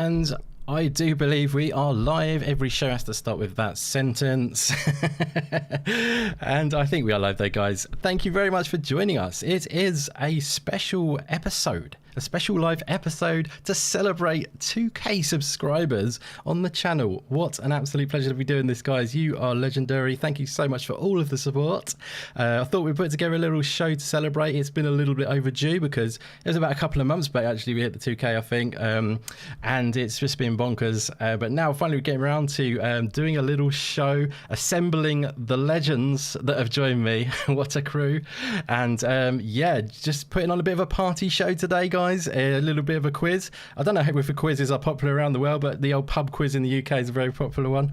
And I do believe we are live. Every show has to start with that sentence. And I think we are live there, guys. Thank you very much for joining us. It is a special episode. A special live episode to celebrate 2K subscribers on the channel. What an absolute pleasure to be doing this, guys. You are legendary. Thank you so much for all of the support. I thought we'd put together a little show to celebrate. It's been a little bit overdue because it was about a couple of months back, actually, we hit the 2K, I think. And it's just been bonkers. But now finally we're getting around to doing a little show, assembling the legends that have joined me. What a crew. And yeah, just putting on a bit of a party show today, guys. A little bit of a quiz. I don't know if the quizzes are popular around the world, but the old pub quiz in the UK is a very popular one.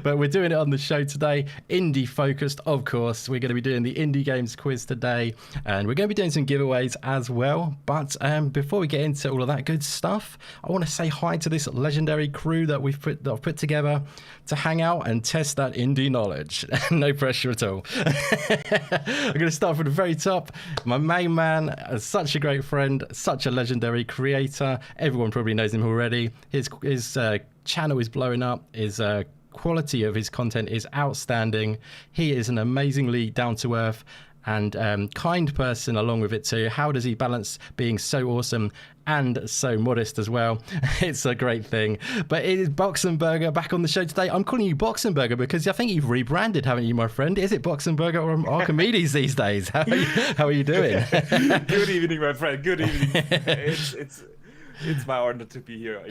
But we're doing it on the show today. Indie focused, of course. We're going to be doing the indie games quiz today, and we're going to be doing some giveaways as well. But before we get into all of that good stuff, I want to say hi to this legendary crew that I've put together to hang out and test that indie knowledge. No pressure at all. I'm going to start from the very top. My main man, such a great friend, such a legendary creator. Everyone probably knows him already. His channel is blowing up. His quality of his content is outstanding. He is an amazingly down-to-earth and kind person along with it too. How does he balance being so awesome and so modest as well? It's a great thing. But it is Boxenberger back on the show today. I'm calling you Boxenberger because I think you've rebranded, haven't you, my friend? Is it Boxenberger or Archimedes these days? How are you doing? Good evening, my friend. Good evening. It's my honor to be here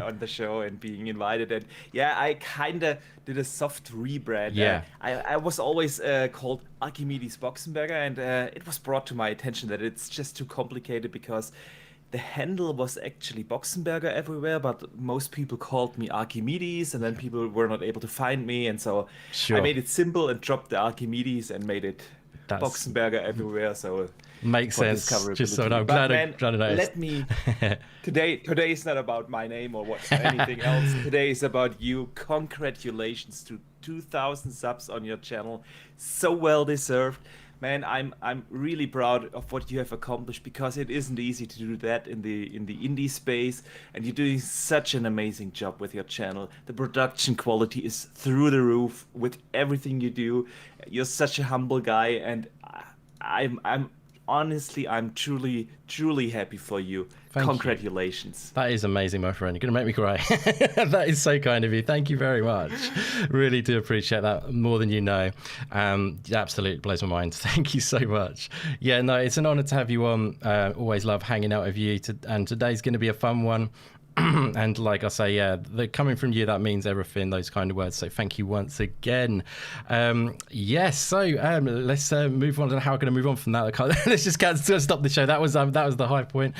on the show and being invited. And yeah, I kind of did a soft rebrand. Yeah. I was always called Archimedes Boxenberger, and it was brought to my attention that it's just too complicated because the handle was actually Boxenberger everywhere, but most people called me Archimedes, and then people were not able to find me. And so I made it simple and dropped the Archimedes and made it Boxenberger everywhere. So makes sense. Just so I'm glad I noticed. Let me. Today is not about my name or anything else. Today is about you. Congratulations to 2,000 subs on your channel. So well deserved. Man, I'm really proud of what you have accomplished because it isn't easy to do that in the indie space, and you're doing such an amazing job with your channel. The production quality is through the roof with everything you do. You're such a humble guy, and I'm honestly, I'm truly happy for you. Congratulations. That is amazing, my friend. You're going to make me cry. That is so kind of you. Thank you very much. Really do appreciate that more than you know. Absolutely blows my mind. Thank you so much. Yeah, no, it's an honor to have you on. Always love hanging out with you. And today's going to be a fun one. And like I say, yeah, coming from you, that means everything, those kind of words. So thank you once again. Yes, so let's move on. I don't know how we're going to move on from that. Let's just stop the show. That was the high point.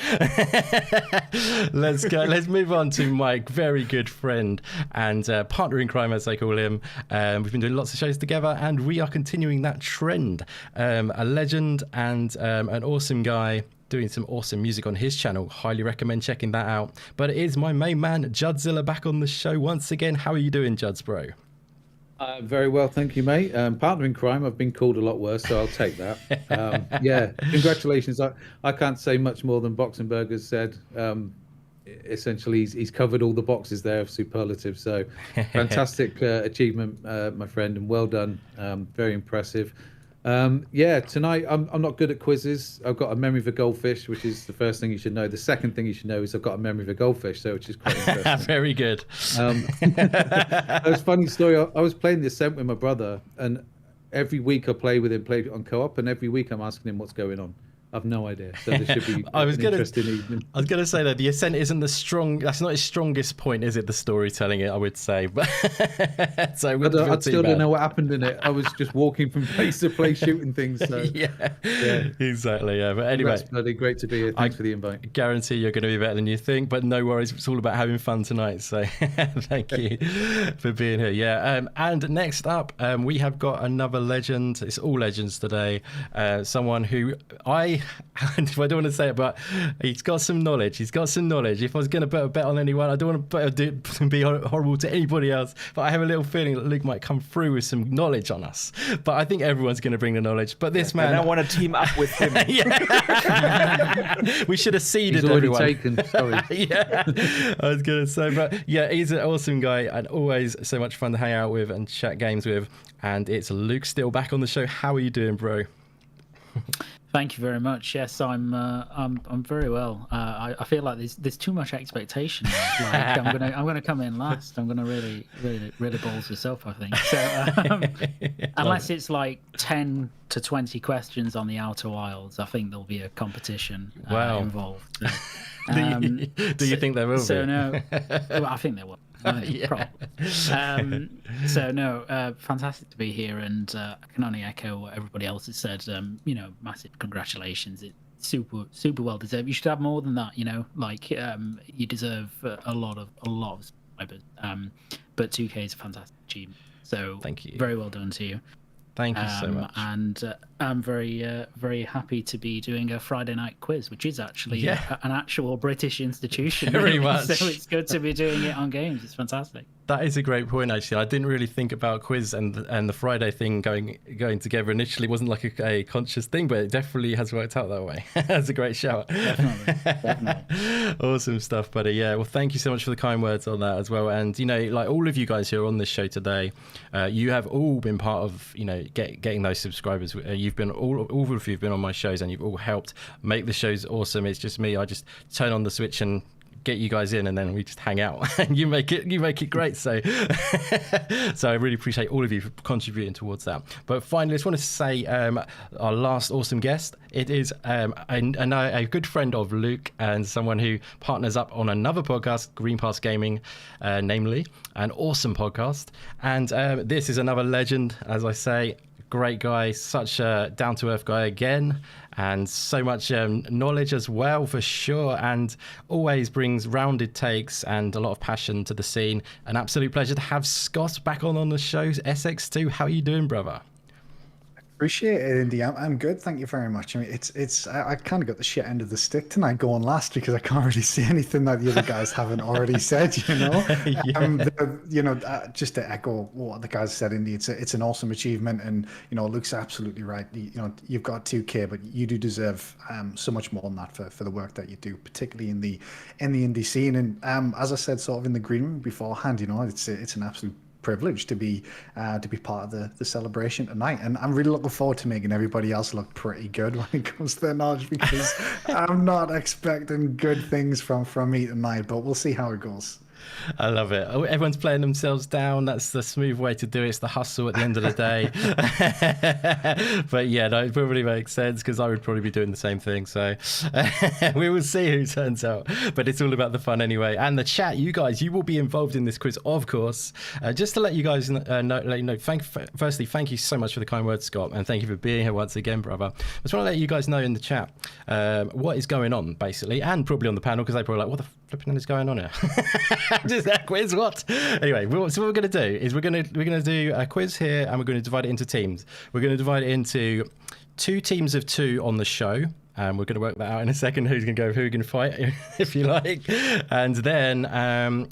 Let's go. Let's move on to my very good friend and partner in crime, as they call him. We've been doing lots of shows together, and we are continuing that trend. A legend and an awesome guy, doing some awesome music on his channel. Highly recommend checking that out. But it is my main man, Judzilla, back on the show once again. How are you doing, Juds, bro? Very well, thank you, mate. Partner in crime, I've been called a lot worse, so I'll take that. Yeah, congratulations. I can't say much more than Boxenberger's said. Essentially, he's covered all the boxes there of superlative. So fantastic achievement, my friend, and well done. Very impressive. Yeah, tonight I'm not good at quizzes. I've got a memory of a goldfish, which is the first thing you should know. The second thing you should know is I've got a memory of a goldfish, so which is quite interesting. Very good. It was a funny story. I was playing the Ascent with my brother, and every week I play with him, played on co-op, and every week I'm asking him what's going on. I've no idea. So this should be interesting evening. I was going to say that the Ascent isn't that's not his strongest point, is it? The storytelling, I would say. But so I still don't know what happened in it. I was just walking from place to place shooting things. So. yeah, exactly. Yeah, but anyway, that's bloody great to be here. Thanks for the invite. I guarantee you're going to be better than you think, but no worries. It's all about having fun tonight. So thank you for being here. Yeah, and next up, we have got another legend. It's all legends today. Someone who I I don't want to say it, but he's got some knowledge. If I was going to put a bet on anyone, I don't want to be horrible to anybody else, but I have a little feeling that Luke might come through with some knowledge on us. But I think everyone's going to bring the knowledge. But this man... And I want to team up with him. We should have seeded He's already everyone. taken, sorry. Yeah, I was going to say, but yeah, he's an awesome guy and always so much fun to hang out with and chat games with. And it's Luke Steele back on the show. How are you doing, bro? Thank you very much. Yes, I'm very well. I feel like there's too much expectation. Like I'm gonna come in last. I'm gonna really balls this up, I think. So unless it's like 10 to 20 questions on the Outer Wilds, I think there'll be a competition involved. So, do you think there will be? So no, well, I think there will. Probably. So no, fantastic to be here, and I can only echo what everybody else has said. Massive congratulations. It's super well deserved. You should have more than that. Like you deserve a lot of subscribers. But 2K is a fantastic achievement. So thank you. Very well done to you. Thank you so much. And I'm very happy to be doing a Friday night quiz, which is actually an actual British institution. Very much. So it's good to be doing it on games. It's fantastic. That is a great point, actually. I didn't really think about quiz and the Friday thing going together initially. It wasn't like a conscious thing, but it definitely has worked out that way. That's a great shout. Definitely. Awesome stuff, buddy. Yeah, well, thank you so much for the kind words on that as well. And, like all of you guys who are on this show today, you have all been part of, getting those subscribers. You've been all of you have been on my shows, and you've all helped make the shows awesome. It's just me. I just turn on the switch and get you guys in, and then we just hang out and you make it great. So so I really appreciate all of you for contributing towards that. But finally, I just want to say our last awesome guest. It is a good friend of Luke and someone who partners up on another podcast, Green Pass Gaming, namely an awesome podcast. And this is another legend, as I say. Great guy, such a down-to-earth guy again, and so much knowledge as well, for sure, and always brings rounded takes and a lot of passion to the scene. An absolute pleasure to have Scott back on the show. SX2, how are you doing, brother? Appreciate it, Indy. I'm good, thank you very much. I mean, I kind of got the shit end of the stick tonight going last, because I can't really see anything that the other guys haven't already said. Just to echo what the guys said, Indy, it's an awesome achievement, and Luke's absolutely right. You've got 2K, but you do deserve so much more than that for the work that you do, particularly in the indie scene. And as I said, sort of in the green room beforehand, it's an absolute privilege to be part of the celebration tonight, and I'm really looking forward to making everybody else look pretty good when it comes to their knowledge, because I'm not expecting good things from me tonight, but we'll see how it goes. I love it. Everyone's playing themselves down. That's the smooth way to do it. It's the hustle at the end of the day. But yeah, no, it probably makes sense, because I would probably be doing the same thing. So we will see who turns out. But it's all about the fun anyway. And the chat, you guys, you will be involved in this quiz, of course. Just to let you guys know, firstly, thank you so much for the kind words, Scott, and thank you for being here once again, brother. I just want to let you guys know in the chat what is going on, basically, and probably on the panel, because they're probably like, what the flipping hell is going on here? Just that quiz, what? Anyway, so what we're going to do is we're going to do a quiz here, and we're going to divide it into teams. We're going to divide it into 2 teams of 2 on the show. We're going to work that out in a second, who's going to go, who can fight, if you like. And then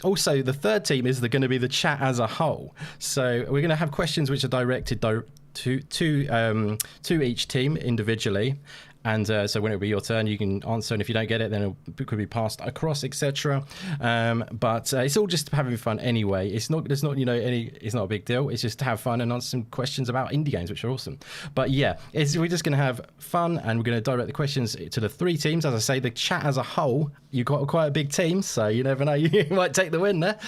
also the third team is going to be the chat as a whole. So we're going to have questions which are directed to each team individually. And so when it will be your turn, you can answer, and if you don't get it, then it could be passed across, etc. But it's all just having fun anyway. It's not it's not a big deal. It's just to have fun and answer some questions about indie games, which are awesome. But yeah, we're just going to have fun, and we're going to direct the questions to the 3 teams. As I say, the chat as a whole, you've got quite a big team, so you never know, you might take the win there.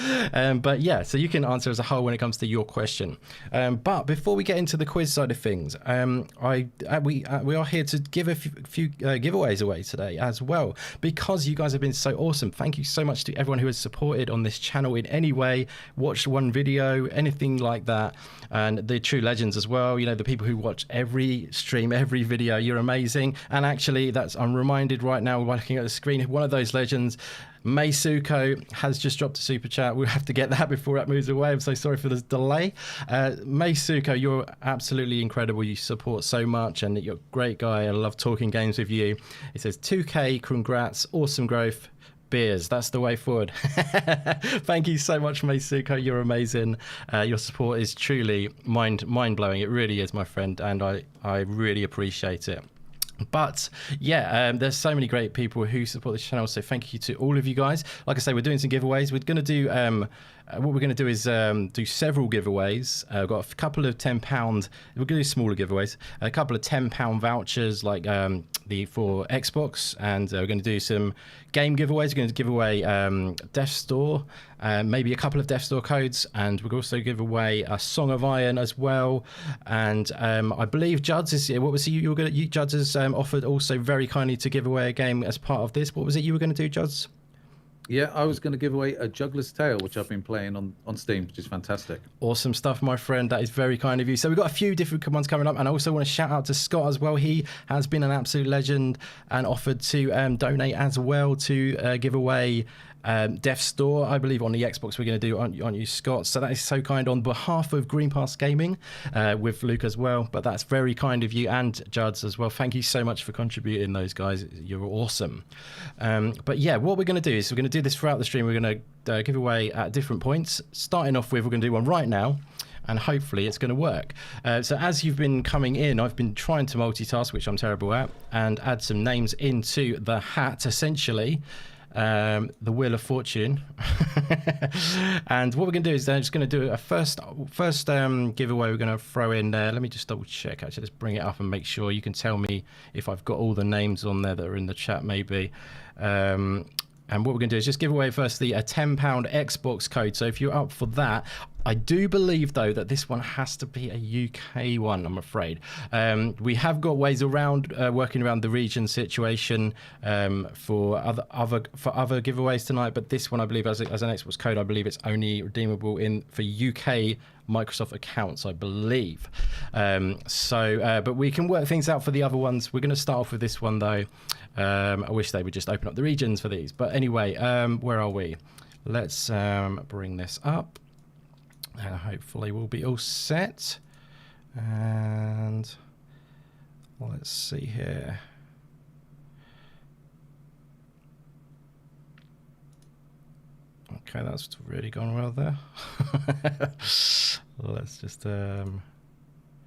But yeah, so you can answer as a whole when it comes to your question. But before we get into the quiz side of things, we are here to give a few giveaways away today as well, because you guys have been so awesome. Thank you so much to everyone who has supported on this channel in any way, watched one video, anything like that, and the true legends as well. The people who watch every stream, every video, you're amazing. And actually, I'm reminded right now, looking at the screen, one of those legends Maysuko has just dropped a super chat. We'll have to get that before that moves away. I'm so sorry for this delay. Maysuko, you're absolutely incredible. You support so much and you're a great guy. I love talking games with you. It says 2K, congrats, awesome growth. Beers, that's the way forward. Thank you so much, Maysuko. You're amazing. Your support is truly mind-blowing. It really is, my friend, and I really appreciate it. But yeah, there's so many great people who support this channel, so thank you to all of you guys. Like I say, we're doing some giveaways. We're going to do what we're going to do is do several giveaways. We've got a couple of £10. We're going to do smaller giveaways. A couple of £10 vouchers, like for Xbox, and we're going to do some game giveaways. We're going to give away Death Store, maybe a couple of Death Store codes, and we'll also give away a Song of Iron as well. And I believe Juds is what was you were going to? Juds has offered also very kindly to give away a game as part of this. What was it you were going to do, Juds? Yeah, I was going to give away a Juggler's Tale, which I've been playing on Steam, which is fantastic. Awesome stuff, my friend. That is very kind of you. So we've got a few different ones coming up, and I also want to shout out to Scott as well. He has been an absolute legend and offered to donate as well to give away Death Store, I believe, on the Xbox. We're going to do on you, Scott. So that is so kind on behalf of Green Pass Gaming with Luke as well. But that's very kind of you and Juds as well. Thank you so much for contributing, those guys. You're awesome. But yeah, what we're going to do is we're going to do this throughout the stream. We're going to give away at different points. Starting off with, we're going to do one right now, and hopefully it's going to work. So as you've been coming in, I've been trying to multitask, which I'm terrible at, and add some names into the hat, essentially. The Wheel of Fortune. And what we're going to do is I'm just going to do a first giveaway. We're going to throw in there. Let me just double check. Actually, let's bring it up and make sure. You can tell me if I've got all the names on there that are in the chat, maybe. And what we're going to do is just give away firstly a £10 Xbox code. So if you're up for that, I do believe, though, that this one has to be a UK one, I'm afraid. We have got ways around working around the region situation for other giveaways tonight, but this one, I believe, as an Xbox code, I believe it's only redeemable for UK Microsoft accounts, I believe. But we can work things out for the other ones. We're going to start off with this one, though. I wish they would just open up the regions for these. But anyway, where are we? Let's bring this up. And hopefully we'll be all set. And let's see here. Okay, that's really gone well there. Let's just...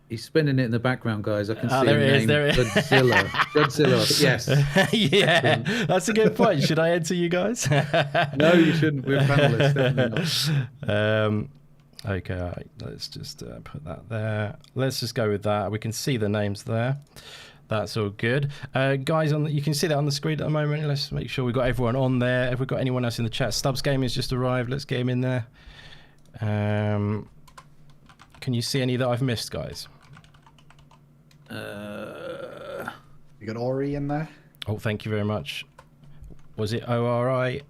He's spinning it in the background, guys. I can see there him it is, named there it is. Godzilla. Godzilla, yes. Yeah, that's a good point. Should I enter you guys? No, you shouldn't. We're panelists, definitely not. Okay, all right. Let's just put that there. Let's just go with that. We can see the names there. That's all good. Guys, you can see that on the screen at the moment. Let's make sure we've got everyone on there. If we've got anyone else in the chat, Stubbs Gaming has just arrived. Let's get him in there. Can you see any that I've missed, guys? You got Ori in there? Oh, thank you very much. Was it ORI?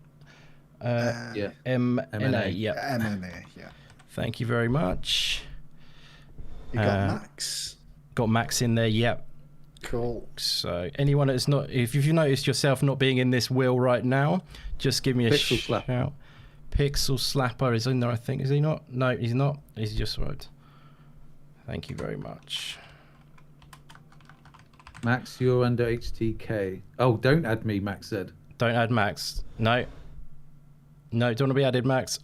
Yeah. MNA, yeah. MNA, yeah. Thank you very much. You got Max? Got Max in there, yep. Cool. So anyone that's not, if you've noticed yourself not being in this wheel right now, just give me a shout. Pixel Slapper is in there, I think. Is he not? No, he's not. He's just right. Thank you very much. Max, you're under HTK. Oh, don't add me, Max said. Don't add Max. No. No, don't want to be added, Max.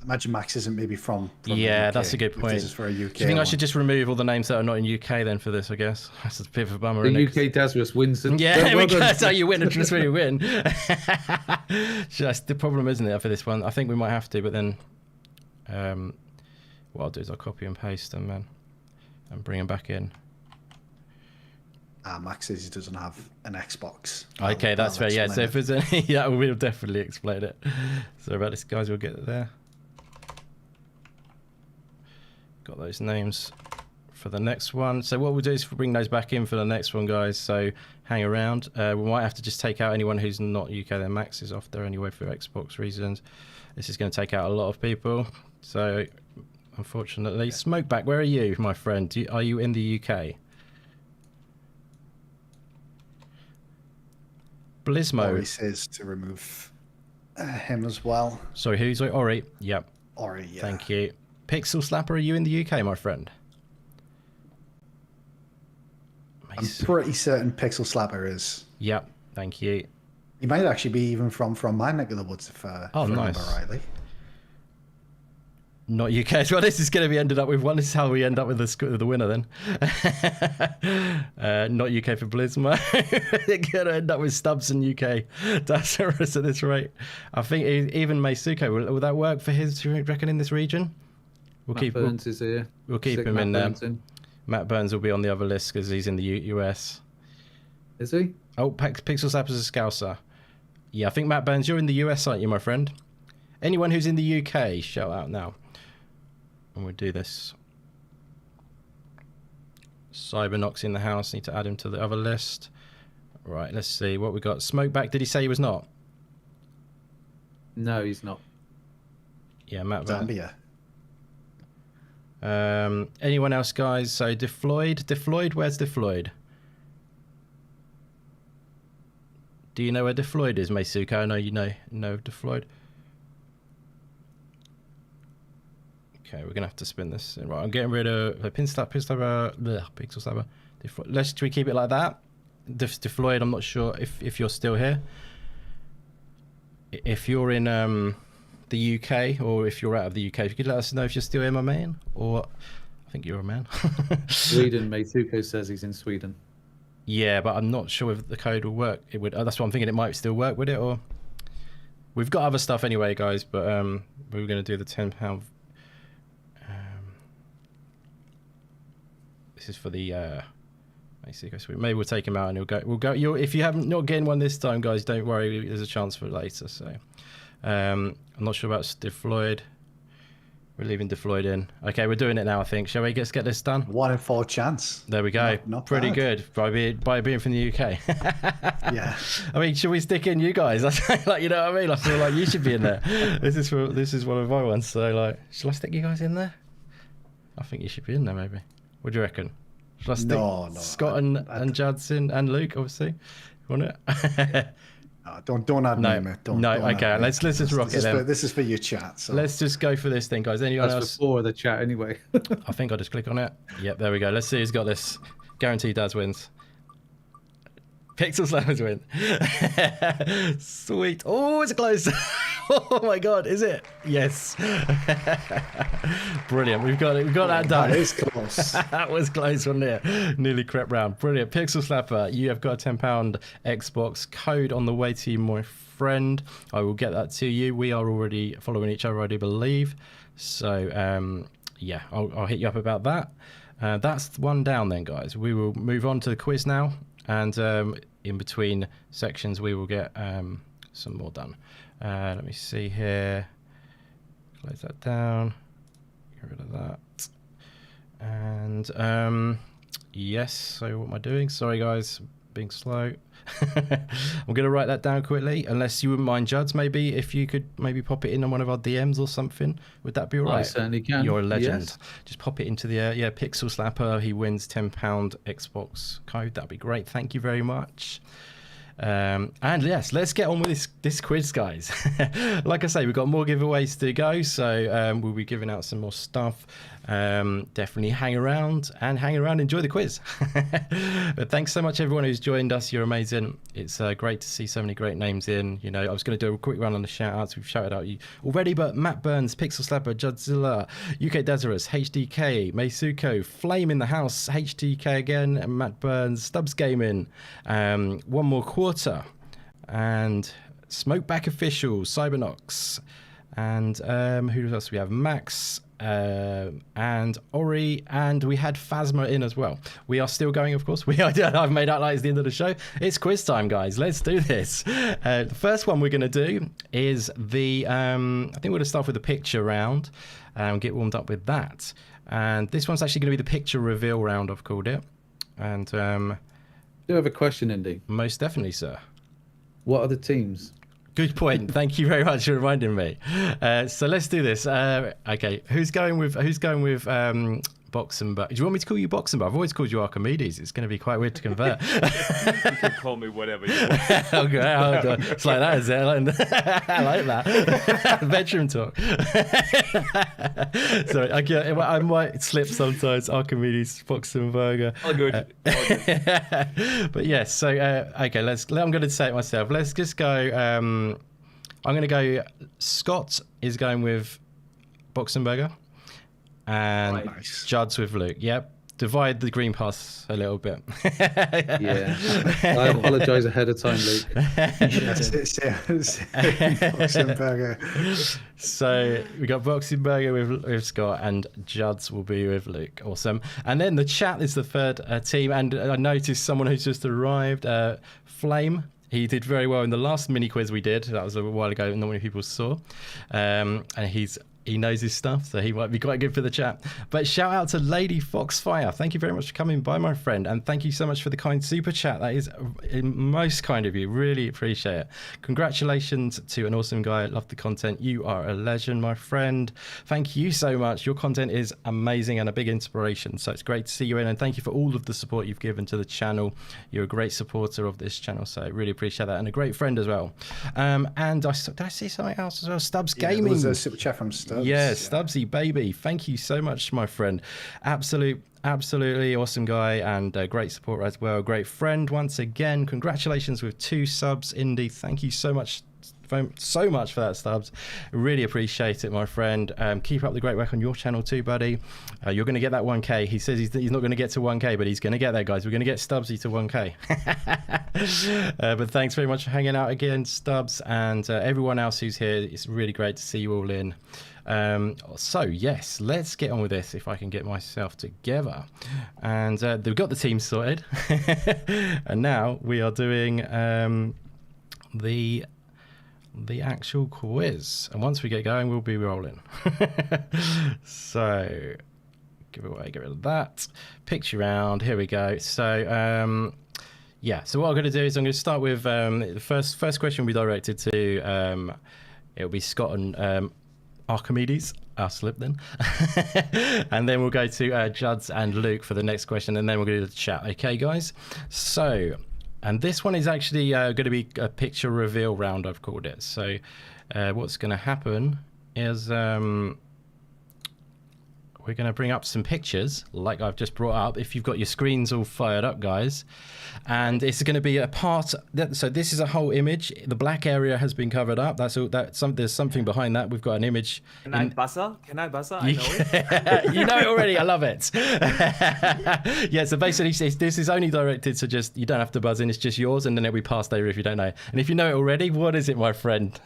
Imagine Max isn't maybe from yeah, UK, that's a good point. This is for a UK Do you think one. I should just remove all the names that are not in UK then for this, I guess? That's a bit of a bummer, The isn't it? UK Dasrus wins. Yeah, that's how you win. That's where you win. That's the problem, isn't it, for this one? I think we might have to, but then what I'll do is I'll copy and paste them, man, and bring them back in. Max says he doesn't have an Xbox. Okay, that's fair. Yeah, so if there's any, that will definitely explain it. Sorry about this, guys. We'll get there. Got those names for the next one. So what we'll do is bring those back in for the next one, guys. So hang around. We might have to just take out anyone who's not UK. Then Max is off there anyway for Xbox reasons. This is going to take out a lot of people. So unfortunately, Smokeback, where are you, my friend? Are you in the UK? Blismo. Ori says to remove him as well. Sorry, who's Ori? Yep. Ori, yeah. Thank you. Pixel Slapper, are you in the UK, my friend? I'm pretty certain Pixel Slapper is. Yep. Thank you. He might actually be even from my neck of the woods, if I remember rightly. Not UK as well. This is going to be ended up with one. This is how we end up with the winner then. Not UK for Blismo. They're going to end up with Stubbs in UK. That's at this rate. I think even Meisuko, will that work for his, do you reckon, in this region? Matt Burns is here. We'll keep him in there. Matt Burns will be on the other list because he's in the US. Is he? Oh, Pixel Slapper's a Scouser. Yeah, I think Matt Burns, you're in the US, aren't you, my friend? Anyone who's in the UK, shout out now. And we'll do this. Cybernox in the house. Need to add him to the other list. Right, let's see what we got. Smokeback, did he say he was not? No, he's not. Yeah, Matt Zambia. Anyone else, guys? So Defloyd, where's Defloyd? Do you know where Defloyd is, Meisuko? I know you know Defloyd. Okay, we're gonna have to spin this. Right, I'm getting rid of the Pixel Slapper. Should we keep it like that? Defloyd, I'm not sure if you're still here. If you're in the UK, or if you're out of the UK, if you could let us know if you're still here, my man. Or I think you're a man. Sweden. Meisuko says he's in Sweden. Yeah, but I'm not sure if the code will work. It would. That's what I'm thinking. It might still work, would it? Or we've got other stuff anyway, guys. But we were going to do the £10. This is for the maybe we'll take him out and he'll go. We'll go. If you haven't not getting one this time, guys, don't worry. There's a chance for it later. So I'm not sure about Defloyd. We're leaving Defloyd in. Okay, we're doing it now. I think. Shall we get this done? 1 in 4 chance. There we go. Not pretty bad. Good by being from the UK. Yeah. I mean, should we stick in you guys? Like, you know what I mean? I feel like you should be in there. This is one of my ones. So like, shall I stick you guys in there? I think you should be in there, maybe. What do you reckon? Shall I stick No, Scott and Judson and Luke, obviously? You want it? No, don't add me, mate. Don't okay. add me. Let's just rock it then. This is for your chat. So. Let's just go for this thing, guys. Anyone That's else? for the chat anyway. I think I'll just click on it. Yep, there we go. Let's see who's got this. Guaranteed Daz wins. Pixel Slammers win. Sweet. Oh, it's close. Oh my God, is it? Yes. Brilliant. We've got that done. That is close. That was close, wasn't it? Nearly crept round. Brilliant. Pixel Slapper, you have got a £10 Xbox code on the way to you, my friend. I will get that to you. We are already following each other, I do believe. So, yeah, I'll hit you up about that. That's one down then, guys. We will move on to the quiz now. And in between sections, we will get some more done. Let me see here. Close that down. Get rid of that. And yes, so what am I doing? Sorry, guys, being slow. I'm going to write that down quickly, unless you wouldn't mind, Juds, maybe if you could maybe pop it in on one of our DMs or something. Would that be all right? I certainly can. You're a legend. Yes. Just pop it into the Pixel Slapper. He wins £10 Xbox code. That'd be great. Thank you very much. And yes, let's get on with this quiz, guys. Like I say, we've got more giveaways to go, so we'll be giving out some more stuff. Definitely hang around, enjoy the quiz. But thanks so much everyone who's joined us. You're amazing. It's great to see so many great names in. You know, I was going to do a quick run on the shout outs. We've shouted out you already, but Matt Burns, Pixel Slapper, Judzilla, UK Desirous, HDK, Meisuko, Flame in the House, HDK again, and Matt Burns, Stubbs Gaming, One More Quarter, and Smokeback Official, Cybernox, and who else do we have? Max, and Ori, and we had Phasma in as well. We are still going, of course. I've made out like it's the end of the show. It's quiz time, guys. Let's do this. The first one we're going to do is the I think we're going to start with the picture round and get warmed up with that. And this one's actually going to be the picture reveal round, I've called it. And I do have a question, Indy. most definitely, sir. What are the teams? Good point. Thank you very much for reminding me. So let's do this. Okay, who's going with Boxenberg. Do you want me to call you Boxenberg? I've always called you Archimedes. It's going to be quite weird to convert. You can call me whatever you want. Okay, it's like that, is it? I like that. Bedroom talk. Sorry, I might slip sometimes. Archimedes, Boxenberger. All good. But yes, so okay, I'm going to say it myself. Let's just go. I'm going to go. Scott is going with Boxenberger. And Nice. Judd's with Luke. Yep. Divide the green pass a little bit. Yeah. I apologise ahead of time, Luke. Boxenberger. So we got Boxenberger with Scott, and Judd's will be with Luke. Awesome. And then the chat is the third team. And I noticed someone who's just arrived, Flame. He did very well in the last mini quiz we did. That was a while ago, not many people saw. And he knows his stuff, so he might be quite good for the chat. But shout out to Lady Foxfire. Thank you very much for coming by, my friend. And thank you so much for the kind super chat. That is most kind of you. Really appreciate it. Congratulations to an awesome guy. Love the content. You are a legend, my friend. Thank you so much. Your content is amazing and a big inspiration. So it's great to see you in. And thank you for all of the support you've given to the channel. You're a great supporter of this channel. So I really appreciate that. And a great friend as well. And did I see something else as well? Stubbs Gaming. There was a super chat from Stubbs. Yeah, Stubbsy baby. Thank you so much, my friend. Absolutely awesome guy and a great supporter as well. Great friend once again. Congratulations with 2 subs, Indy. Thank you so much for that, Stubbs. Really appreciate it, my friend. Keep up the great work on your channel too, buddy. You're going to get that 1K. He says he's not going to get to 1K, but he's going to get there, guys. We're going to get Stubbsy to 1K. But thanks very much for hanging out again, Stubbs, and everyone else who's here. It's really great to see you all in. So yes, let's get on with this if I can get myself together. And we've got the team sorted. And now we are doing the actual quiz. And once we get going, we'll be rolling. So get rid of that. Picture round. Here we go. So yeah, so what I'm going to do is I'm going to start with the first question will be directed to it'll be Scott and Archimedes. I'll slip then. And then we'll go to Judd's and Luke for the next question, and then we'll go to the chat. Okay, guys? So, and this one is actually going to be a picture reveal round, I've called it. So what's going to happen is we're going to bring up some pictures like I've just brought up, if you've got your screens all fired up, guys. And it's going to be a part so this is a whole image. The black area has been covered up. There's something behind that. We've got an image. Can I buzzer? I know it. You know it already. I love it. Yeah, so basically this is only directed to just, you don't have to buzz in, it's just yours, and then it'll be passed over if you don't know. And if you know it already, what is it, my friend?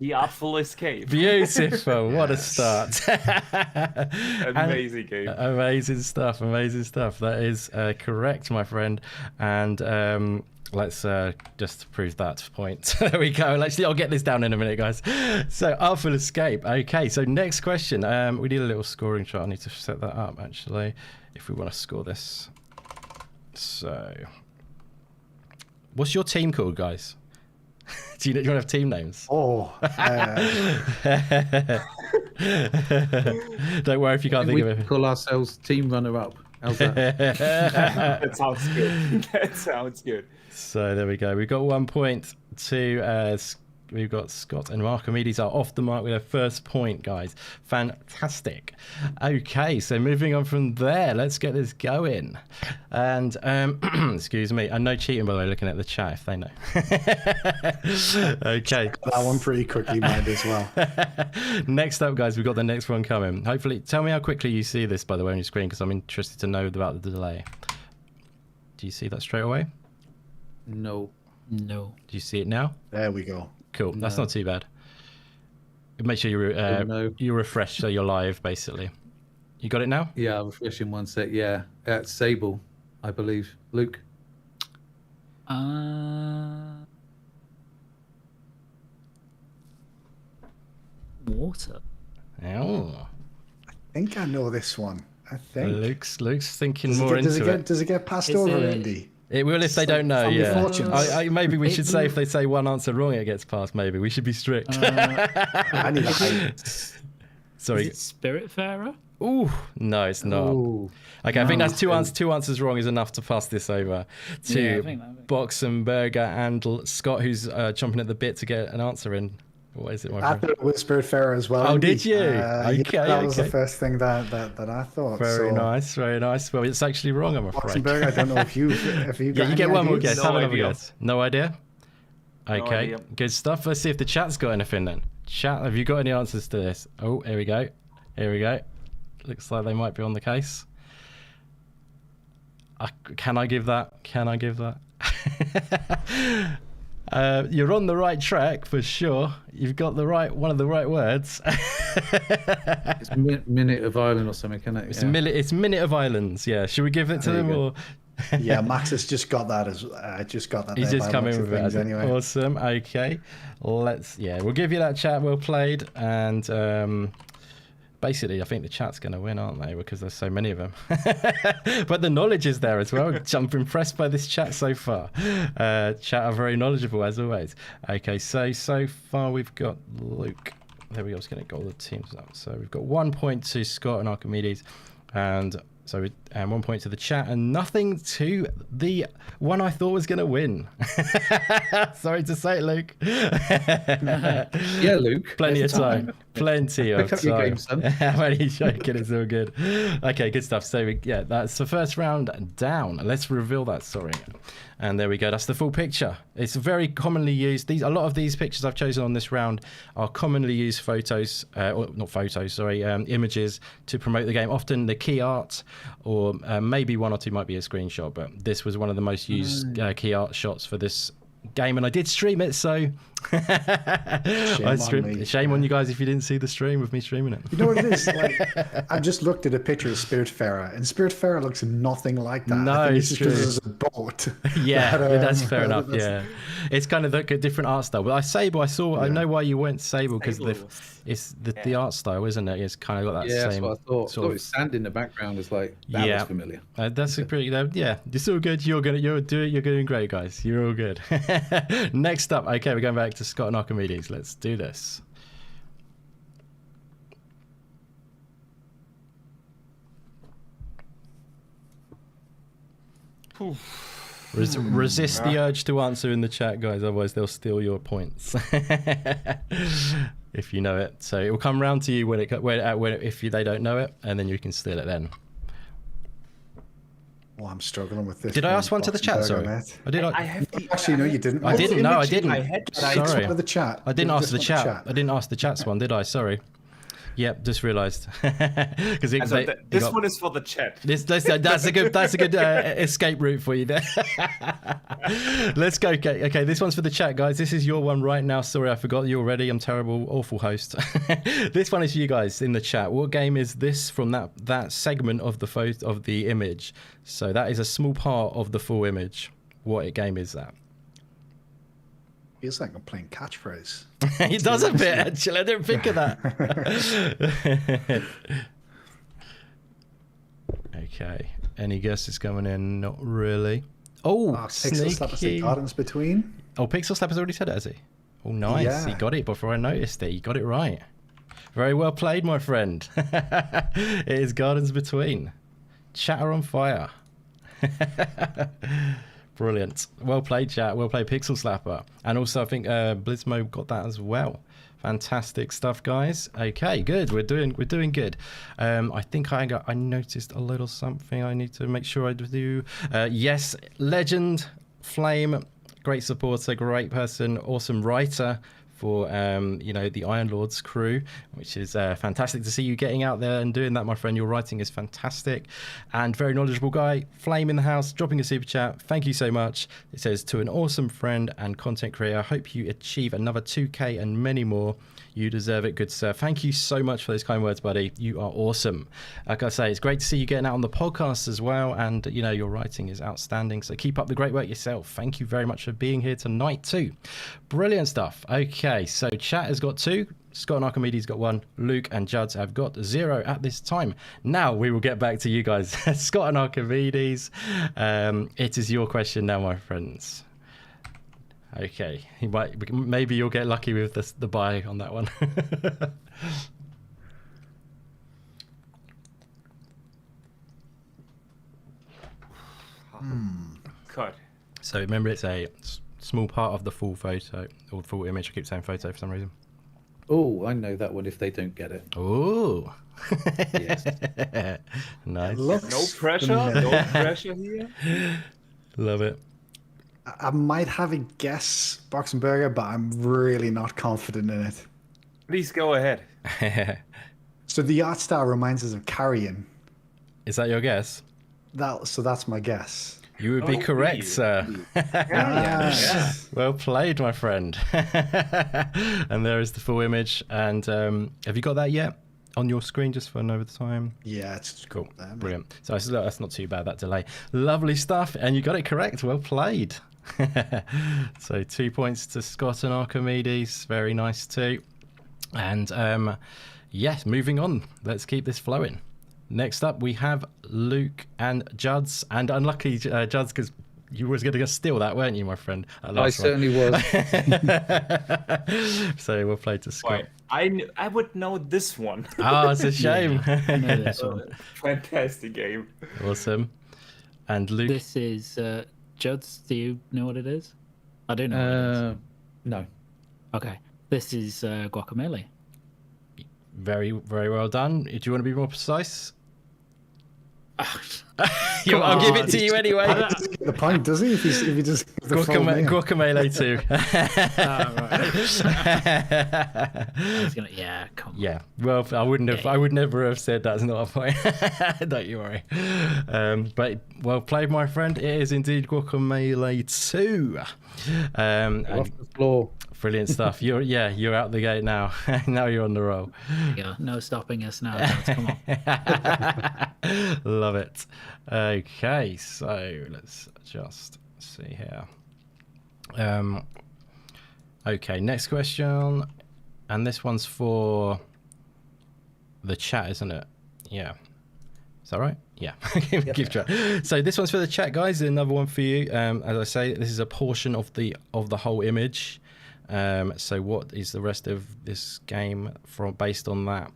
The Artful Escape. Beautiful. What a start. Amazing game. Amazing stuff. That is correct, my friend. And let's just prove that point. There we go. I'll get this down in a minute, guys. So, Artful Escape. Okay, so next question. We need a little scoring chart. I need to set that up, actually, if we want to score this. So, what's your team called, guys? Do you want to have team names? Oh. Don't worry if you can't think of it. We call ourselves Team Runner-Up. How's that? That sounds good. That sounds good. So there we go. We've got 1 point to we've got Scott and Archimedes are off the mark with their first point, guys. Fantastic. Okay, so moving on from there, let's get this going. And excuse me, and no cheating, by the way, looking at the chat if they know. Okay. That one pretty quickly, mind as well. Next up, guys, we've got the next one coming. Hopefully, tell me how quickly you see this, by the way, on your screen, because I'm interested to know about the delay. Do you see that straight away? No. Do you see it now? There we go. Cool. That's not too bad. Make sure you refresh so you're live, basically. You got it now? Yeah, I'll refresh in 1 sec. Yeah, at Sable, I believe. Luke? Water. Oh. I think I know this one. I think. Luke's thinking more into it. Does it get passed over, Andy? It will if they don't know, yeah. Fortunes. Maybe we should say if they say one answer wrong, it gets passed, maybe. We should be strict. I need a height. Sorry. Is it Spiritfarer? Ooh, no, it's not. Ooh. Okay, I think No. that's two answers wrong is enough to pass this over to Yeah, I think that- Boxenberger and Scott, who's chomping at the bit to get an answer in. What is it, my I friend? thought it was Spiritfarer as well. Oh, Andy. did you? Okay, that was the okay. first thing that I thought. Very so, nice, very nice. Well, it's actually wrong, I'm afraid. Luxembourg, I don't know if you Yeah, you get one more guess. No Have another idea. guess. No idea? Okay, idea. good stuff. Let's see if the chat's got anything then. Chat, have you got any answers to this? Oh, here we go. Here we go. Looks like they might be on the case. Can I give that? Can I give that? You're on the right track for sure. You've got one of the right words. It's Minute of Ireland or something, can it? It's Minute of Islands. Yeah. Should we give it to There you them go. or? Yeah, Max has just got that just got that. He's there just by the coming looks of with it. things has he? anyway. Awesome. Okay. We'll give you that chat. Well played. And basically, I think the chat's going to win, aren't they? Because there's so many of them. But the knowledge is there as well. I'm impressed by this chat so far. Chat are very knowledgeable as always. Okay. So far we've got Luke. There we go. I was going to get all the teams up. So we've got 1 point to Scott and Archimedes, and 1 point to the chat, and nothing to the one I thought was going to win. Sorry to say it, Luke. Yeah, Luke. Plenty of There's time. Plenty of Pick up your time. game, son. I'm only joking. It's all good. Okay, good stuff. So that's the first round down. Let's reveal that. Sorry. And there we go. That's the full picture. It's very commonly used. A lot of these pictures I've chosen on this round are commonly used photos, or not photos, sorry, images to promote the game. Often the key art, or maybe one or two might be a screenshot. But this was one of the most used key art shots for this game, and I did stream it, so shame on you guys if you didn't see the stream with me streaming it. You know what it is? Like, I've just looked at a picture of Spiritfarer, and Spiritfarer looks nothing like that. No, I think it's just because true. there's a boat. Yeah, But, that's fair enough. that's- Yeah, it's kind of like a different art style. But Sable, I know why you went Sable, because it's the art style, isn't it? It's kind of got that Yeah, that's same what I thought. sort It's sand in the background is like, that Yeah. was familiar. That's a pretty. Yeah, it's all good. You're doing great, guys. You're all good. Next up, okay, we're going back to Scott and Archimedes. Let's do this. Resist the urge to answer in the chat, guys. Otherwise, they'll steal your points if you know it. So it will come round to you if they don't know it, and then you can steal it then. Well, I'm struggling with this. Did I ask one to the chat? Sorry, Mate. Did I? I have the, Actually, no, you didn't. I didn't. No, I didn't. I had, but I- It's Sorry. one of the chat. I didn't ask Just the one of chat. I didn't ask the chat's one, did I? Sorry. Yep, just realised. Because this one is for the chat. that's a good escape route for you there. Let's go. Okay, this one's for the chat, guys. This is your one right now. Sorry, I forgot you already. I'm terrible, awful host. This one is for you guys in the chat. What game is this from that segment of the photo of the image? So that is a small part of the full image. What game is that? Feels like I'm playing catchphrase. It does a bit, actually. I didn't think of that. Okay. Any guesses coming in? Not really. Oh, Pixel Slap sneaky. Gardens Between. Oh, Pixel Slap has already said it, has he? Oh, nice. Yeah. He got it before I noticed it. He got it right. Very well played, my friend. It is Gardens Between. Chatter on fire. Brilliant. Well played, chat. Well played, Pixel Slapper. And also, I think Blizzmo got that as well. Fantastic stuff, guys. Okay, good. We're doing good. I think I noticed a little something I need to make sure I do. Yes, legend, Flame, great supporter, great person, awesome writer for the Iron Lords crew, which is fantastic to see you getting out there and doing that, my friend. Your writing is fantastic, and very knowledgeable guy. Flame in the house, dropping a super chat. Thank you so much. It says, to an awesome friend and content creator, I hope you achieve another 2K and many more. You deserve it, good sir. Thank you so much for those kind words, buddy. You are awesome. Like I say, it's great to see you getting out on the podcast as well, and your writing is outstanding, so keep up the great work yourself. Thank you very much for being here tonight too. Brilliant stuff. Okay, so chat has got 2, Scott and Archimedes got 1, Luke and Juds have got 0 at this time. Now we will get back to you guys. Scott and Archimedes, it is your question now, my friends. Okay, maybe you'll get lucky with the buy on that one. God. So remember, it's a small part of the full photo or full image. I keep saying photo for some reason. Oh, I know that one if they don't get it. Oh, Yes. nice. No pressure. No pressure here. Love it. I might have a guess, Boxenberger, but I'm really not confident in it. Please go ahead. So the art style reminds us of Carrion. Is that your guess? So that's my guess. You would be correct, really? sir. Yeah. Well played, my friend. And there is the full image. And have you got that yet on your screen, just for another time? Yeah, it's Cool. there, mate. Brilliant. So that's not too bad, that delay. Lovely stuff. And you got it correct. Well played. So 2 points to Scott and Archimedes. Very nice too. And yes, moving on. Let's keep this flowing. Next up, we have Luke and Juds. And unlucky, Juds, because you were going to steal that, weren't you, my friend? I certainly was. So we'll play to Scott. Wait, I would know this one. Oh, it's a shame. I know this one. Fantastic game. Awesome. And Luke. This is Juds. Do you know what it is? I do know what it is. No. Okay. This is Guacamole. Very, very well done. Do you want to be more precise? Come I'll give it on. to you anyway. He doesn't get the point, does he? If he just gives the full name. Guacamole too. Yeah, come on. Yeah. Well, I would never have said that's not a point. Don't you worry. But well played, my friend. It is indeed Guacamole 2. Off the floor. Brilliant stuff. You're out the gate now. Now you're on the roll. Yeah, no stopping us now. Juds, come on. Love it. Okay, so let's just see here. Okay, next question. And this one's for the chat, isn't it? Yeah. Is that right? Yeah. Give track. So this one's for the chat, guys. Another one for you. As I say, this is a portion of the whole image. So what is the rest of this game based on that?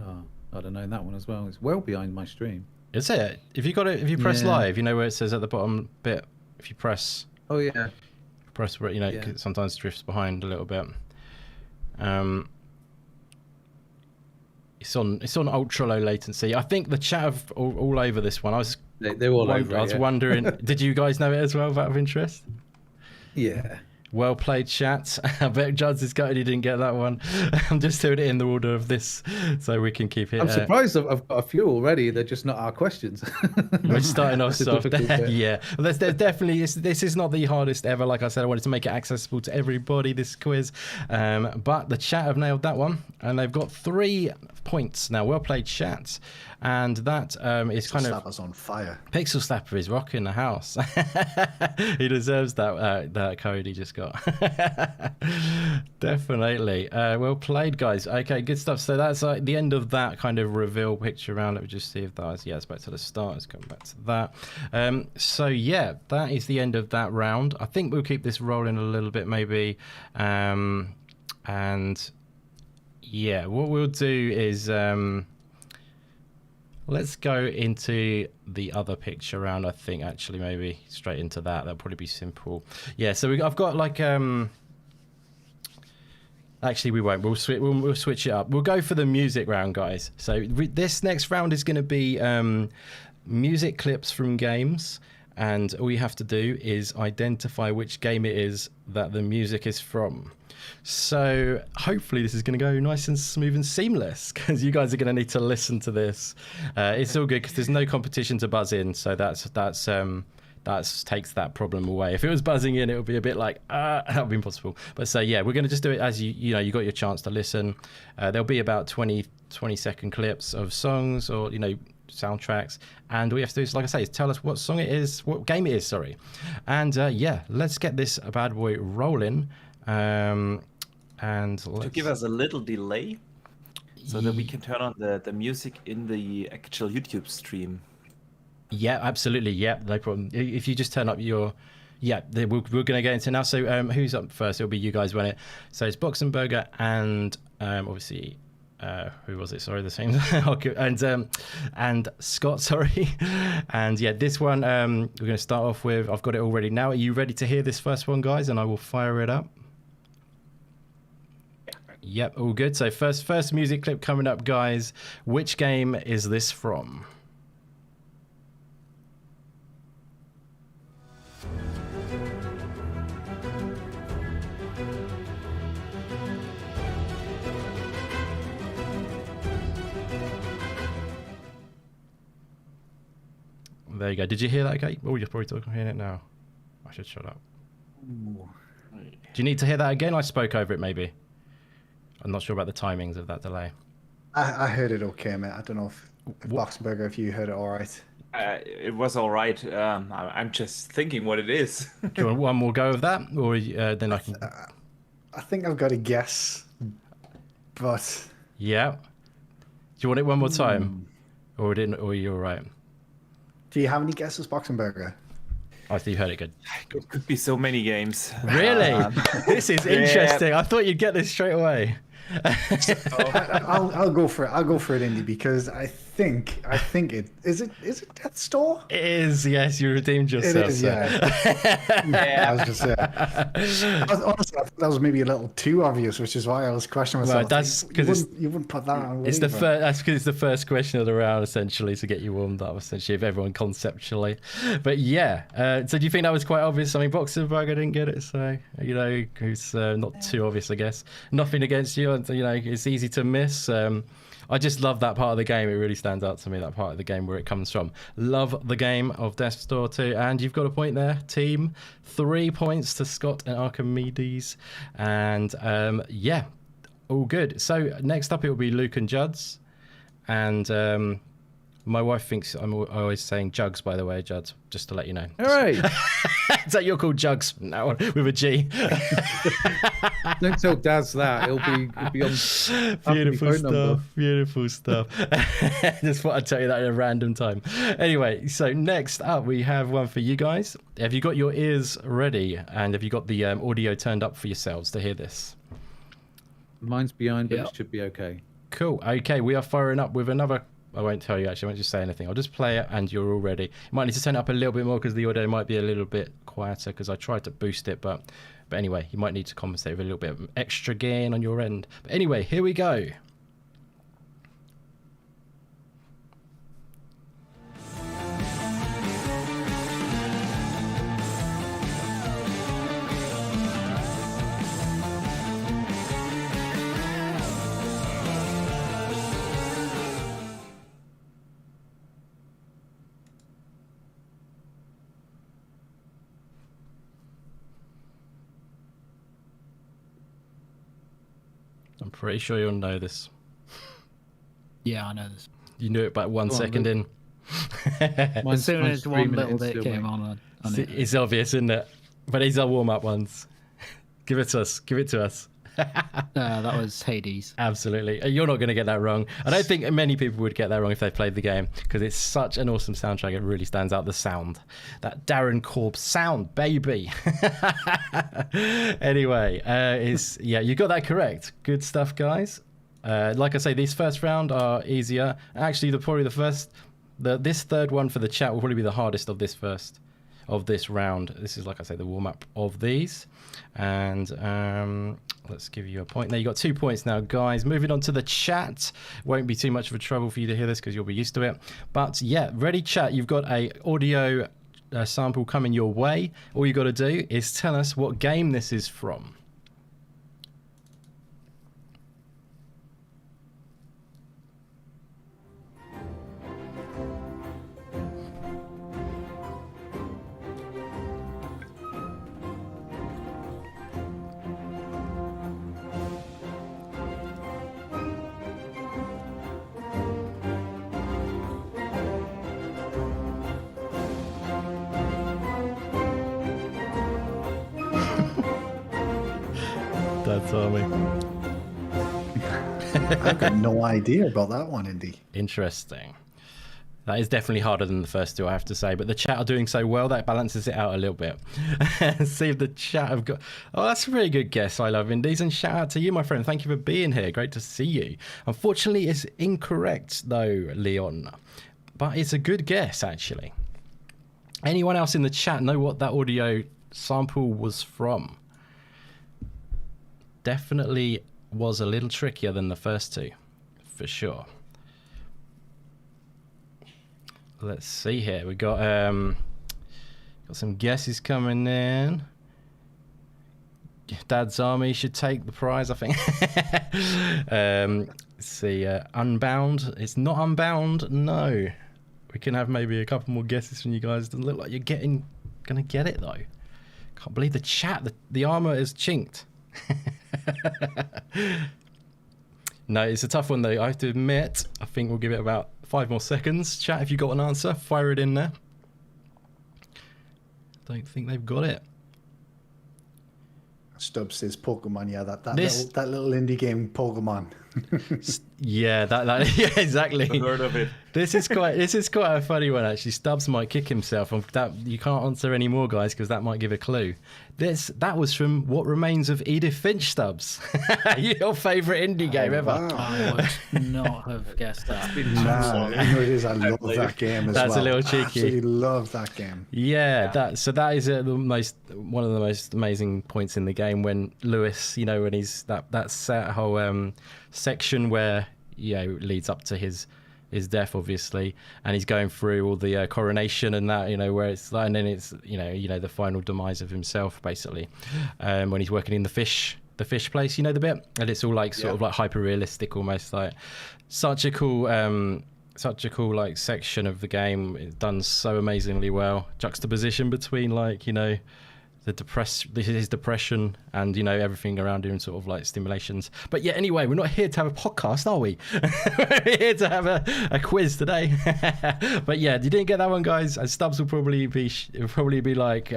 Oh, I don't know that one as well. It's well behind my stream. Is it? If you press Yeah. live, you know where it says at the bottom bit. If you press Oh yeah. where Yeah. it sometimes drifts behind a little bit. It's on ultra low latency. I think the chat are all over this one. They're all over. I was it, yeah. wondering, did you guys know it as well, out of interest? Yeah. Well played, chat. I bet Juds is gutted he didn't get that one. I'm just doing it in the order of this so we can keep it. I'm surprised I've got a few already. They're just not our questions. We're starting off It's a soft. difficult bit. Yeah. Well, there's definitely, this is not the hardest ever. Like I said, I wanted to make it accessible to everybody, this quiz. But the chat have nailed that one. And they've got 3 points now. Well played, chat. And that is kind of... Slapper's on fire. Pixel Slapper is rocking the house. He deserves that code he just got. Definitely. Well played, guys. Okay, good stuff. So that's the end of that kind of reveal picture round. Let me just see if that was... Yeah, it's back to the start. Let's come back to that. So, yeah, that is the end of that round. I think we'll keep this rolling a little bit, maybe. And, yeah, what we'll do is... let's go into the other picture round. I think actually maybe straight into that. That'll probably be simple. Yeah. So I've got like Actually, we won't. We'll switch it up. We'll go for the music round, guys. So this next round is going to be music clips from games, and all you have to do is identify which game it is that the music is from. So hopefully this is going to go nice and smooth and seamless, because you guys are going to need to listen to this. It's all good because there's no competition to buzz in, so that takes that problem away. If it was buzzing in, it would be a bit like that would be impossible. But so yeah, we're going to just do it as you got your chance to listen. There'll be about 20-second clips of songs or soundtracks, and all you have to do is, like I say, is tell us what song it is, what game it is, sorry. And yeah, let's get this bad boy rolling. And to give us a little delay so that we can turn on the music in the actual YouTube stream. Yeah, absolutely. Yeah, no problem. If you just turn up your Yeah, we're going to get into now. So who's up first? It'll be you guys win it. So it's Boxenberger and obviously who was it? Sorry, the same. and Scott. Sorry. And yeah, this one we're going to start off with. I've got it all ready now. Are you ready to hear this first one, guys? And I will fire it up. Yep, all good. So first music clip coming up, guys. Which game is this from? There you go. Did you hear that, Kate? Oh, you're probably hearing it now. I should shut up. Ooh. Do you need to hear that again? I spoke over it, maybe. I'm not sure about the timings of that delay. I heard it okay, mate. I don't know if Boxenberger, if you heard it all right. It was all right. I'm just thinking what it is. Do you want one more go of that? Or then I can... I think I've got a guess, but... Yeah. Do you want it one more time? Or you're all right? Do you have any guesses, Boxenberger? I think you heard it good. It could be so many games. Really? This is interesting. I thought you'd get this straight away. I'll go for it. I'll go for it, Indy, because I think it is Death's Door? It is. Yes, you redeemed yourself. It is. Yeah. I was just honestly, I thought that was maybe a little too obvious, which is why I was questioning myself. Right, that's because you wouldn't put that on. It's the first. That's because it's the first question of the round, essentially, to get you warmed up, essentially, of everyone conceptually. But yeah, so do you think that was quite obvious? I mean, Boxenberger didn't get it, so who's not too obvious, I guess. Nothing against you, and it's easy to miss. I just love that part of the game. It really stands out to me, that part of the game where it comes from. Love the game of Death's Door 2. And you've got a point there, team. 3 points to Scott and Archimedes. And yeah, all good. So next up, it will be Luke and Juds. And my wife thinks I'm always saying Jugs, by the way, Juds, just to let you know. All right. Is that you're called Jugs from now on, with a G? Don't tell Daz that. It'll be on Beautiful phone stuff. number. Beautiful stuff. Just thought I'd tell you that at a random time. Anyway, so next up we have one for you guys. Have you got your ears ready? And have you got the audio turned up for yourselves to hear this? Mine's behind, but it should be okay. Cool. Okay, we are firing up with another... I won't tell you, actually. I won't just say anything. I'll just play it and you're all ready. You might need to turn it up a little bit more because the audio might be a little bit quieter because I tried to boost it. But anyway, you might need to compensate with a little bit of extra gain on your end. But anyway, here we go. I'm pretty sure you'll know this. Yeah, I know this. You knew it about 1 second in. As soon as one little bit came on it's obvious, isn't it? But these are warm-up ones. Give it to us. Give it to us. That was Hades. Absolutely. You're not going to get that wrong. I don't think many people would get that wrong if they played the game because it's such an awesome soundtrack. It really stands out, the sound. That Darren Korb sound, baby. Anyway, you got that correct. Good stuff, guys. Like I say, these first round are easier. Actually, this third one for the chat will probably be the hardest of this round. This is, like I say, the warm-up of these. And let's give you a point there. You got 2 points now, guys. Moving on to the chat. Won't be too much of a trouble for you to hear this because you'll be used to it. But yeah, ready, chat. You've got a audio sample coming your way. All you got to do is tell us what game this is from. That's Army. I've got no idea about that one, Indy. Interesting. That is definitely harder than the first two, I have to say. But the chat are doing so well, that balances it out a little bit. See if the chat have got... Oh, that's a really good guess, I Love Indies. And shout out to you, my friend. Thank you for being here. Great to see you. Unfortunately, it's incorrect, though, Leon. But it's a good guess, actually. Anyone else in the chat know what that audio sample was from? Definitely was a little trickier than the first two, for sure. Let's see here. We got some guesses coming in. Dad's Army should take the prize, I think. Let's see. Unbound. It's not Unbound. No. We can have maybe a couple more guesses from you guys. Doesn't look like you're gonna get it though. Can't believe the chat. The armor is chinked. No, it's a tough one though. I have to admit. I think we'll give it about 5 more seconds. Chat, if you got an answer, fire it in there. Don't think they've got it. Stubbs says Pokemon. Yeah, that little indie game Pokemon. Yeah, yeah, exactly. I've heard of it. This is quite a funny one actually. Stubbs might kick himself. That you can't answer any more, guys, because that might give a clue. That was from What Remains of Edith Finch, Stubbs. Your favourite indie game ever. Wow. I would not have guessed that. Nah, you know it is. I love that game as well. That's a little cheeky. Absolutely love that game. Yeah, that is one of the most amazing points in the game when Lewis, when he's that whole section where leads up to his death, obviously, and he's going through all the coronation and that, where it's like, and then it's the final demise of himself, basically, when he's working in the fish place, the bit, and it's all like sort of like hyper realistic, almost like such a cool like section of the game. It's done so amazingly well. Juxtaposition between his depression and everything around him, sort of like stimulations. But yeah, anyway, we're not here to have a podcast, are we? We're here to have a quiz today. But yeah, you didn't get that one, guys, and Stubbs will probably be like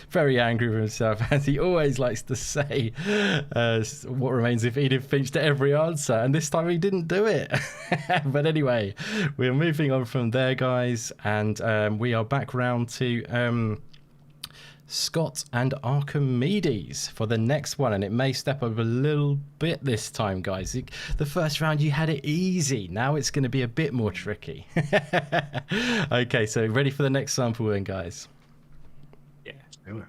very angry with himself, as he always likes to say. What Remains of Edith Finch to every answer, and this time he didn't do it. But anyway, we're moving on from there, guys, and we are back round to Scott and Archimedes for the next one, and it may step up a little bit this time, guys. The first round you had it easy, now it's going to be a bit more tricky. Okay, so ready for the next sample then, guys? Yeah. Do it.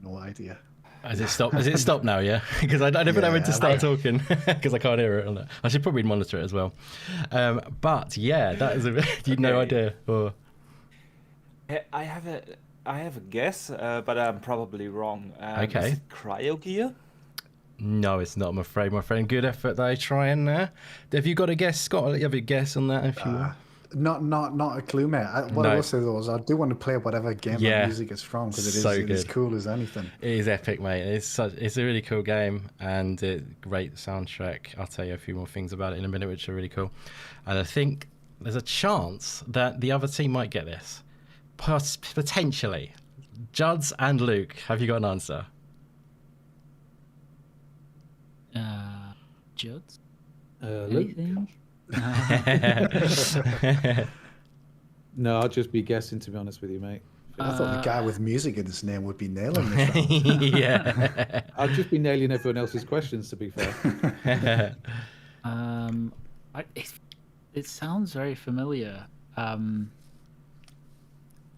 No idea. Has it stopped? Has it stopped now? Yeah, because I never know when to start talking because I can't hear it. On that. I should probably monitor it as well. But yeah, that is no idea. Or... I have a guess, but I'm probably wrong. Okay. Is it cryo gear? No, it's not. I'm afraid, my friend. Good effort though, trying there. Have you got a guess, Scott? I'll let you have a guess on that if you want. Not a clue, mate. What I will say though is I do want to play whatever game the music is from, because it is cool as anything. It is epic, mate. It's a really cool game and great soundtrack. I'll tell you a few more things about it in a minute, which are really cool. And I think there's a chance that the other team might get this, potentially. Juds and Luke, have you got an answer? Juds? Luke? Anything? No, I'll just be guessing, to be honest with you, mate. I thought the guy with music in his name would be nailing this round. Yeah. I'll just be nailing everyone else's questions, to be fair. It sounds very familiar.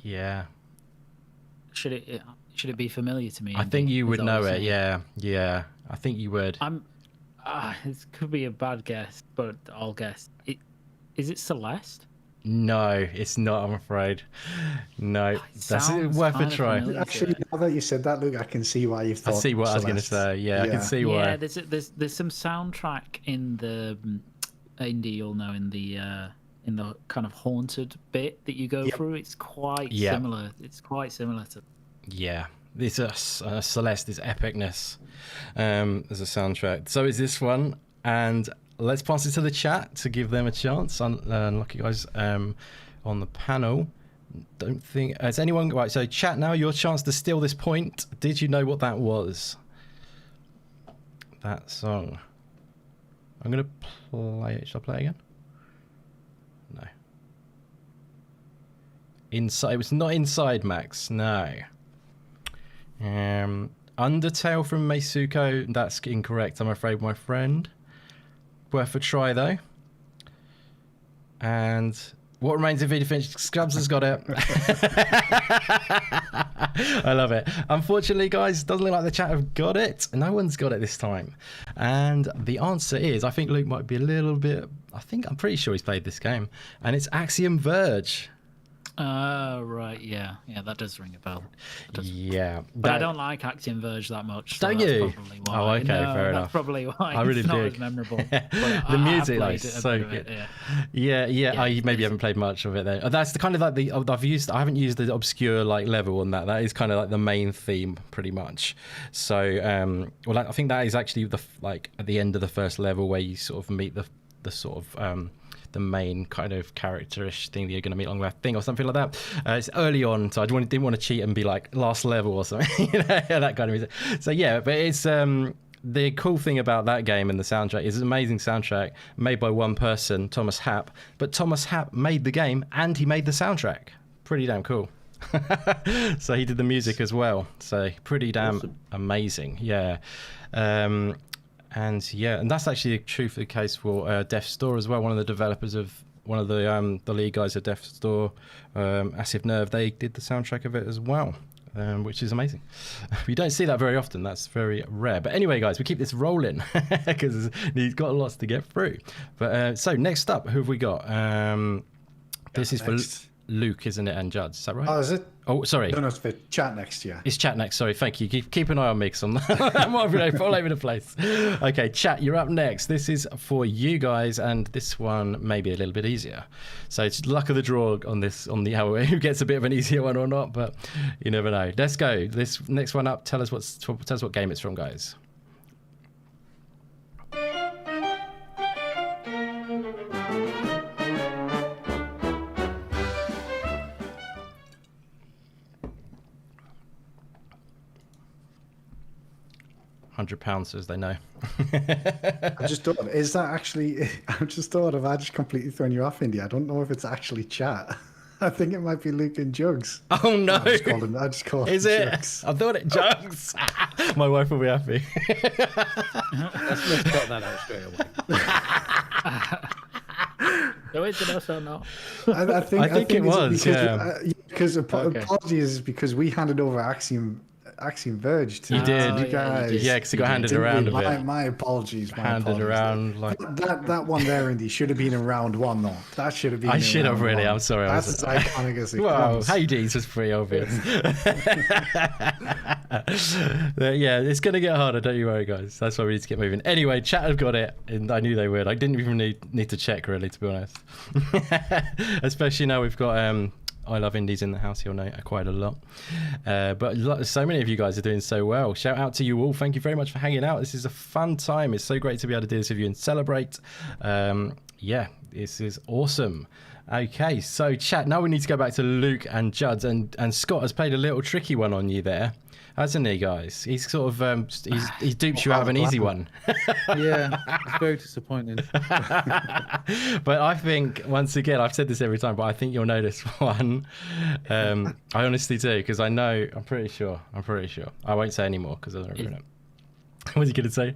Yeah. Should it be familiar to me? I think you would know it. Yeah. I think you would. It could be a bad guess, but I'll guess. Is it Celeste? No, it's not, I'm afraid. No, that's sounds worth a kind of try. familiar. Actually, now that you said that, Luke, I can see why you've I thought. see what I was going to Celeste. say. Yeah, I can see why. Yeah, there's some soundtrack in the indie, you'll know, in the kind of haunted bit that you go through. It's quite similar. It's quite similar to. Yeah, this Celeste is epicness as a soundtrack. So is this one, and let's pass it to the chat to give them a chance. Lucky guys on the panel. Don't think has anyone right. So chat now. Your chance to steal this point. Did you know what that was? That song. I'm gonna play it. Should I play it again? No. Inside. It was not Inside, Max. No. Undertale from Meisuko. That's incorrect, I'm afraid, my friend. Worth a try though. And What Remains of Edith Finch. Scrubs has got it. I love it. Unfortunately, guys, doesn't look like the chat have got it. No one's got it this time. And the answer is, I think Luke might be a little bit, I'm pretty sure he's played this game. And it's Axiom Verge. Right, yeah, that does ring a bell. Yeah, but I don't like Axiom Verge that much. So don't that's you? Probably why. Oh, okay, no, fair that's enough. Probably why. I really it's not dig. as memorable. The music, like, so good. Yeah. Oh, you maybe haven't played much of it then. That's the kind of like I haven't used the obscure like level on that. That is kind of like the main theme, pretty much. So, I think that is actually like at the end of the first level where you sort of meet the sort of the main kind of characterish thing that you're going to meet along that thing or something like that. It's early on, so I didn't want to cheat and be like last level or something, that kind of music. So yeah, but it's the cool thing about that game and the soundtrack is an amazing soundtrack made by one person, Thomas Happ. But Thomas Happ made the game and he made the soundtrack. Pretty damn cool. So he did the music as well. So pretty damn amazing. Yeah. And that's actually true for the case for Death's Door as well. One of the developers of one of the lead guys at Death's Door, Acid Nerve, they did the soundtrack of it as well, which is amazing. You don't see that very often. That's very rare. But anyway, guys, we keep this rolling because he's got lots to get through. But so next up, who have we got? This is for Luke, isn't it, and Judd? Is that right? Oh, is it? Oh, sorry. No, it's for chat next year. It's chat next. Sorry, thank you. Keep an eye on me because I'm all over the place. Okay, chat, you're up next. This is for you guys, and this one may be a little bit easier. So it's luck of the draw on this, who gets a bit of an easier one or not, but you never know. Let's go. This next one up. Tell us what game it's from, guys. £100 says they know. I just thought, is that actually? I just thought, have I just completely thrown you off, Indy? I don't know if it's actually chat. I think it might be Luke and Jugs. Oh no! I just called him. Is it? Jugs. I thought it Jugs. My wife will be happy. Let's cut that out straight away. So is it us or not? I think it was. Because Okay. apologies, because we handed over Axiom Verge to You did. you guys. Yeah, because it got handed around a bit. My apologies. Handed around like that one there, Indy, should have been in round one though. That should have been. I should have really. I'm sorry. That's as iconic as it Wow, comes. Hades was pretty obvious. Yeah, it's going to get harder, don't you worry, guys. That's why we need to get moving. Anyway, chat have got it, and I knew they would. I didn't even need to check, really, to be honest. Especially now we've got I Love Indies in the house, you'll know quite a lot. But so many of you guys are doing so well. Shout out to you all. Thank you very much for hanging out. This is a fun time. It's so great to be able to do this with you and celebrate. Yeah, this is awesome. Okay, so chat, now we need to go back to Luke and Judd, and Scott has played a little tricky one on you there, hasn't he, guys? He's sort of he's duped you out of an easy one. Yeah, it's very disappointing. But I think, once again, I've said this every time, but I think you'll know this one. I honestly do, because I'm pretty sure. I won't say any more because I don't remember it. What was he going to say?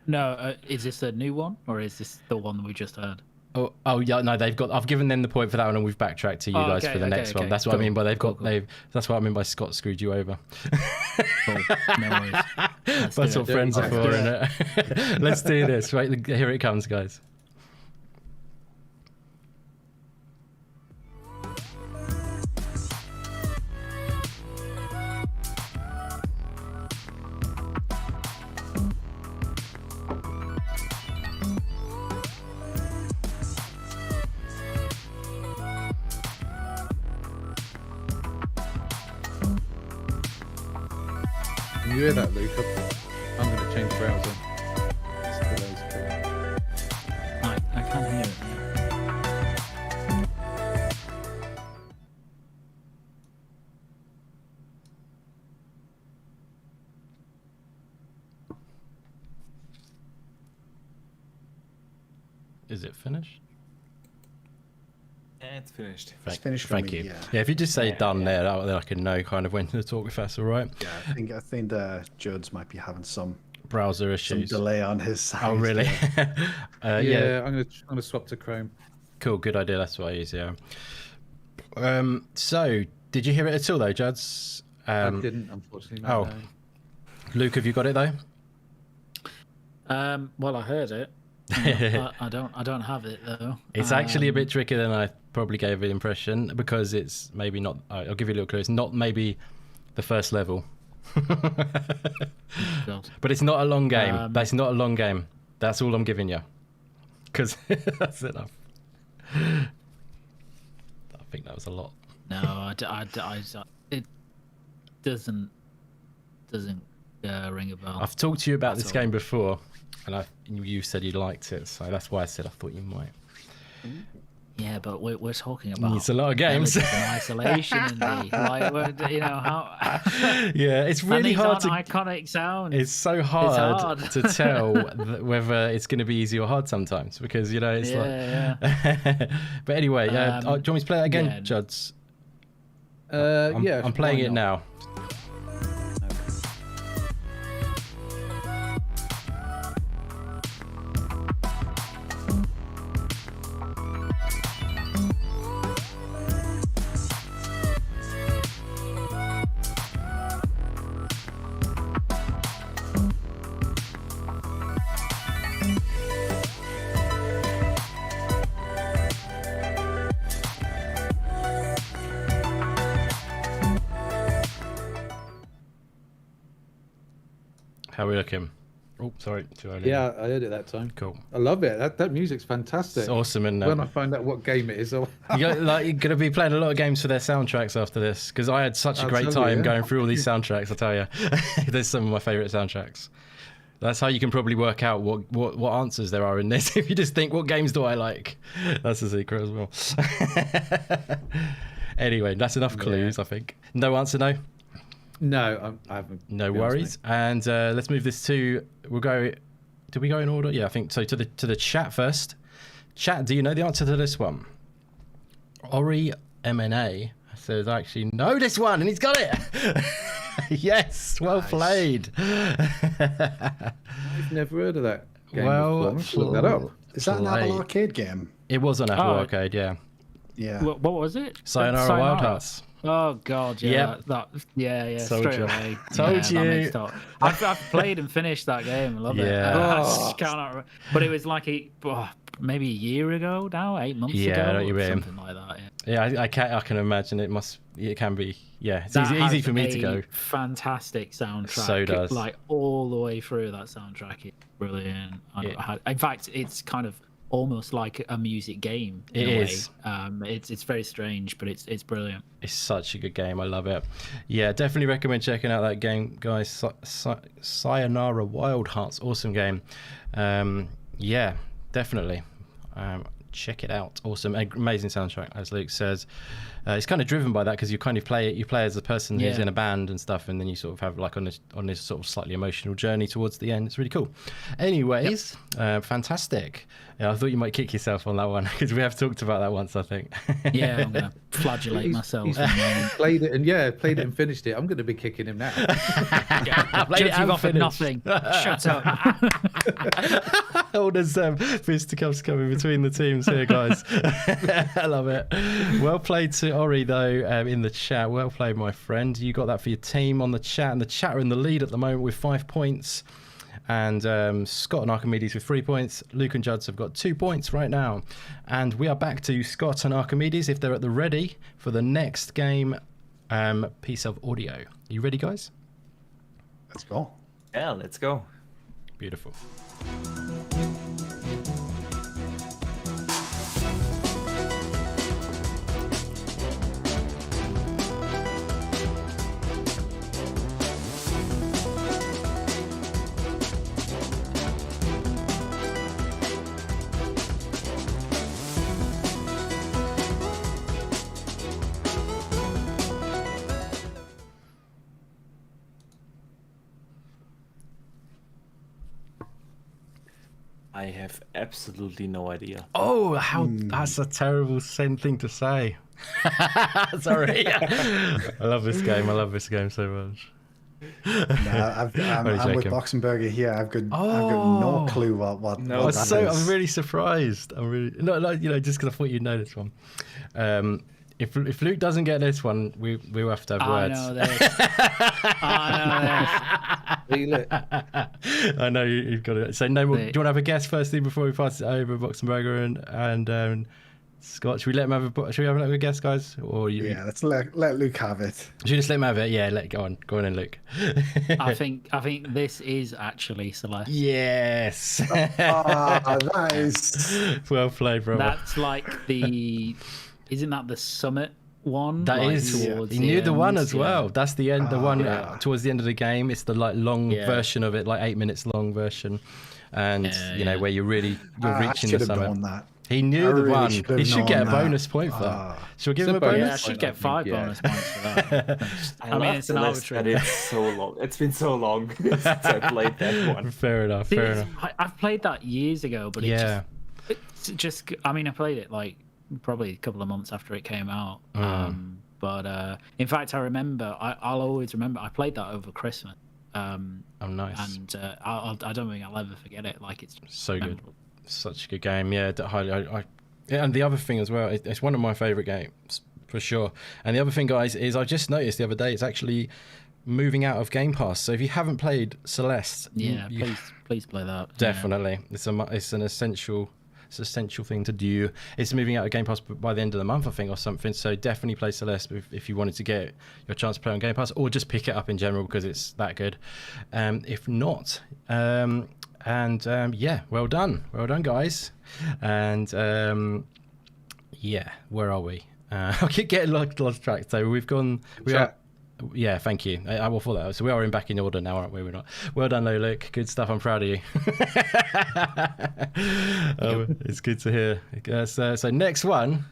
No, is this a new one or is this the one we just heard? Oh yeah, no, I've given them the point for that one, and we've backtracked to you guys for the next one. That's what I mean by cool. That's what I mean by Scott screwed you over. Cool. No worries. That's what friends are for, isn't it? Let's do this. Right, here it comes, guys. Can you hear that, Luke? I'm going to change browser. It's today's code. I can't hear it. Is it finished? Yeah, it's finished. It's finished for Thank me, you. yeah. If you just say done there, then I can know kind of when to talk, if that's all right. Yeah, I think Judd's might be having some Browser issues. delay on his side. Oh, really? Yeah, I'm going to swap to Chrome. Cool, good idea. That's what I use, yeah. So, did you hear it at all, though, Juds? I didn't, unfortunately. Oh. No. Luke, have you got it, though? Well, I heard it. I don't have it though. It's actually a bit trickier than I probably gave the impression, because it's maybe not. I'll give you a little clue. It's not maybe the first level, God. but it's not a long game. That's not a long game. That's all I'm giving you, because that's enough. I think that was a lot. No, it doesn't ring a bell. I've talked to you about That's this all. game before, and you said you liked it, so that's why I said I thought you might. Yeah, but we're talking about It's a lot of games. villages in isolation in the how. Yeah, it's really and these hard aren't to. iconic sounds. It's so hard, hard. to tell whether it's going to be easy or hard sometimes, because it's Yeah, like. But anyway, do you want me to play that again, yeah. Juds? Yeah, I'm playing why it not? now. How are we looking? Oh, sorry, too early. Yeah, I heard it that time. Cool. I love it. That music's fantastic. It's awesome, and When I find out what game it is, you're going to be playing a lot of games for their soundtracks after this, because I had such a I'll great tell you, time yeah. going through all these soundtracks. I tell you, there's some of my favourite soundtracks. That's how you can probably work out what answers there are in this. If you just think, what games do I like? That's a secret as well. Anyway, that's enough clues, I think. No answer, no? No, I haven't. No to be honest, worries. And let's move this to. We'll go. Did we go in order? Yeah, I think so. To the chat first. Chat, do you know the answer to this one? Ori MNA says, I actually know this one, and he's got it. Yes, well played. I've never heard of that game Well, before. Let's look that up. Is that an Play. Apple Arcade game? It was on Apple Oh. Arcade, yeah. Yeah. What was it? Sayonara Wild Hearts. Oh God, yeah, Yep. yeah, Told straight you. away. Told yeah, you. that makes I've played and finished that game. I love it. Yeah. I just cannot remember. But it was like maybe a year ago now, 8 months Yeah, I know ago, what you or mean. something like that. Yeah. Yeah, I can imagine it can be. Yeah, it's That easy has for me to a go. Fantastic soundtrack. So does. Like all the way through that soundtrack. It's brilliant. In fact, it's kind of almost like a music game. In It a is. Way. It's very strange, but it's brilliant. It's such a good game. I love it. Yeah, definitely recommend checking out that game, guys. Sayonara Wild Hearts, awesome game. Yeah, definitely. Check it out. Awesome, amazing soundtrack, as Luke says. It's kind of driven by that, because you kind of play as a person who's Yeah. in a band and stuff, and then you sort of have like on this sort of slightly emotional journey towards the end. It's really cool. Anyways, fantastic. Yeah, I thought you might kick yourself on that one, because we have talked about that once, I think. Yeah, I'm gonna flagellate myself. He's played it and finished it. I'm going to be kicking him now. Played it Judge, and you've offered finished. nothing. Shut up. All there's fisticuffs coming between the teams here, guys. I love it. Well played to Ori, though, in the chat. Well played, my friend. You got that for your team on the chat, and the chat are in the lead at the moment with 5 points. And Scott and Archimedes with 3 points. Luke and Juds have got 2 points right now. And we are back to Scott and Archimedes, if they're at the ready, for the next game piece of audio. Are you ready, guys? Let's go. Yeah, let's go. Beautiful. I have absolutely no idea. Oh, that's a terrible thing to say. Sorry. I love this game. I love this game so much. No, I'm with Boxenberger here. I've got no clue what No, that is. I'm really surprised. I'm really just because I thought you'd know this one. If Luke doesn't get this one, we'll have to have words. I know this. I know you've got it. So no more. Do you want to have a guess firstly before we pass it over, Boxenberger and Scott? Should we let him have a guess, guys? Or let's let Luke have it. Should we just let him have it? Yeah, go on in, Luke. I think this is actually Celeste. Yes. That is well played, brother. That's like isn't that the summit one? That like is. towards He knew the one end? as well. That's the end. The one towards the end of the game. It's the long version of it, like 8 minutes long version, and where you're reaching the summit. Known that. He knew the one. He should get a bonus point for that. Ah. Should we give him a bonus? Yeah, I should get 5 bonus points for that. I mean, it's an arbitrary. It's so long. It's been so long since I played that one. Fair enough. I've played that years ago, but it's just. I mean, I played it like probably a couple of months after it came out. But in fact, I remember. I'll always remember. I played that over Christmas. Oh, nice. And I don't think I'll ever forget it. Like it's so good. Such a good game. Yeah, and the other thing as well, it's one of my favourite games for sure. And the other thing, guys, is I just noticed the other day it's actually moving out of Game Pass. So if you haven't played Celeste, please play that. Definitely, it's an essential thing to do. It's moving out of Game Pass by the end of the month, I think, or something. So definitely play Celeste if you wanted to get your chance to play on Game Pass, or just pick it up in general because it's that good. If not. Well done, guys. And where are we? I keep getting lost track. So we've gone. Yeah, thank you. I will follow that. So we are back in order now, aren't we? We're not. Well done, though, Luke. Good stuff. I'm proud of you. It's good to hear. So next one,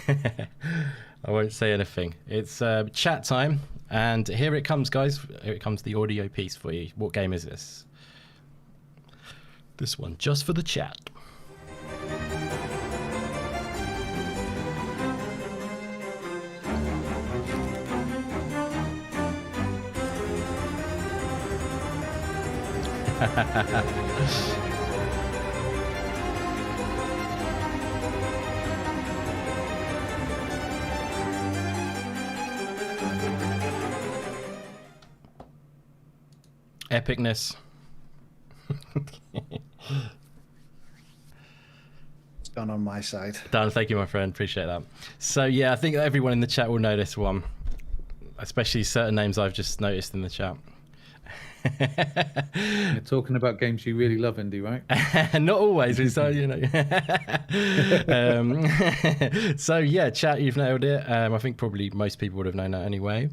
I won't say anything. It's chat time, and here it comes, guys. Here it comes, the audio piece for you. What game is this? This one, just for the chat. Epicness. It's done on my side. Dan, thank you, my friend. Appreciate that. So yeah, I think everyone in the chat will know this one, especially certain names I've just noticed in the chat. You're talking about games you really love, Indy, right? Not always, so so yeah, chat, you've nailed it. I think probably most people would have known that anyway.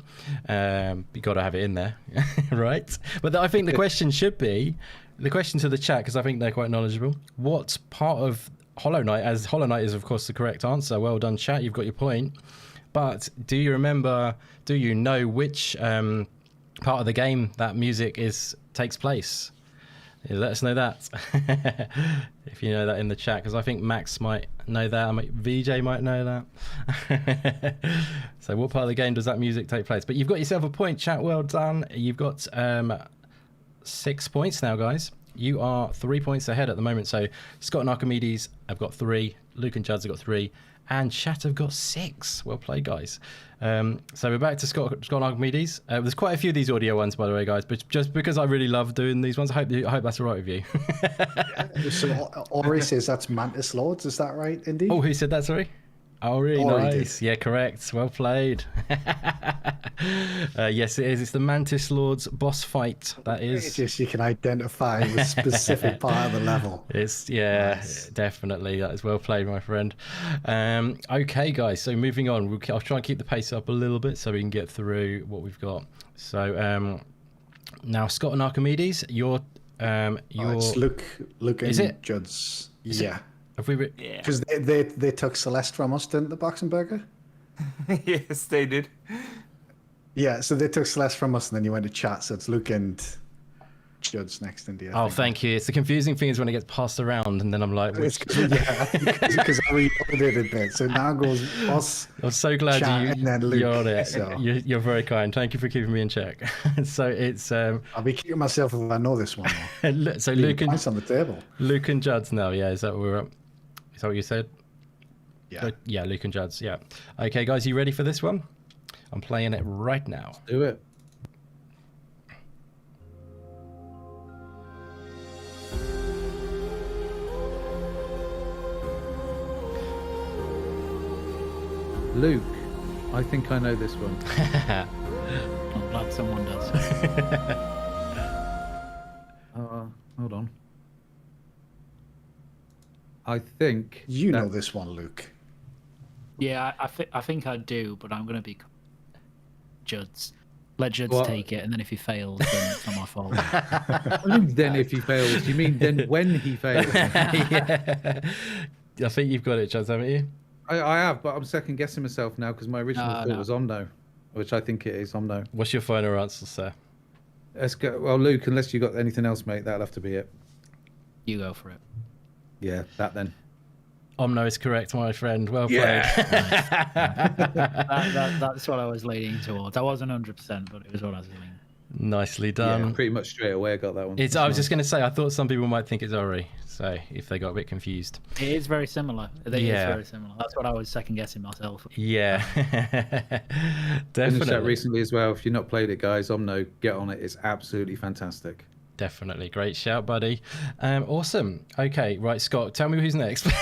You got to have it in there, right? But I think the question should be the question to the chat, because I think they're quite knowledgeable. What part of Hollow Knight, as Hollow Knight is of course the correct answer. Well done, chat. You've got your point. But do you know which part of the game that music takes place? Let us know that if you know that in the chat, because I think Max might know that, VJ might know that. So what part of the game does that music take place? But you've got yourself a point, chat. Well done. You've got 6 points now, guys. You are 3 points ahead at the moment. So Scott and Archimedes have got 3, Luke and Judd's have got 3, and chat have got 6. Well played, guys. So we're back to Scott and Archimedes. There's quite a few of these audio ones, by the way, guys, but just because I really love doing these ones, I hope that's all right with you. So Ori says that's Mantis Lords, is that right, Indy? Oh, who said that, sorry? Oh, really nice. Yeah, correct. Well played. Yes, it is. It's the Mantis Lords boss fight. That is. It's just you can identify the specific part of the level. It's nice. Definitely. That is well played, my friend. Okay, guys. So moving on, I'll try and keep the pace up a little bit so we can get through what we've got. So now, Scott and Archimedes, it's Luke and Judd's. Yeah. Because they took Celeste from us, didn't the Boxenberger? Yes, they did. Yeah, so they took Celeste from us, and then you went to chat. So it's Luke and Judd's next indie. Oh, thank you. It's the confusing thing is when it gets passed around, and then I'm like, It's because I reloaded it a bit. So now goes us. I'm so glad Chat and then Luke, you're on it. so. You're very kind. Thank you for keeping me in check. So it's I'll be kicking myself if I know this one. so Luke and Points on the table. Luke and Judd's now. Yeah, is that what we're up? Is that what you said? Yeah. Yeah, Luke and Judd's. Yeah. Okay, guys, you ready for this one? I'm playing it right now. Do it. Luke, I think I know this one. I'm glad someone does. Hold on. I think You know this one, Luke. Yeah, I think I do, but I'm going to be Judd's. Let Judd's What? take it, and then if he fails, then it's not my fault. What do you mean then if he fails? You mean then when he fails? Yeah. I think you've got it, Judd, haven't you? I have, but I'm second guessing myself now because my original thought was Omno, which I think it is Omno. What's your final answer, sir? Let's go. Well, Luke, unless you got anything else, mate, that'll have to be it. You go for it. Yeah, that then. Omno is correct, my friend. Well played. That's what I was leaning towards. I wasn't 100%, but it was what I was leaning. Nicely Yeah, done. pretty much straight away I got that one. I was just going to say, I thought some people might think it's Ori, so if they got a bit confused. It is very similar. It is Yeah. very similar. That's what I was second guessing myself. Yeah. Finished that Definitely. recently as well. If you've not played it, guys, Omno, get on it. It's absolutely fantastic. Definitely. Great shout, buddy. Awesome. Okay, right, Scott, tell me who's next. Right.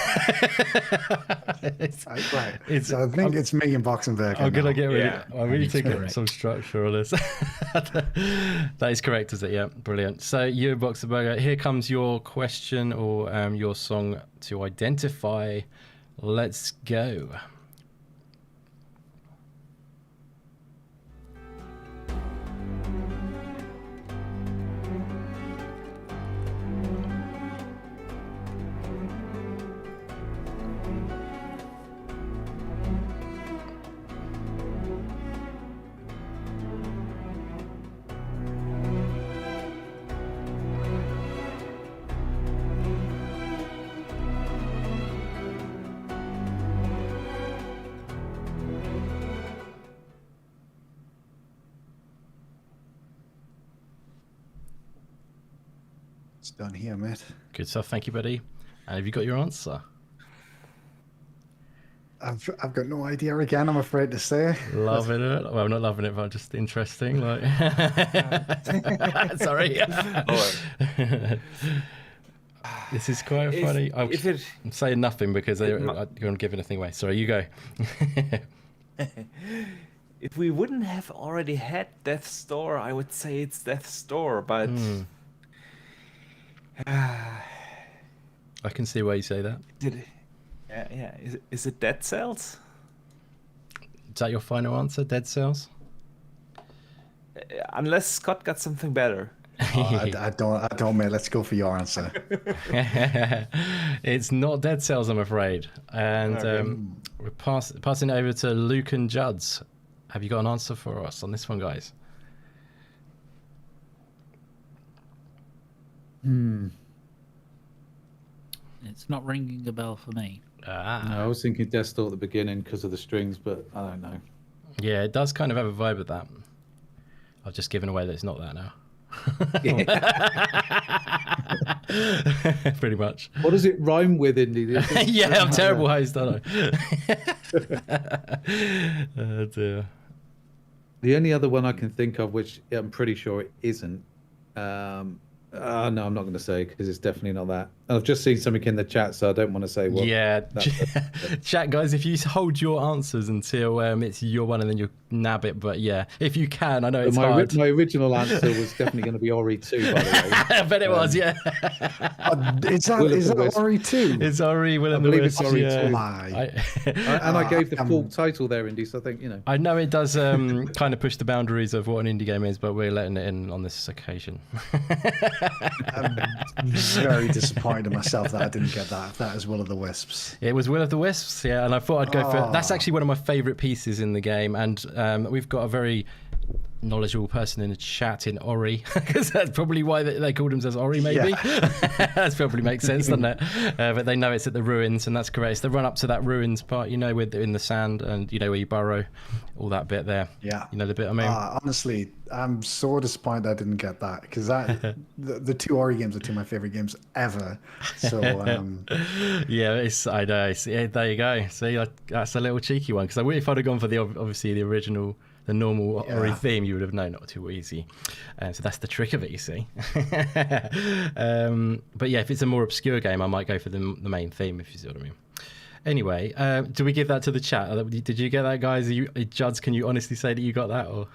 So I think it's me and Boxenberg. I'm gonna get rid Yeah. of. I really It's to get correct. some structure on this. That is correct, is it? Yeah, brilliant. So, you, Boxenberger, here comes your question or your song to identify. Let's go. It's done here, mate. Good stuff. Thank you, buddy. And have you got your answer? I've got no idea again, I'm afraid to say. Loving it. Well, I'm not loving it, but just interesting. Like, sorry. This is quite funny. I'm saying nothing because you're going to give anything away. Sorry, you go. If we wouldn't have already had Death's Door, I would say it's Death's Door, but I can see why you say that. yeah. Is it Dead Cells? Is that your final answer, Dead Cells? Unless Scott got something better. I don't, mate. Let's go for your answer. It's not Dead Cells, I'm afraid. And we're passing it over to Luke and Judd's. Have you got an answer for us on this one, guys? It's not ringing a bell for me. No, I was thinking Death Door at the beginning because of the strings, but I don't know. Yeah, it does kind of have a vibe of that. I've just given away that it's not that now. Pretty much. What does it rhyme with, Indy? Yeah, I'm terrible host, aren't I? Oh dear. The only other one I can think of, which I'm pretty sure it isn't. No, I'm not going to say because it's definitely not that. I've just seen something in the chat, so I don't want to say what. Yeah, chat guys, if you hold your answers until it's your one and then you nab it, but yeah, if you can, I know it's hard. My original answer was definitely going to be Ori 2, by the way. I bet it was, yeah. Is that Ori 2? It's Ori, Will I and the believe it's Wisps. Ori Yeah. 2. My. And I gave the full title there, Indy, so I think, I know it does kind of push the boundaries of what an indie game is, but we're letting it in on this occasion. I'm very disappointed in myself that I didn't get that. That is Will of the Wisps. It was Will of the Wisps, yeah, and I thought I'd go for that's actually one of my favourite pieces in the game, and we've got a very knowledgeable person in the chat in Ori, because that's probably why they called themselves Ori, maybe. That probably makes sense, doesn't it? But they know it's at the ruins, and that's correct. It's the run up to that ruins part, with in the sand, and where you burrow, all that bit there. Yeah. You know the bit I mean? Honestly, I'm so disappointed I didn't get that, because the two Ori games are two of my favorite games ever. So yeah, I know. There you go. See, that's a little cheeky one, because if I'd have gone for obviously the original, the normal Ori theme, you would have known not too easy. So that's the trick of it, you see. But yeah, if it's a more obscure game, I might go for the main theme, if you see what I mean. Anyway, do we give that to the chat? Did you get that, guys? Juds, can you honestly say that you got that? Or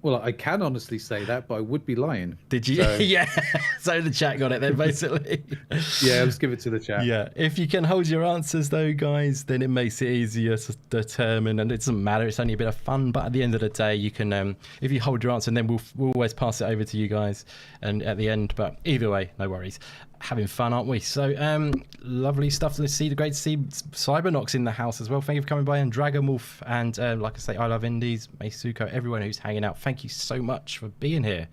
Well, I can honestly say that, but I would be lying. did you? So- Yeah. So the chat got it then, basically. Yeah, let's give it to the chat. Yeah, if you can hold your answers though, guys, then it makes it easier to determine, and it doesn't matter. It's only a bit of fun, but at the end of the day, you can, if you hold your answer, and then we'll always pass it over to you guys, and at the end. But either way, no worries. Having fun, aren't we? So, lovely stuff to see. Great to see Cybernox in the house as well. Thank you for coming by, and Dragonwolf, and like I say, I Love Indies, Meisuko, everyone who's hanging out. Thank you so much for being here.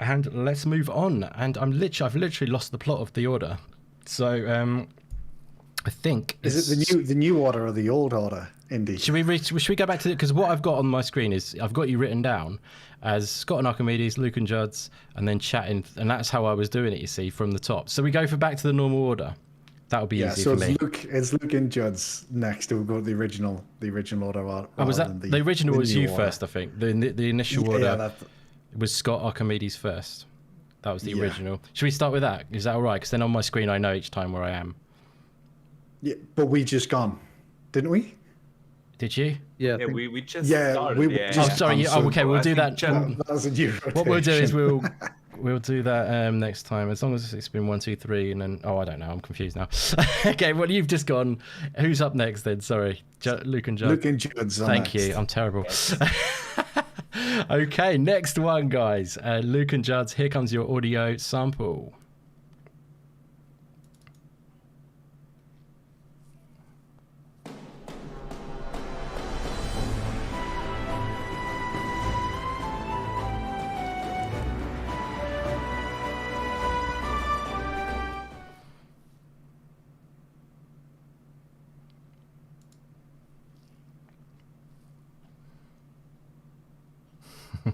And let's move on. And I've literally lost the plot of the order. So I think is it the new order or the old order, Indy? Should we go back to it? Because what I've got on my screen is I've got you written down as Scott and Archimedes, Luke and Juds, and then chatting, and that's how I was doing it. You see, from the top. So we go back to the normal order. That would be easy for me. It's Luke and Judd's next. We'll go to the original order. Was that the original? Was you first? I think the initial order. It was Scott Archimedes first. That was the original. Should we start with that? Is that all right? Because then on my screen I know each time where I am. Yeah, but we just gone, didn't we? Did you? Yeah, we just Yeah, started. we yeah. just- Oh, sorry. Okay, we'll do that. That was a new What we'll do is rotation. we'll do that next time, as long as it's been 1, 2, 3, and then I don't know. I'm confused now. Okay, well you've just gone. Who's up next then? Sorry, Luke and Judd. Luke and Judd's. Thank you. I'm terrible. Okay, next one, guys. Luke and Judd's. Here comes your audio sample.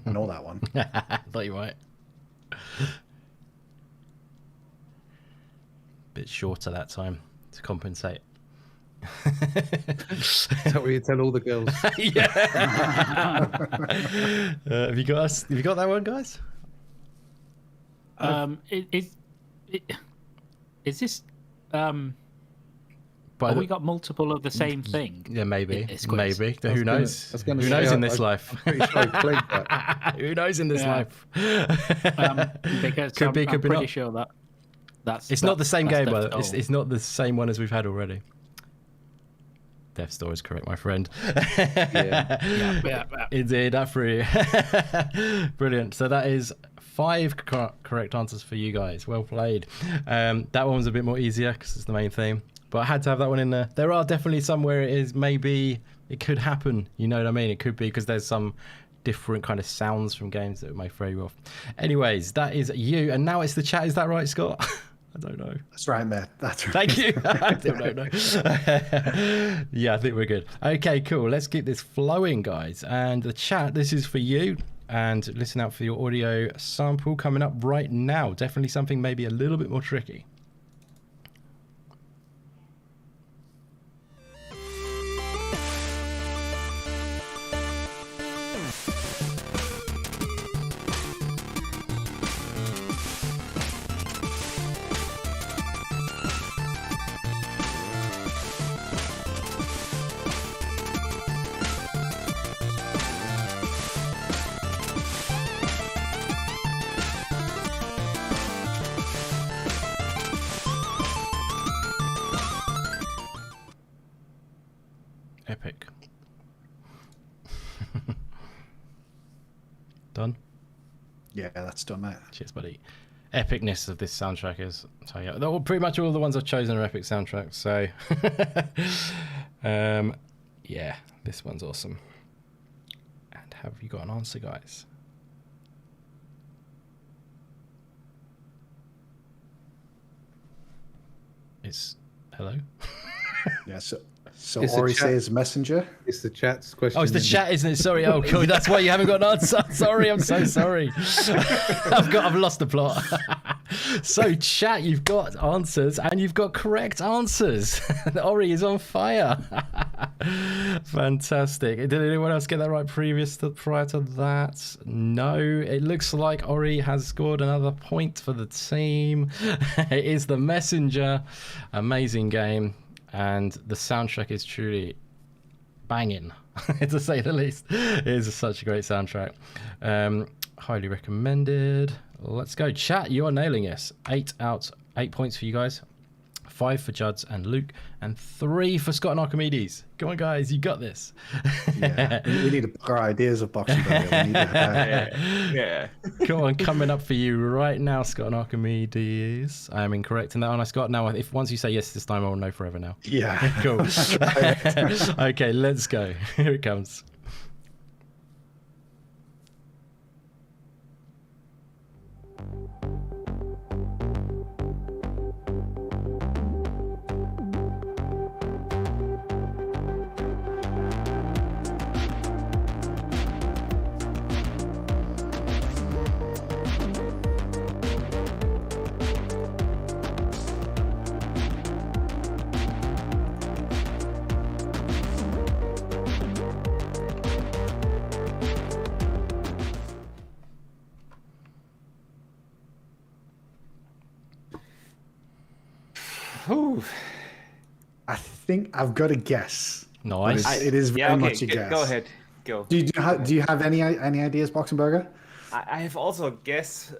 I know that one. Thought you might. Bit shorter that time to compensate. Is that what you tell all the girls? Yeah. Have you got that one, guys? Is this? By Have the- we got multiple of the same thing? Yeah, maybe. in this quiz? Maybe. I was Who gonna- knows? I was gonna Who say, knows in I- this life? I'm pretty sure I played that. Who knows in this Yeah. life? Because Could I'm, be, could I'm be pretty not. sure that's. It's not the same that's game, Death's but it's Door. not the same one as we've had already. Death's Door is correct, my friend. Yeah. Yeah. Indeed, that free. Brilliant. So that is 5 correct answers for you guys. Well played. That one was a bit more easier because it's the main theme, but I had to have that one in there. There are definitely some where it is maybe it could happen. You know what I mean? It could be because there's some different kind of sounds from games that may throw you off. Anyways, that is you. And now it's the chat. Is that right, Scott? I don't know. That's right, mate. That's right. Thank you. I still don't know. Yeah, I think we're good. Okay, cool. Let's keep this flowing, guys. And the chat, this is for you. And listen out for your audio sample coming up right now. Definitely something maybe a little bit more tricky. Epic. Done? Yeah, that's done, mate. Cheers, buddy. Epicness of this soundtrack is, so yeah, pretty much all the ones I've chosen are epic soundtracks. So, yeah, this one's awesome. And Have you got an answer, guys? It's hello. Yeah. So It's a Ori chat. says messenger. It's the chat's question. Oh, it's the chat, isn't it? Sorry. Oh, cool. That's why you haven't got an answer. Sorry, I'm so sorry. I've lost the plot. So, chat, you've got answers, and you've got correct answers. Ori is on fire. Fantastic. Did anyone else get that right prior to that? No. It looks like Ori has scored another point for the team. It is The Messenger. Amazing game. And the soundtrack is truly banging, to say the least. It is such a great soundtrack. Highly recommended. Let's go. Chat, you are nailing this. 8 points for you guys. 5 for Juds and Luke, and 3 for Scott and Archimedes. Come on, guys, you got this. Yeah, we need to put our ideas of boxing. We need to Yeah. Come on, coming up for you right now, Scott and Archimedes. I am incorrect in that one, Scott. Now, if once you say yes this time, I will know forever now. Yeah. Cool. Okay, let's go. Here it comes. Ooh. I think I've got a guess. Nice. It is very much a guess. Go ahead. Go. Do you have any ideas, Boxenberger? I have also a guess.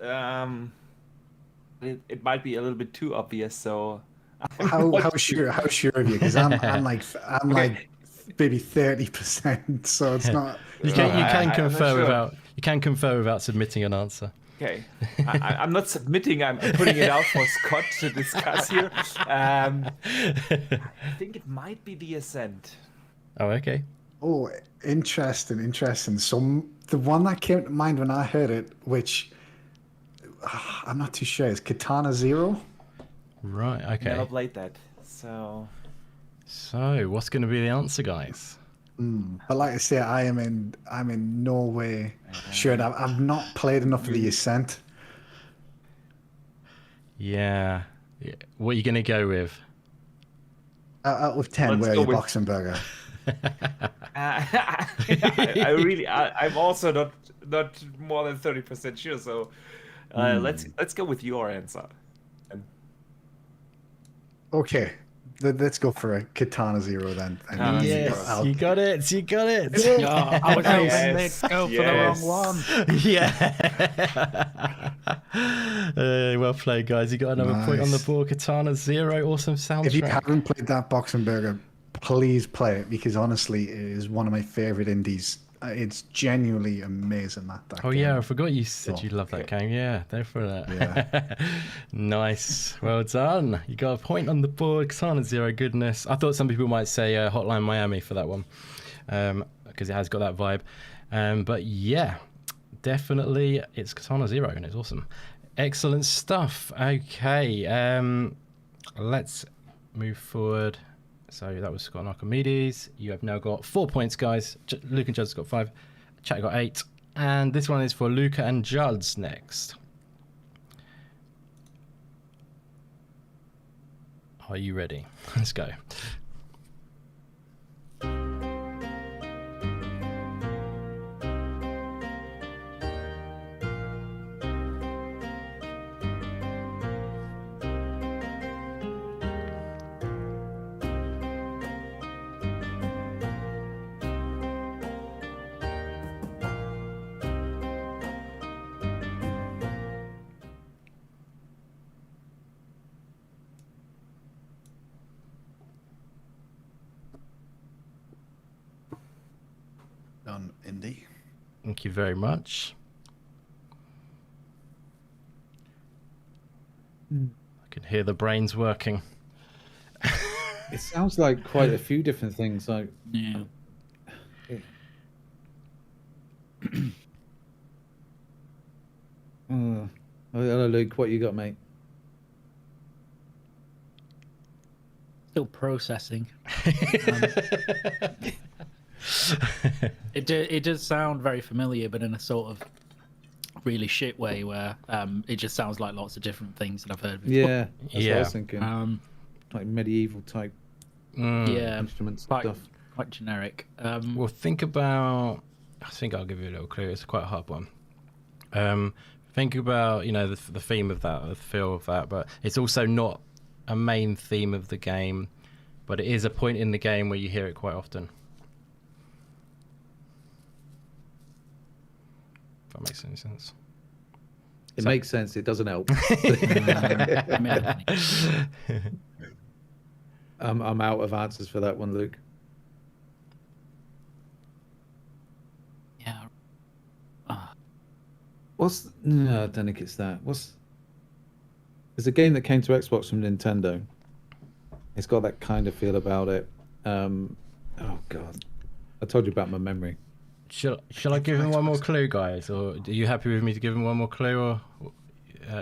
It might be a little bit too obvious, so. How sure of you? Because I'm like maybe 30%, so it's not. You can confer without submitting an answer. Okay, I'm not submitting. I'm putting it out for Scott to discuss here. I think it might be The Ascent. Oh, okay. Oh, interesting. So the one that came to mind when I heard it, which I'm not too sure, is Katana Zero. Right. Okay. Never played that, so. So, what's going to be the answer, guys? But like I say, I'm in no way sure. I've not played enough of The Ascent. Yeah. What are you going to go with? Out of 10, where are you, Boxenberger? I'm also not more than 30% sure. So let's go with your answer. Okay, let's go for a Katana Zero then. Yes, you got it. Yeah, I was hoping they'd go for the wrong one. Yeah. Well played, guys. You got another point on the board. Katana Zero. Awesome soundtrack. If you haven't played that, Boxenberger, please play it, because honestly, it is one of my favorite indies. It's genuinely amazing, that Oh game. yeah, I forgot you said you love that game. Yeah, there for that. Yeah. Nice, well done. You got a point on the board. Katana Zero, goodness. I thought some people might say Hotline Miami for that one, because it has got that vibe. But yeah, definitely it's Katana Zero, and it's awesome. Excellent stuff. Okay, let's move forward. So that was Scott and Archimedes. You have now got 4 points, guys. Luke and Judd's got 5. Chat got 8. And this one is for Luca and Judd's next. Are you ready? Let's go. On Indy. Thank you very much. I can hear the brains working. It sounds like quite a few different things. Like, Yeah. Hello, Luke. What you got, mate? Still processing. It does sound very familiar, but in a sort of really shit way, where it just sounds like lots of different things that I've heard before. Yeah, that's what I was thinking. Like medieval type yeah, instruments quite, stuff. quite generic. Well, think about. I think I'll give you a little clue. It's quite a hard one. Think about the theme of that, the feel of that, but it's also not a main theme of the game, but it is a point in the game where you hear it quite often. If that makes any sense. It makes sense. It doesn't help. I'm out of answers for that one, Luke. Yeah. No, I don't think it's that. There's a game that came to Xbox from Nintendo. It's got that kind of feel about it. Oh God, I told you about my memory. Shall I give him one more clue, guys? Or are you happy with me to give him one more clue? Or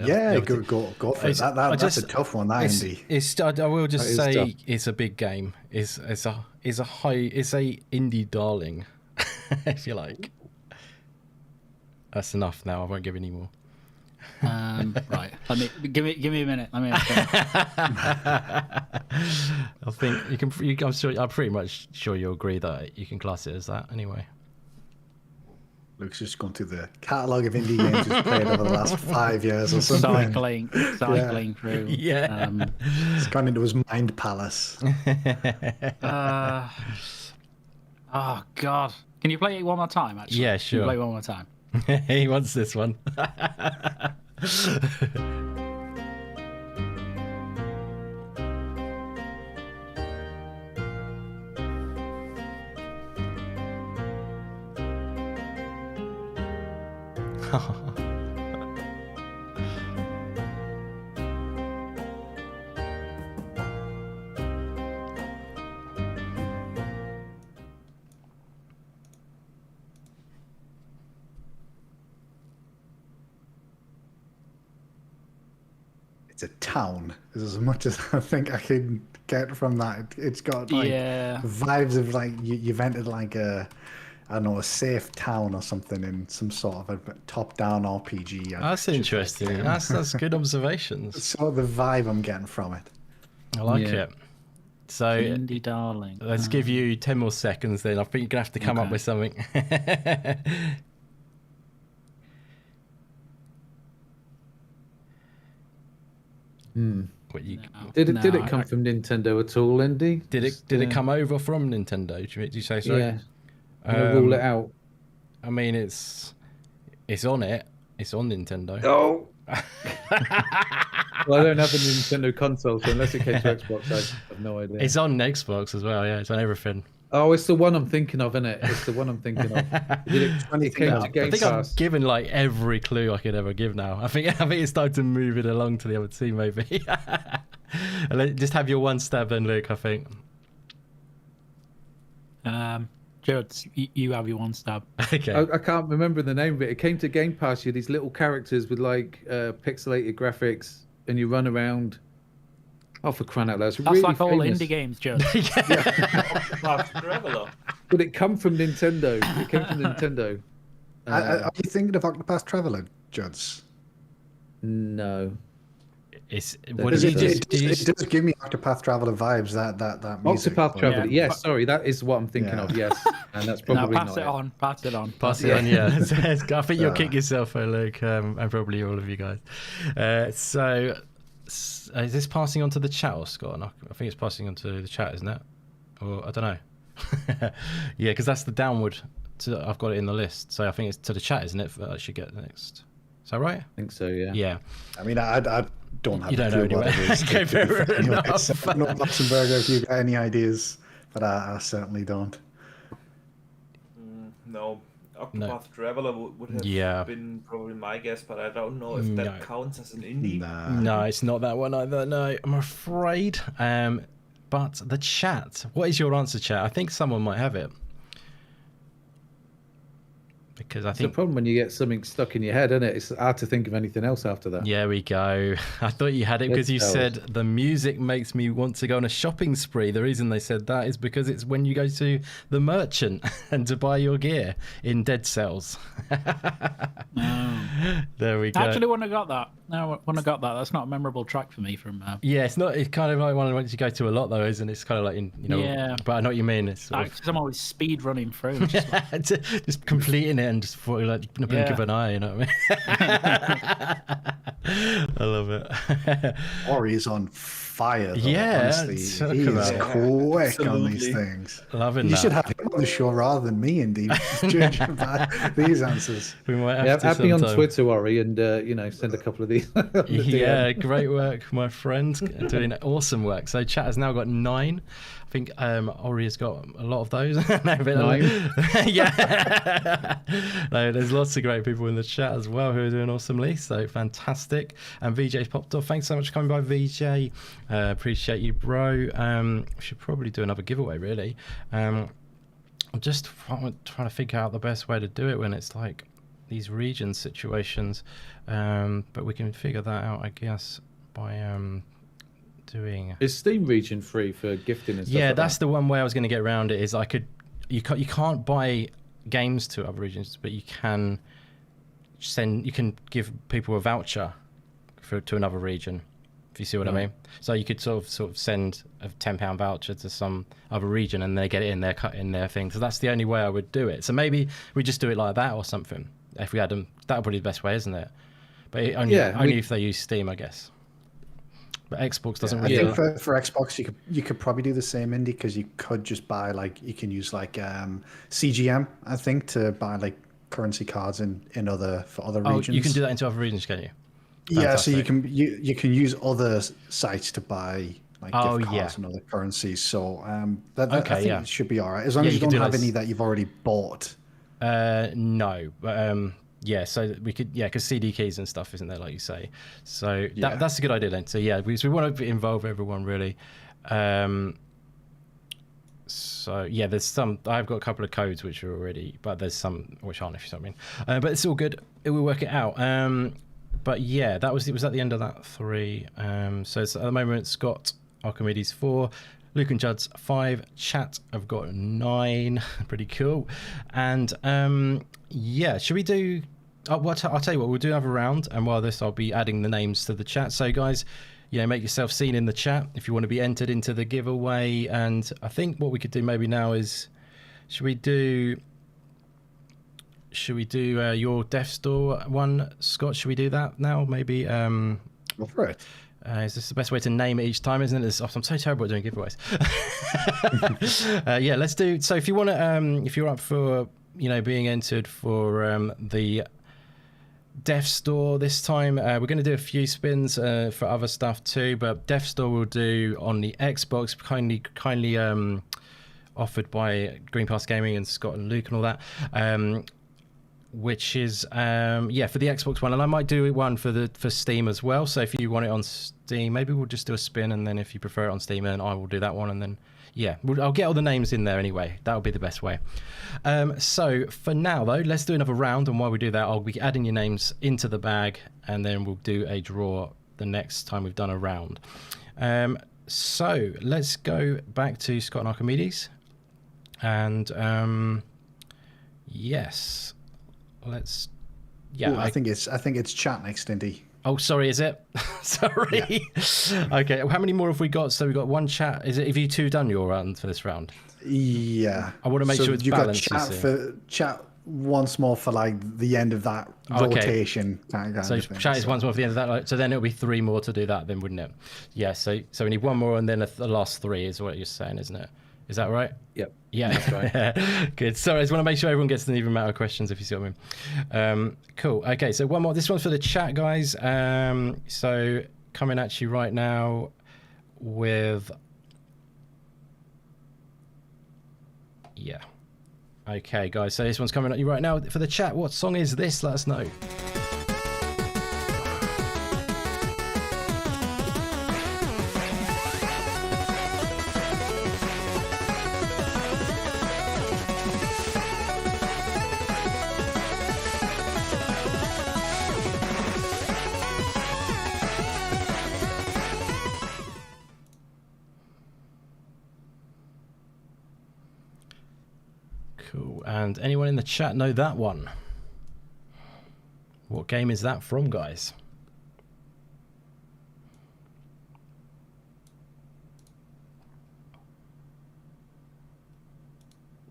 yeah, go for it. That's a tough one, that Indy. I will just say tough. it's a big game. It's a indie darling, if you like. That's enough now. I won't give any more. Right. Give me a minute. Let me. I think you can. I'm pretty much sure you'll agree that you can class it as that anyway. Luke's just gone through the catalogue of indie games he's played over the last 5 years or something. Cycling through. Yeah. He's gone into his mind palace. Oh God! Can you play it one more time? Actually, Yeah, Can sure. you play it one more time. He wants this one. It's a town. Is as much as I think I can get from that. It's got like vibes of like you've entered like a safe town or something in some sort of a top-down RPG. That's interesting. That's good observations. It's sort of the vibe I'm getting from it. I like it. So Indie darling. let's give you 10 more seconds. Then I think you're gonna have to come up with something. What you? Did it come from Nintendo at all, Indy? Did it come over from Nintendo? Did you say so? Yeah. I'm gonna rule it out. I mean, it's on it. It's on Nintendo. Oh. Well, I don't have a Nintendo console, so unless it came to Xbox, I have no idea. It's on Xbox as well. Yeah, it's on everything. Oh, it's the one I'm thinking of, isn't it? It's the one I'm thinking of. It came to Game I think Pass. I've given like every clue I could ever give now. I think it's time to move it along to the other team, maybe. Just have your one stab then, Luke. I think. Judd, you have your one stab. Okay. I can't remember the name of it. It came to Game Pass. You had these little characters with like pixelated graphics, and you run around. Oh, for crying out loud! It's That's really like all famous. indie games, Judd. Traveler. But it come from Nintendo. It came from Nintendo. Are you thinking of Octopath Traveler, Juds? No. It does give me Octopath Traveler vibes. That music. Octopath Traveler. Yeah. Yes, sorry, that is what I'm thinking of. Yes, and that's probably Pass not it on. Pass it on. Pass it on, yeah. I think you'll kick yourself, Luke, and probably all of you guys. So, is this passing on to the chat or Scott? I think it's passing on to the chat, isn't it? Or I don't know. Yeah, because that's the downward. I've got it in the list, so I think it's to the chat, isn't it? That I should get next. Is that right? I think so. Yeah. Yeah. I mean, I don't have. You don't know what anyway. it is. Okay, fair enough. So, no, Luxemburger, if you got any ideas, but I certainly don't. No. Octopath Traveler would have been probably my guess, but I don't know if that counts as an indie. No, it's not that one either. No, I'm afraid. But the chat. What is your answer, chat? I think someone might have it. because I It's the think. problem when you get something stuck in your head, isn't it? It's hard to think of anything else after that. There we go. I thought you had it because you said the music makes me want to go on a shopping spree. The reason they said that is because it's when you go to the merchant and to buy your gear in Dead Cells. There we go. I actually wouldn't have got that. No, when I got that, that's not a memorable track for me from. Yeah, it's not. It's kind of like one once you go to a lot though, isn't it? It's kind of like Yeah. But I know what you mean. It's sort of, I'm always speed running through. just completing it and just for like in a blink of an eye. You know what I mean? I love it. Ori is on fire. Though, Yeah, honestly. talk He is about it. quick on these Absolutely. things. Loving You that. should have him on the show rather than me, indeed, judging by these answers. We might have Yeah, to add me on sometime. Twitter, Ori, and send a couple of these. on the DM. Yeah, great work, my friend. Doing awesome work. So chat has now got 9. I think Ori has got a lot of those. No, but, 9? Yeah. No, there's lots of great people in the chat as well who are doing awesomely. So fantastic. And VJ's popped off. Thanks so much for coming by, VJ. Appreciate you, bro. We should probably do another giveaway, really. I'm just trying to figure out the best way to do it when it's like these region situations. But we can figure that out, I guess, by doing. Is Steam region free for gifting and stuff? Yeah, like that's that? the one way I was going to get around it. Is you can't buy games to other regions, but you can give people a voucher to another region. If you see what I mean. So you could sort of send a £10 voucher to some other region, and they get it in their thing. So that's the only way I would do it. So maybe we just do it like that or something. If we had them, that would be the best way, isn't it? But only if they use Steam, I guess. But Xbox doesn't I really. think for Xbox, you could probably do the same, indie, because you could just buy you can use CGM, I think, to buy currency cards for other regions. You can do that into other regions, can you? Yeah, so Fantastic. you can use other sites to buy gift cards and other currencies. So I think it should be all right as long as you don't have any that you've already bought. No, but yeah, so we could, because CD keys and stuff, isn't there, like you say? So that's a good idea then. So we want to involve everyone really. So there's some. I've got a couple of codes which are already, but there's some which aren't. If you know what I mean. But it's all good. We'll work it out. But yeah, it was at the end of that 3. So it's, at the moment it's got Archimedes 4. Luke and Judd's 5. Chat have got 9. Pretty cool. And should we do? I'll tell you what. We'll do another round, and while this, I'll be adding the names to the chat. So guys, make yourself seen in the chat if you want to be entered into the giveaway. And I think what we could do maybe now is, should we do your Death Store one, Scott? Should we do that now? Maybe. Go for it. Is this the best way to name it each time, isn't it? I'm so terrible at doing giveaways. Let's do. So if you want to, if you're up for, being entered for the Death Store this time, we're going to do a few spins for other stuff too. But Death Store we'll do on the Xbox, kindly offered by Green Pass Gaming and Scott and Luke and all that. Which is for the Xbox One, and I might do one for Steam as well. So if you want it on Steam, maybe we'll just do a spin, and then if you prefer it on Steam, then I will do that one, and then I'll get all the names in there anyway. That'll be the best way. So for now though, let's do another round, and while we do that, I'll be adding your names into the bag, and then we'll do a draw the next time we've done a round. So let's go back to Scott and Archimedes, and yes. Let's. Ooh, I think it's chat next, Indy. Oh, sorry, is it? Sorry. Yeah. Okay. How many more have we got? So we got one chat. Is it? Have you two done your round for this round? Yeah. I want to make sure it's balanced. You got chat once more for the end of that rotation. So chat is once more for the end of that. So then it'll be 3 more to do that, then, wouldn't it? Yeah. So we need 1 more, and then the last 3 is what you're saying, isn't it? Is that right? Yep. Yeah, that's right. Good. Sorry, I just want to make sure everyone gets an even amount of questions, if you see what I mean. Cool. Okay, so one more. This one's for the chat, guys. So coming at you right now with... Yeah. Okay, guys. So this one's coming at you right now for the chat. What song is this? Let us know. Cool. And anyone in the chat know that one? What game is that from, guys?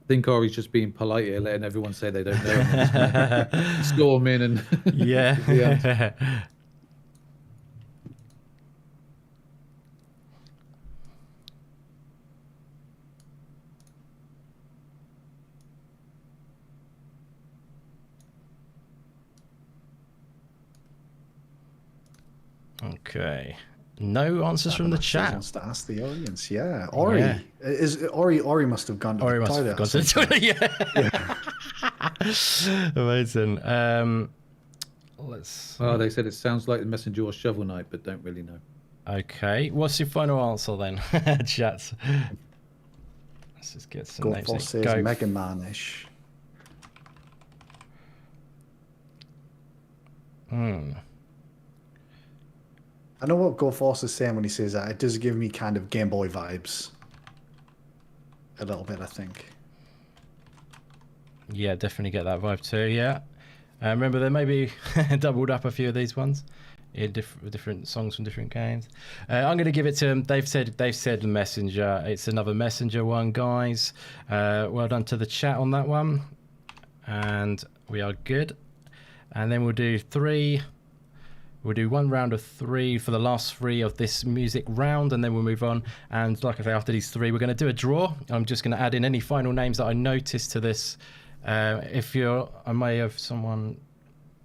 I think Ori's just being polite here, letting everyone say they don't know. Storm in and Yeah. Okay. No answers from the chat. Wants to ask the audience. Yeah, Ori is Ori must have gone to the toilet. Gone to the toilet. Yeah. Amazing. Let's. Oh, they said it sounds like the Messenger or Shovel Knight, but don't really know. Okay. What's your final answer then, chat? Let's just get some names. Go for says Mega Man-ish. I know what GoForce is saying when he says that. It does give me kind of Game Boy vibes. A little bit, I think. Yeah, definitely get that vibe too. Yeah. Remember, there may be doubled up a few of these ones in different songs from different games. I'm going to give it to them. They've said Messenger. It's another Messenger one, guys. Well done to the chat on that one. And we are good. And then we'll do three. We'll do one round of three for the last three of this music round, and then we'll move on. And like I say, after these three, we're going to do a draw. I'm just going to add in any final names that I notice to this. I may have someone,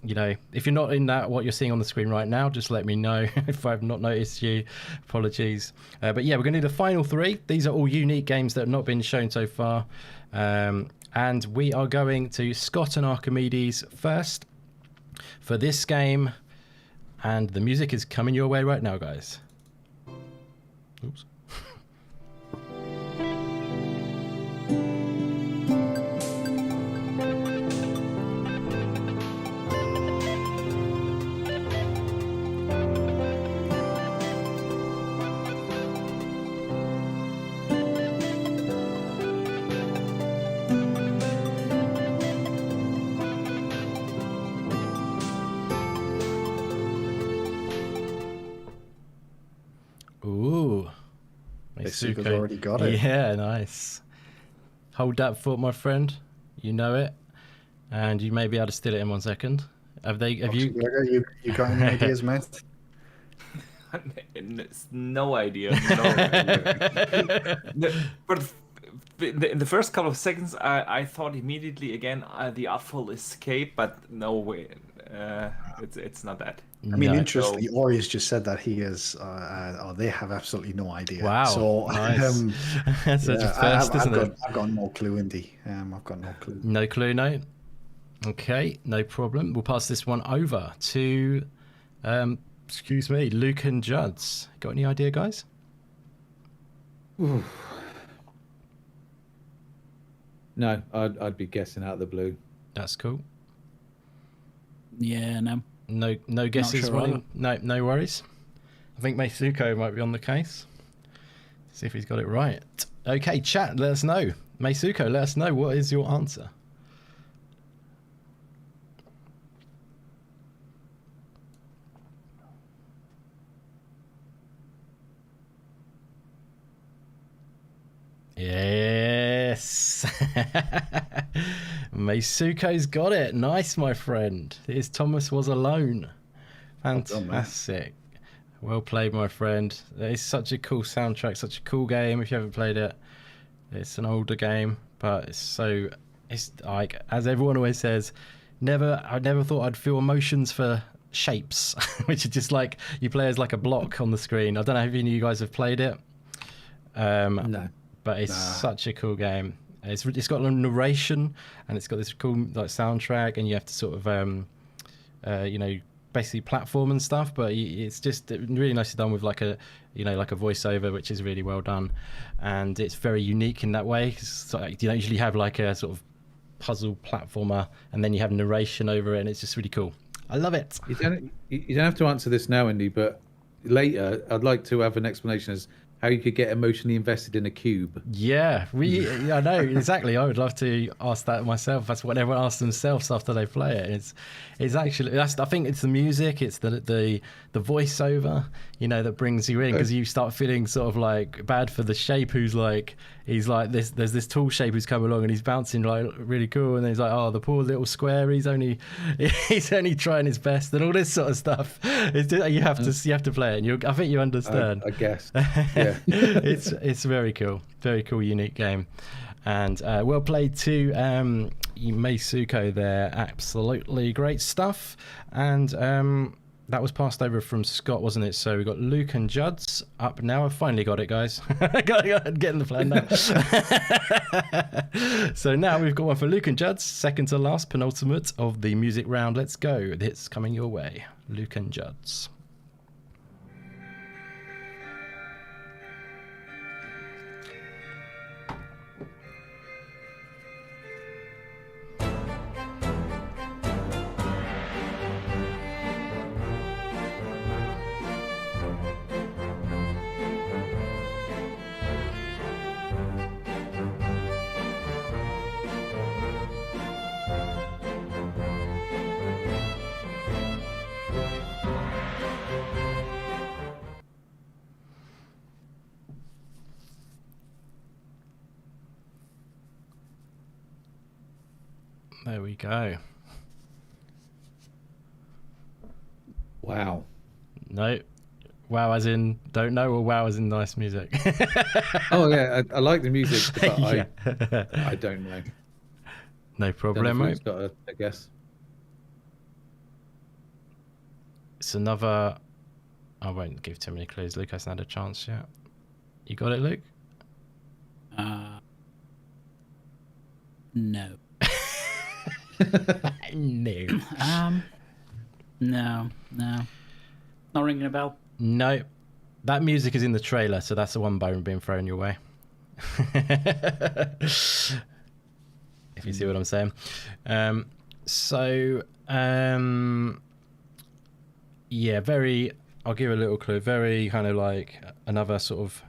if you're not in that, what you're seeing on the screen right now, just let me know if I've not noticed you. Apologies. But yeah, we're going to do the final three. These are all unique games that have not been shown so far. And we are going to Scott and Archimedes first for this game. And the music is coming your way right now, guys. Oops. Ooh. Meisuke's already got it. Yeah, nice. Hold that thought, my friend. You know it. And you may be able to steal it in 1 second. Have you got any ideas, mate? No idea. But in the first couple of seconds, I thought immediately again the awful escape, but no way. It's not that. I mean, interestingly, Ori has just said that he is, or they have absolutely no idea. Wow. So, nice. That's such a first, isn't it? I've got no clue, Indy. I've got no clue. No clue, no? Okay, no problem. We'll pass this one over to, excuse me, Luke and Juds. Got any idea, guys? Ooh. No, I'd be guessing out of the blue. That's cool. Yeah, no. No guesses. Sure no worries. I think Meisuke might be on the case. See if he's got it right. Okay, chat, let us know. Meisuke, let us know, what is your answer? Yes. Meisuke's got it. Nice, my friend. His Thomas Was Alone. Fantastic. Well played, my friend. It's such a cool soundtrack, such a cool game. If you haven't played it, it's an older game, but it's like, as everyone always says, I never thought I'd feel emotions for shapes, which are just like you play as like a block on the screen. I don't know if any of you guys have played it. No. But it's such a cool game. It's got a narration, and it's got this cool like soundtrack, and you have to sort of, basically platform and stuff. But it's just really nicely done with like a voiceover, which is really well done, and it's very unique in that way. So you don't usually have like a sort of puzzle platformer, and then you have narration over it, and it's just really cool. I love it. You don't have to answer this now, Indy, but later I'd like to have an explanation as how you could get emotionally invested in a cube. Yeah, I know exactly. I would love to ask that myself. That's what everyone asks themselves after they play it. It's actually I think it's the music, it's the voiceover, that brings you in, because you start feeling sort of like bad for the shape he's like this. There's this tall shape who's come along and he's bouncing like really cool, and then he's like, oh, the poor little square, he's only trying his best, and all this sort of stuff. You have to play it, and I think you understand. I guess. Yeah. It's very cool, unique game, and well played to Meisuko there. Absolutely great stuff. And that was passed over from Scott, wasn't it? So we got Luke and Judd's up now. I've finally got it, guys. Got to get in the plan now. So now we've got one for Luke and Judd's, second to last, penultimate of the music round. Let's go. It's coming your way, Luke and Judd's. There we go. Wow. No. Wow as in don't know, or wow as in nice music? Oh, yeah. I like the music, but Yeah. I don't know. No problem, mate. Got a guess. It's another... I won't give too many clues. Luke hasn't had a chance yet. You got it, Luke? No. No. No. Not ringing a bell. No. That music is in the trailer, so that's the one bone being thrown your way. If you see what I'm saying. Yeah, very... I'll give a little clue. Very kind of like another sort of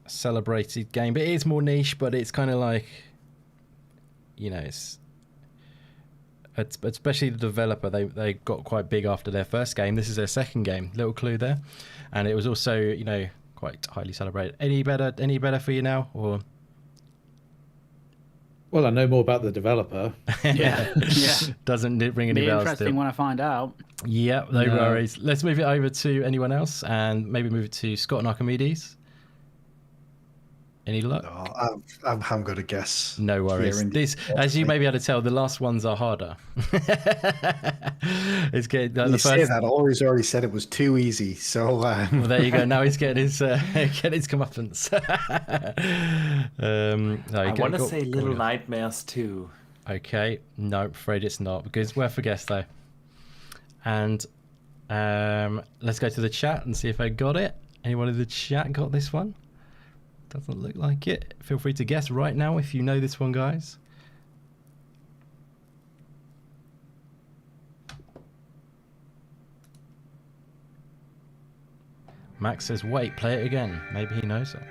celebrated game. But it is more niche, but it's kind of like... it's especially the developer, they got quite big after their first game. This is their second game. Little clue there. And it was also, quite highly celebrated. Any better for you now, or? Well, I know more about the developer. Yeah. Doesn't ring any bells. Interesting still. when I find out. Yeah, no worries. Let's move it over to anyone else, and maybe move it to Scott and Archimedes. Any luck? No, I haven't got a guess. No worries. This, as you may be able to tell, the last ones are harder. It's getting the first. Say that. Already said it was too easy. So well, there you go. Now he's getting his comeuppance. I want to say Little Nightmares too. Okay, no, I'm afraid it's not, because worth a guess though. And let's go to the chat and see if I got it. Anyone in the chat got this one? Doesn't look like it. Feel free to guess right now if you know this one, guys. Max says, wait, play it again. Maybe he knows it.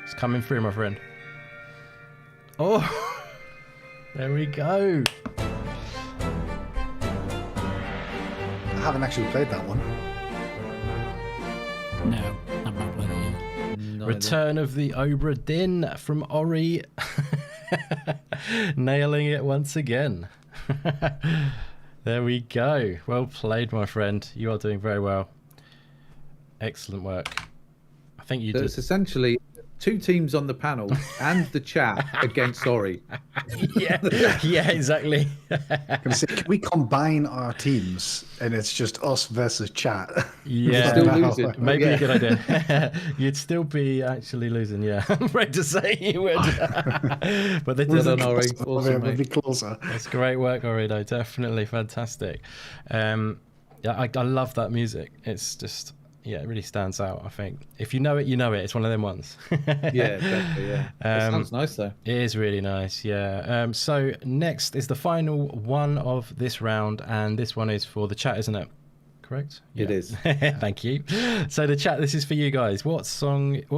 It's coming through, my friend. Oh, there we go. I haven't actually played that one. No, I'm not playing it yet. Return of the Obra Dinn from Ori. Nailing it once again. There we go. Well played, my friend. You are doing very well. Excellent work. I think you did. It's essentially two teams on the panel and the chat against Ori. yeah, exactly. Can we combine our teams and it's just us versus chat? Yeah, still losing. Maybe a good idea. You'd still be actually losing. Yeah, I'm afraid to say you would. But that doesn't. Ori. Awesome, We'll be closer. That's great work, Ori. Though, definitely fantastic. Yeah, I love that music. It's just. Yeah, it really stands out, I think. If you know it, you know it. It's one of them ones. Yeah, exactly, yeah. It sounds nice, though. It is really nice, yeah. So next is the final one of this round, and this one is for the chat, isn't it? correct? It is. Thank you. So the chat, this is for you guys. What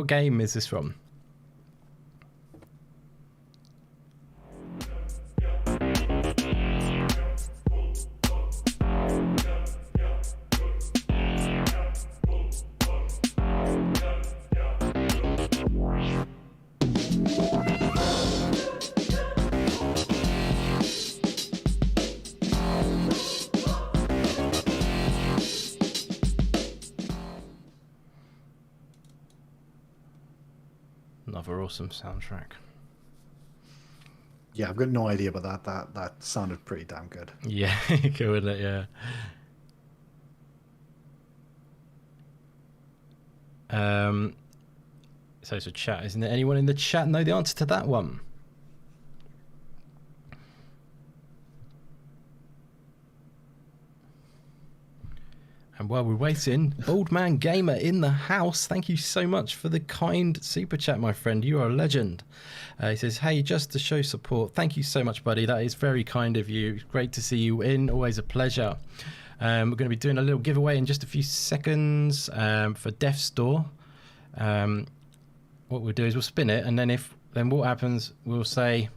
game is this from? Another awesome soundtrack. Yeah, I've got no idea about that. That sounded pretty damn good. Yeah, cool, isn't it? Yeah. So it's a chat, isn't it? Anyone in the chat know the answer to that one? And while we're waiting, Old Man Gamer in the house, thank you so much for the kind super chat, my friend. You are a legend. He says, hey, just to show support. Thank you so much, buddy. That is very kind of you. Great to see you in. Always a pleasure. We're going to be doing a little giveaway in just a few seconds for Death Store. What we'll do is we'll spin it, and then what happens, we'll say,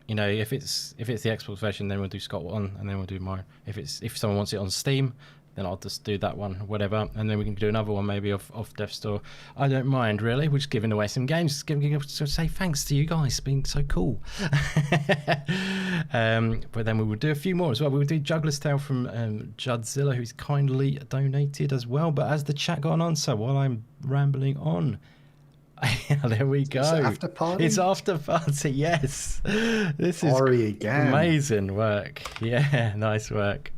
you know, if it's the Xbox version, then we'll do Scott one, and then we'll do mine. If someone wants it on Steam, then I'll just do that one, whatever, and then we can do another one maybe off Death Store. I don't mind, really. We're just giving away some games, so say thanks to you guys being so cool. But then we will do a few more as well. We will do Juggler's Tale from Judzilla, who's kindly donated as well. But as the chat got an answer while I'm rambling on, there we go. It's after party. It's after party. Yes, this is Ori again. Amazing work. Yeah, nice work.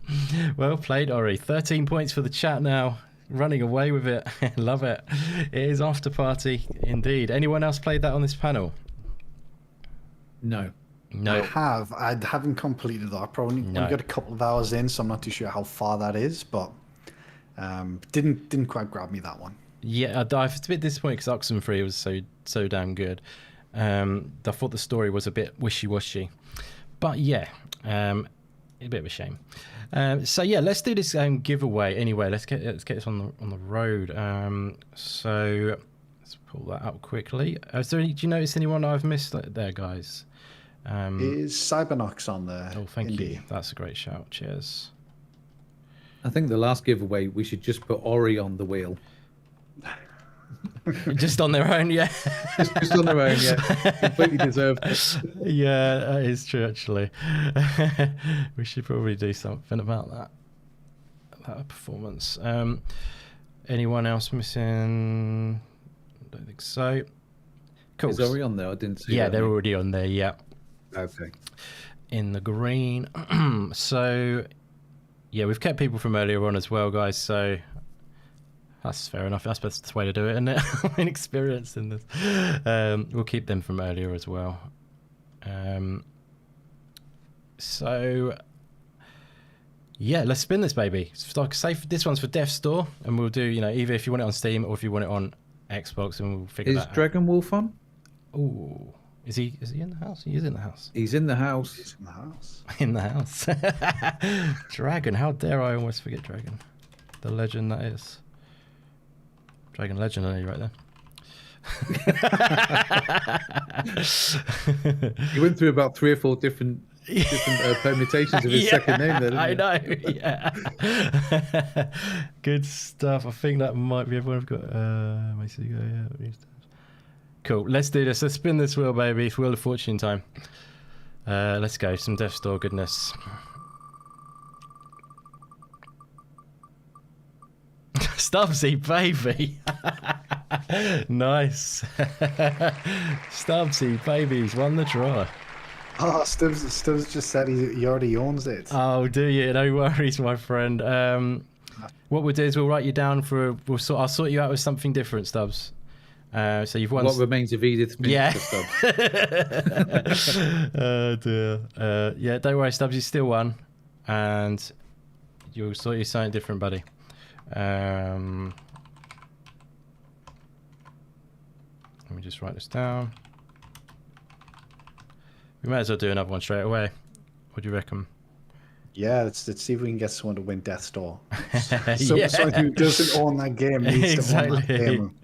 Well played, Ori. 13 points for the chat now. Running away with it. Love it. It is after party indeed. Anyone else played that on this panel? No. No. I haven't completed that. Probably only got a couple of hours in, so I'm not too sure how far that is. But didn't quite grab me, that one. Yeah, I was a bit disappointed because Axiom Verge was so damn good. I thought the story was a bit wishy-washy, but yeah, a bit of a shame. So yeah, let's do this giveaway anyway. Let's get this on the road. So let's pull that up quickly. Do you notice anyone I've missed there, guys? Is Cybernox on there? Oh, thank you. That's a great shout. Cheers. I think the last giveaway we should just put Ori on the wheel. Just on their own, yeah. just on their own, yeah. Completely deserved it. Yeah, that is true, actually. We should probably do something about that performance. Anyone else missing? I don't think so. Cool. Is Ori on there? I didn't see. Yeah, they're already on there. Yeah. Okay. In the green. So, yeah, we've kept people from earlier on as well, guys. So. That's fair enough. That's the best way to do it, isn't it? I'm inexperienced in this. We'll keep them from earlier as well. So, yeah, let's spin this baby. So like I say, this one's for Death Store, and we'll do, you know, either if you want it on Steam or if you want it on Xbox, and we'll figure that out. Is Dragon Wolf on? Ooh, is he in the house? He is in the house. He's in the house. He's in the house. In the house. Dragon. How dare I almost forget Dragon? The legend that is. Dragon Legend, are you right there? You went through about 3 or 4 different permutations of his second name there, didn't I you? know, yeah. Good stuff. I think that might be everyone. I've got yeah. Cool, let's do this. Let's spin this wheel, baby. It's Wheel of Fortune time. Let's go. Some Death Store goodness. Stubbsy, baby. Nice. Stubbsy, baby's won the draw. Oh, Stubbs just said he already owns it. Oh, do you? No worries, my friend. What we'll do is we'll write you down for. I'll sort you out with something different, Stubbs. So you've won. What remains of Edith? Yeah. Stubbs. Oh dear. Yeah, don't worry, Stubbs. You still won, and you'll sort you something different, buddy. Let me just write this down. We might as well do another one straight away. What do you reckon? Yeah, let's see if we can get someone to win Death Star. Yeah. Someone who doesn't own that game needs to own that Exactly. game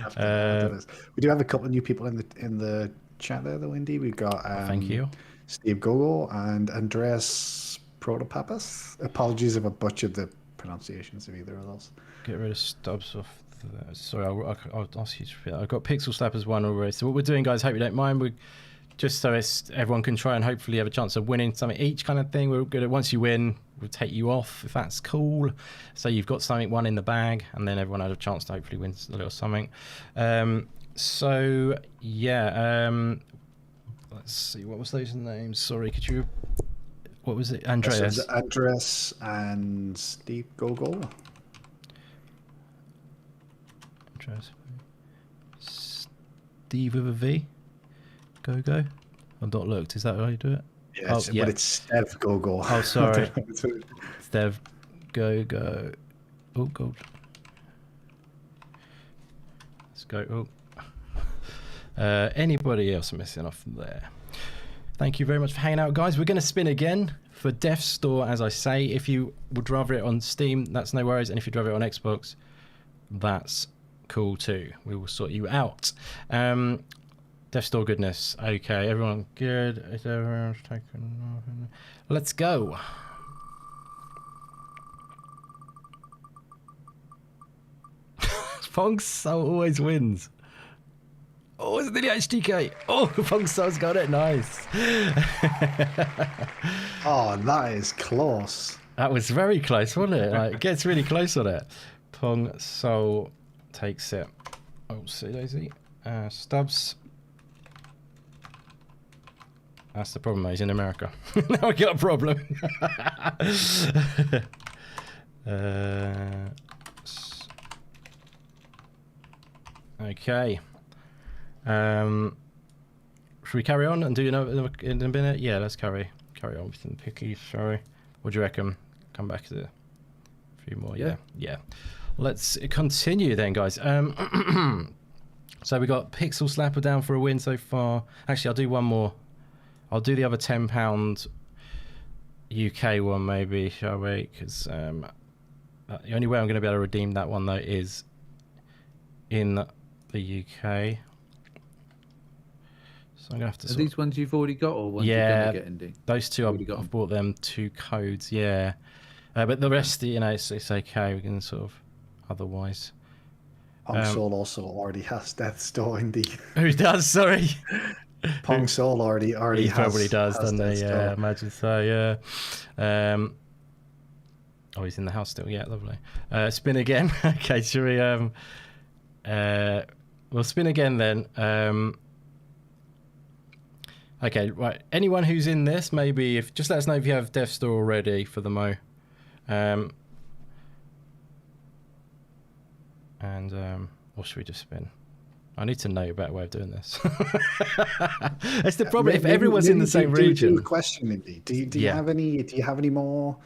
after this. We do have a couple of new people in the chat there, though, Indy. We've got Thank you. Steve Gogo and Andreas Protopapas. Apologies if I butchered the pronunciations of either of those. Get rid of Stubbs off. Sorry, I'll ask you to repeat that. I've got Pixel Slappers 1 already. So what we're doing, guys, hope you don't mind. We just so everyone can try and hopefully have a chance of winning something each kind of thing. We're good at once you win, we'll take you off if that's cool. So you've got one in the bag, and then everyone has a chance to hopefully win a little something. So yeah, let's see, what was those names? Sorry, could you? What was it? Andreas. Andreas and Steve Gogo. Andreas. Steve with a V. Go. I've not looked. Is that how you do it? Yeah, but it's Steve Gogo. Oh, sorry. Steve Go. Oh, God. Let's go. Oh. Anybody else missing off there? Thank you very much for hanging out, guys. We're going to spin again for Death Store, as I say. If you would rather it on Steam, that's no worries. And if you'd rather it on Xbox, that's cool too. We will sort you out. Death Store goodness. Okay, everyone good? Is everyone taken? Let's go. Pongso always wins. Oh, it's the HTK. Oh, Pongso's got it. Nice. Oh, that is close. That was very close, wasn't it? Like, it gets really close on it. Pongso takes it. Oh, see Daisy. Stubbs. That's the problem, he's in America. Now we got a problem. Okay. Should we carry on and do another in a minute? Yeah, let's carry on with some pickies. Sorry. What do you reckon? Come back to a few more. Yeah. Let's continue then, guys. So we got Pixel Slapper down for a win so far. Actually, I'll do one more. I'll do the other £10 UK one, maybe, shall we? Because the only way I'm going to be able to redeem that one, though, is in the UK. So I'm going to have to... Are these ones you've already got, or ones you're going to get, Indy? Those two, I've bought them 2 codes, yeah. But the rest, it's okay. We can sort of otherwise... Pong also already has Death Store, Indy. Who does? Sorry. Pong Soul already he has. Probably does, doesn't he? Yeah, I imagine so. Yeah. Oh, he's in the house still. Yeah, lovely. Spin again. Okay, should we? We'll spin again then. Okay, right. Anyone who's in this, maybe just let us know if you have Death Store already for the Mo. Or should we just spin? I need to know a better way of doing this. That's the problem. If everyone's in the same region. Do a question, Indy. Do you have any? Do you have any more?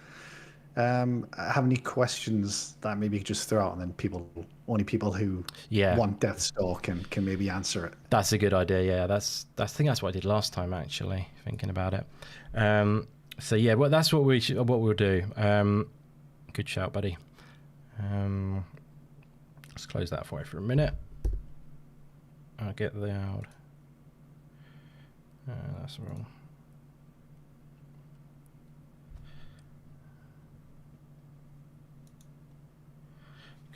Have any questions that maybe you could just throw out, and then only people who want Death Store can maybe answer it. That's a good idea. Yeah, I think that's what I did last time. Actually, thinking about it. So yeah, well, that's what we'll do. Good shout, buddy. Let's close that for you for a minute. I'll get the out. That's wrong.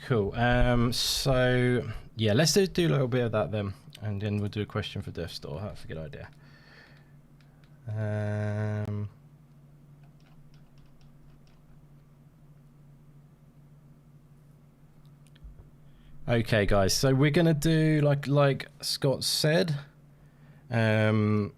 Cool. So yeah, let's do a little bit of that then, and then we'll do a question for Death Store. That's a good idea. Okay, guys. So we're gonna do like Scott said. If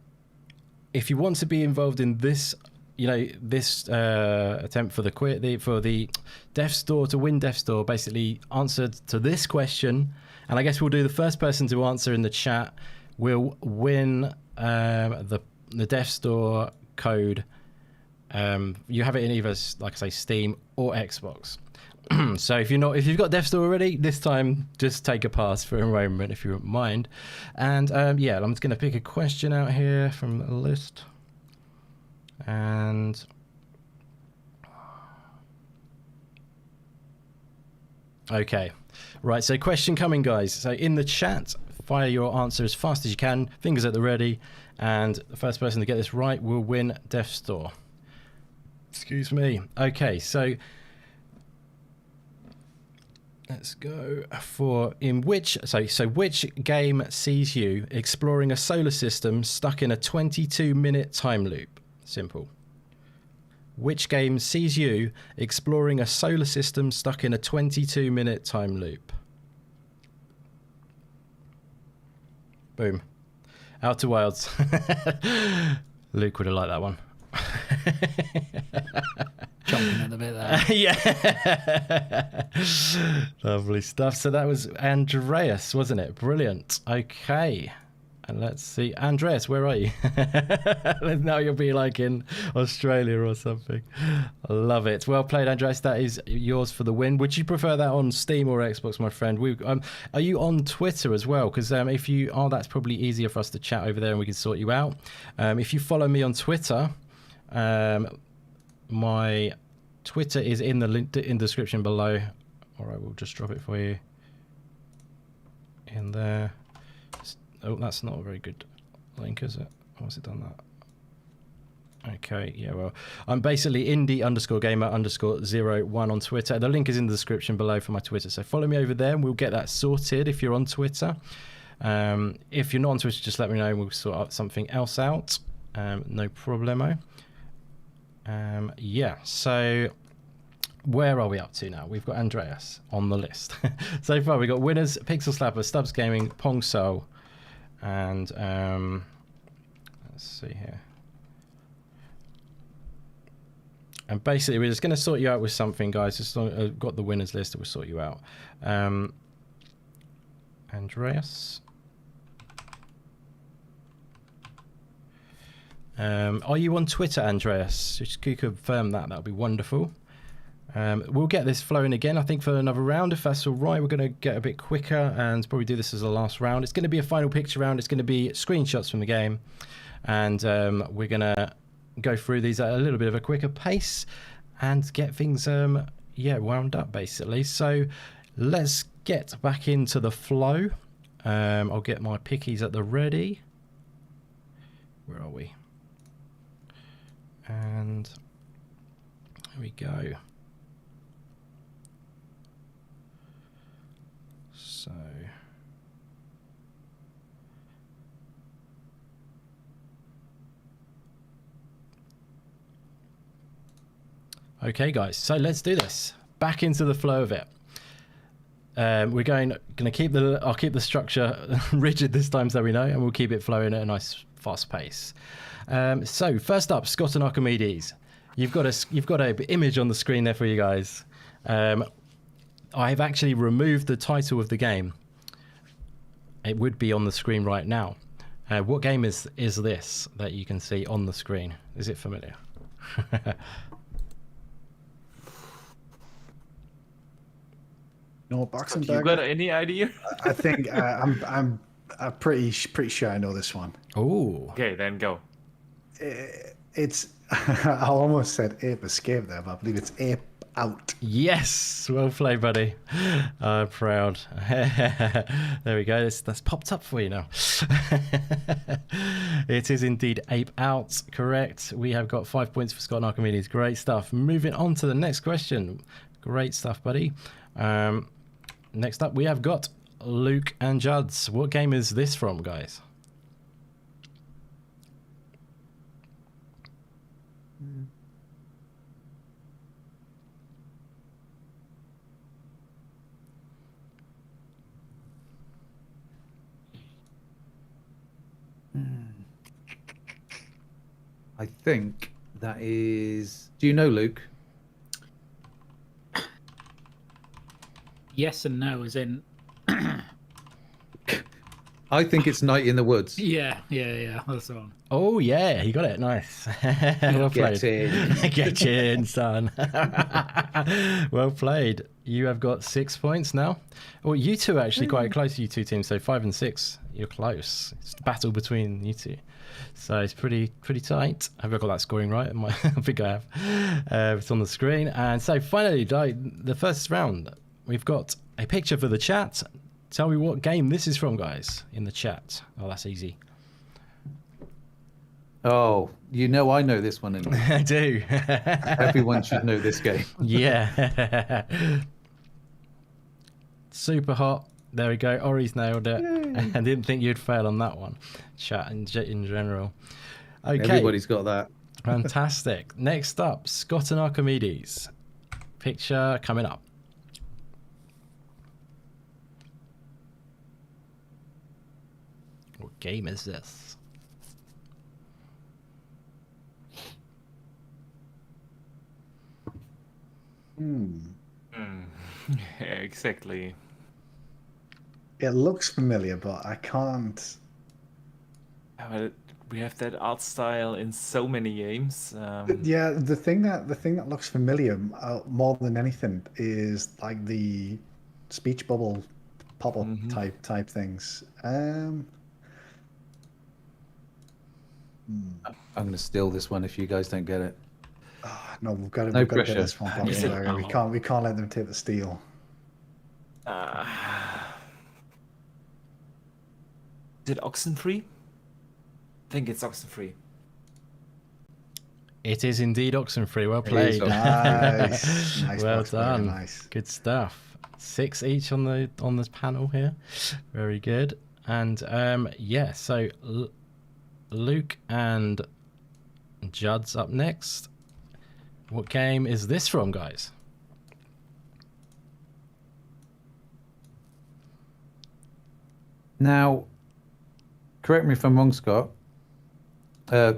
you want to be involved in this, this attempt for the Death Store to win Death Store, basically answered to this question, and I guess we'll do the first person to answer in the chat will win the Death Store code. You have it in either, like I say, Steam or Xbox. So if you've got Death Store already, this time just take a pass for a moment if you don't mind. And yeah, I'm just going to pick a question out here from the list. And Okay. Right, so question coming, guys. So in the chat, fire your answer as fast as you can. Fingers at the ready. And the first person to get this right will win Death Store. Excuse me. Okay, so let's go for which game sees you exploring a solar system stuck in a 22-minute time loop? Simple. Which game sees you exploring a solar system stuck in a 22-minute time loop? Boom. Outer Wilds. Luke would have liked that one. Chomping at the bit there. Yeah. Lovely stuff. So that was Andreas, wasn't it? Brilliant. Okay. And let's see. Andreas, where are you? Now you'll be like in Australia or something. I love it. Well played, Andreas. That is yours for the win. Would you prefer that on Steam or Xbox, my friend? Are you on Twitter as well? Because if you are, that's probably easier for us to chat over there and we can sort you out. If you follow me on Twitter, my Twitter is in the link in the description below. All right, we'll just drop it for you in there. Oh, that's not a very good link, is it? Why has it done that? Okay, yeah, well, I'm basically indie_gamer_01 on Twitter. The link is in the description below for my Twitter, so follow me over there and we'll get that sorted if you're on Twitter. If you're not on Twitter, just let me know and we'll sort out something else out. No problemo. Yeah, so where are we up to now? We've got Andreas on the list. So far, we've got winners, Pixel Slapper, Stubbs Gaming, Pong Soul, and let's see here. And basically, we're just going to sort you out with something, guys. Just got the winners list that will sort you out. Andreas. Are you on Twitter, Andreas? Just could you confirm that? That would be wonderful. We'll get this flowing again, I think, for another round, if that's all right. We're going to get a bit quicker and probably do this as the last round. It's going to be a final picture round. It's going to be screenshots from the game. And we're going to go through these at a little bit of a quicker pace and get things, wound up, basically. So let's get back into the flow. I'll get my pickies at the ready. Where are we? And here we go. So okay, guys, so let's do this. Back into the flow of it. We're going to keep I'll keep the structure rigid this time, so we know, and we'll keep it flowing at a nice fast pace. So first up, Scott and Archimedes. You've got a image on the screen there for you guys. I've actually removed the title of the game. It would be on the screen right now. What game is this that you can see on the screen? Is it familiar? No, Boxing You Burger. got any idea? I think I'm pretty sure I know this one. Oh. Okay, then go. It's I almost said Ape Escape there, but I believe it's Ape Out. Yes, well played, buddy. I'm proud. There we go. That's popped up for you now. It is indeed Ape Out, correct. We have got 5 points for Scott and Archimedes. Great stuff. Moving on to the next question. Great stuff, buddy. Next up, we have got Luke and Juds. What game is this from, guys? I think that is. Do you know, Luke? Yes and no, as in. I think it's Night in the Woods. Yeah, that's the one. Oh, yeah, he got it. Nice. Well played. Get in. Get in, son. Well played. You have got 6 points now. Well, you two are actually quite close, you two teams. So 5 and 6, you're close. It's a battle between you two. So it's pretty tight. Have I got that scoring right? I think I have. It's on the screen. And so finally, the first round we've got a picture for the chat. Tell me what game this is from, guys, in the chat. Oh, that's easy. Oh, I know this one. Anyway. I do. Everyone should know this game. Yeah. Super hot. There we go. Ori's nailed it. I didn't think you'd fail on that one. Chat in general. Okay. Everybody's got that. Fantastic. Next up, Scott and Archimedes. Picture coming up. What game is this? Yeah, exactly. It looks familiar, but I can't. But we have that art style in so many games. Yeah, the thing that looks familiar more than anything is like the speech bubble pop-up type things. I'm going to steal this one if you guys don't get it. No, we've got to No get pressure. this one. We can't let them take the steal. Is it Oxenfree? I think it's Oxenfree. It is indeed Oxenfree. Well played. Nice. Nice. Well Box, very done. nice. Good stuff. 6 each on this panel here. Very good. And yeah, so Luke and Judd's up next. What game is this from, guys? Now, correct me if I'm wrong, Scott.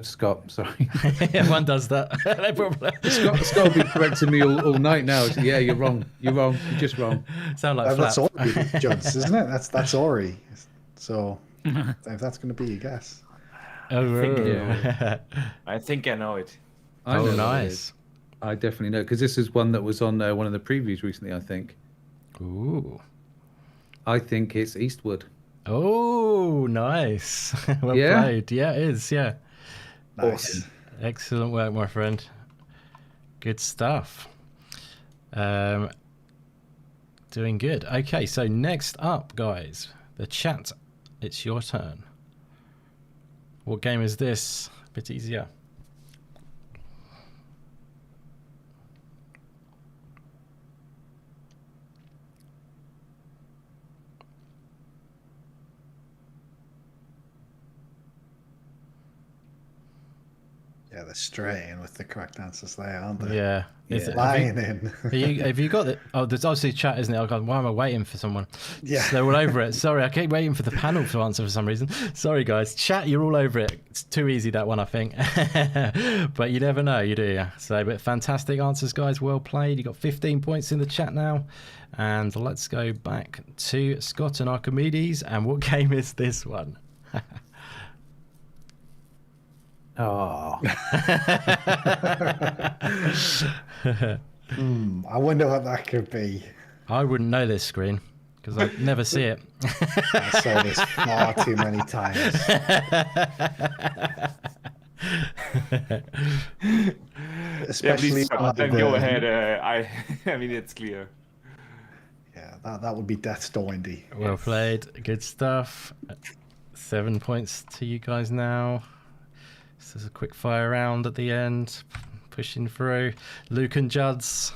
Scott, sorry. Everyone does that. No problem. Scott will be correcting me all night now. Yeah, you're wrong. You're wrong. You're just wrong. Sound like That's Flap. Ori, Juds, isn't it? That's Ori. So if that's going to be a guess. I think I know it. I know Oh, what it nice. is. I definitely know, because this is one that was on one of the previews recently, I think. Ooh. I think it's Eastwood. Oh, nice. Well Yeah? played. Yeah, it is. Yeah. Nice. Excellent work, my friend. Good stuff. Doing good. Okay, so next up, guys, the chat. It's your turn. What game is this? A bit easier. Yeah, they're straight in with the correct answers there, aren't they? Yeah. Is it- Lying in. have you got it? Oh, there's obviously chat, isn't it? Oh, God, why am I waiting for someone? Yeah. They're all over it. Sorry, I keep waiting for the panel to answer for some reason. Sorry, guys. Chat, you're all over it. It's too easy, that one, I think. But you never know, you do, yeah. So, but fantastic answers, guys. Well played. You got 15 points in the chat now. And let's go back to Scott and Archimedes. And what game is this one? Oh. I wonder what that could be. I wouldn't know this screen because I never see it. I saw this far too many times. Especially Go ahead. I mean, it's clear. Yeah, that would be Death's Door indie. Well played. Good stuff. 7 points to you guys now. This is a quick fire round at the end. Pushing through. Luke and Juds.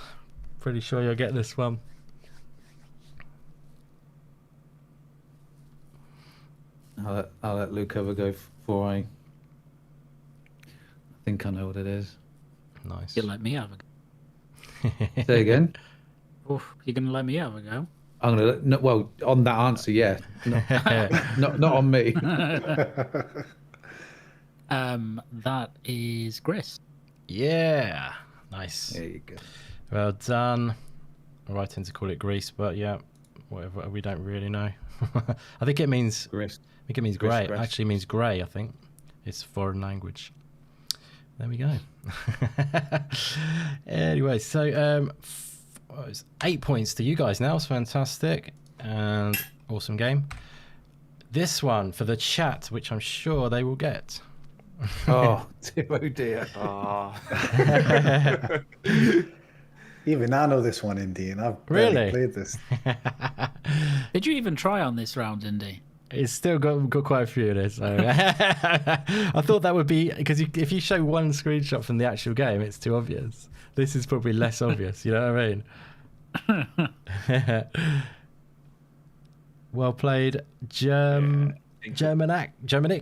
Pretty sure you'll get this one. I'll let Luke have a go before I think I know what it is. Nice. You let me have a go. Say again. Oof, you're gonna let me have a go. I'm gonna no, well on that answer, yeah. Not on me. That is Gris. Yeah. Nice. There you go. Well done. I tend to call it Greece, but yeah, whatever. We don't really know. I think it means. Grist. I think it means Grist, grey. It grist. actually means grey. I think it's foreign language. There we go. Anyway, so it's 8 points to you guys now. It's fantastic and awesome game. This one for the chat, which I'm sure they will get. Oh dear, oh dear. Even I know this one, Indy, and I've barely Really? played this. Did you even try on this round, Indy? It's still got quite a few in it. So I thought that would be because if you show one screenshot from the actual game, it's too obvious. This is probably less obvious. You know what I mean? Well played, Germanic.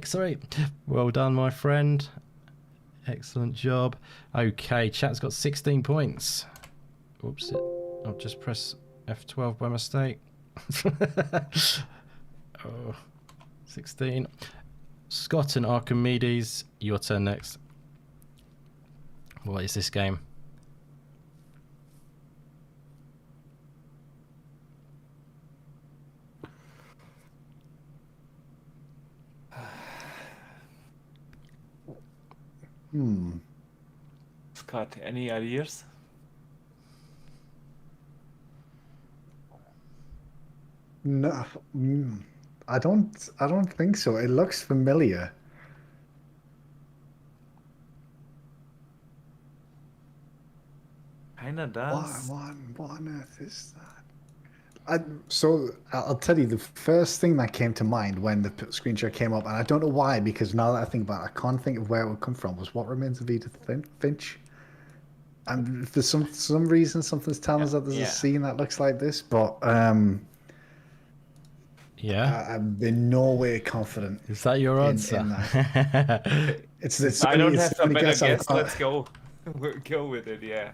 Sorry. Well done, my friend. Excellent job. Okay, chat's got 16 points. Oops, I'll just press F12 by mistake. Oh, 16. Scott and Archimedes, your turn next. What is this game? Scott, any ideas? No, I don't think so. It looks familiar. Kinda does. What on earth is that? So I'll tell you, the first thing that came to mind when the screenshot came up, and I don't know why, because now that I think about it, I can't think of where it would come from, was What Remains of Edith Finch. And for some reason, something's telling us that there's a scene that looks like this, but Yeah. I'm in no way confident. Is that your answer? In that. It's I don't it's have the a only better guess I've guess. got. Let's go. We'll go with it. Yeah.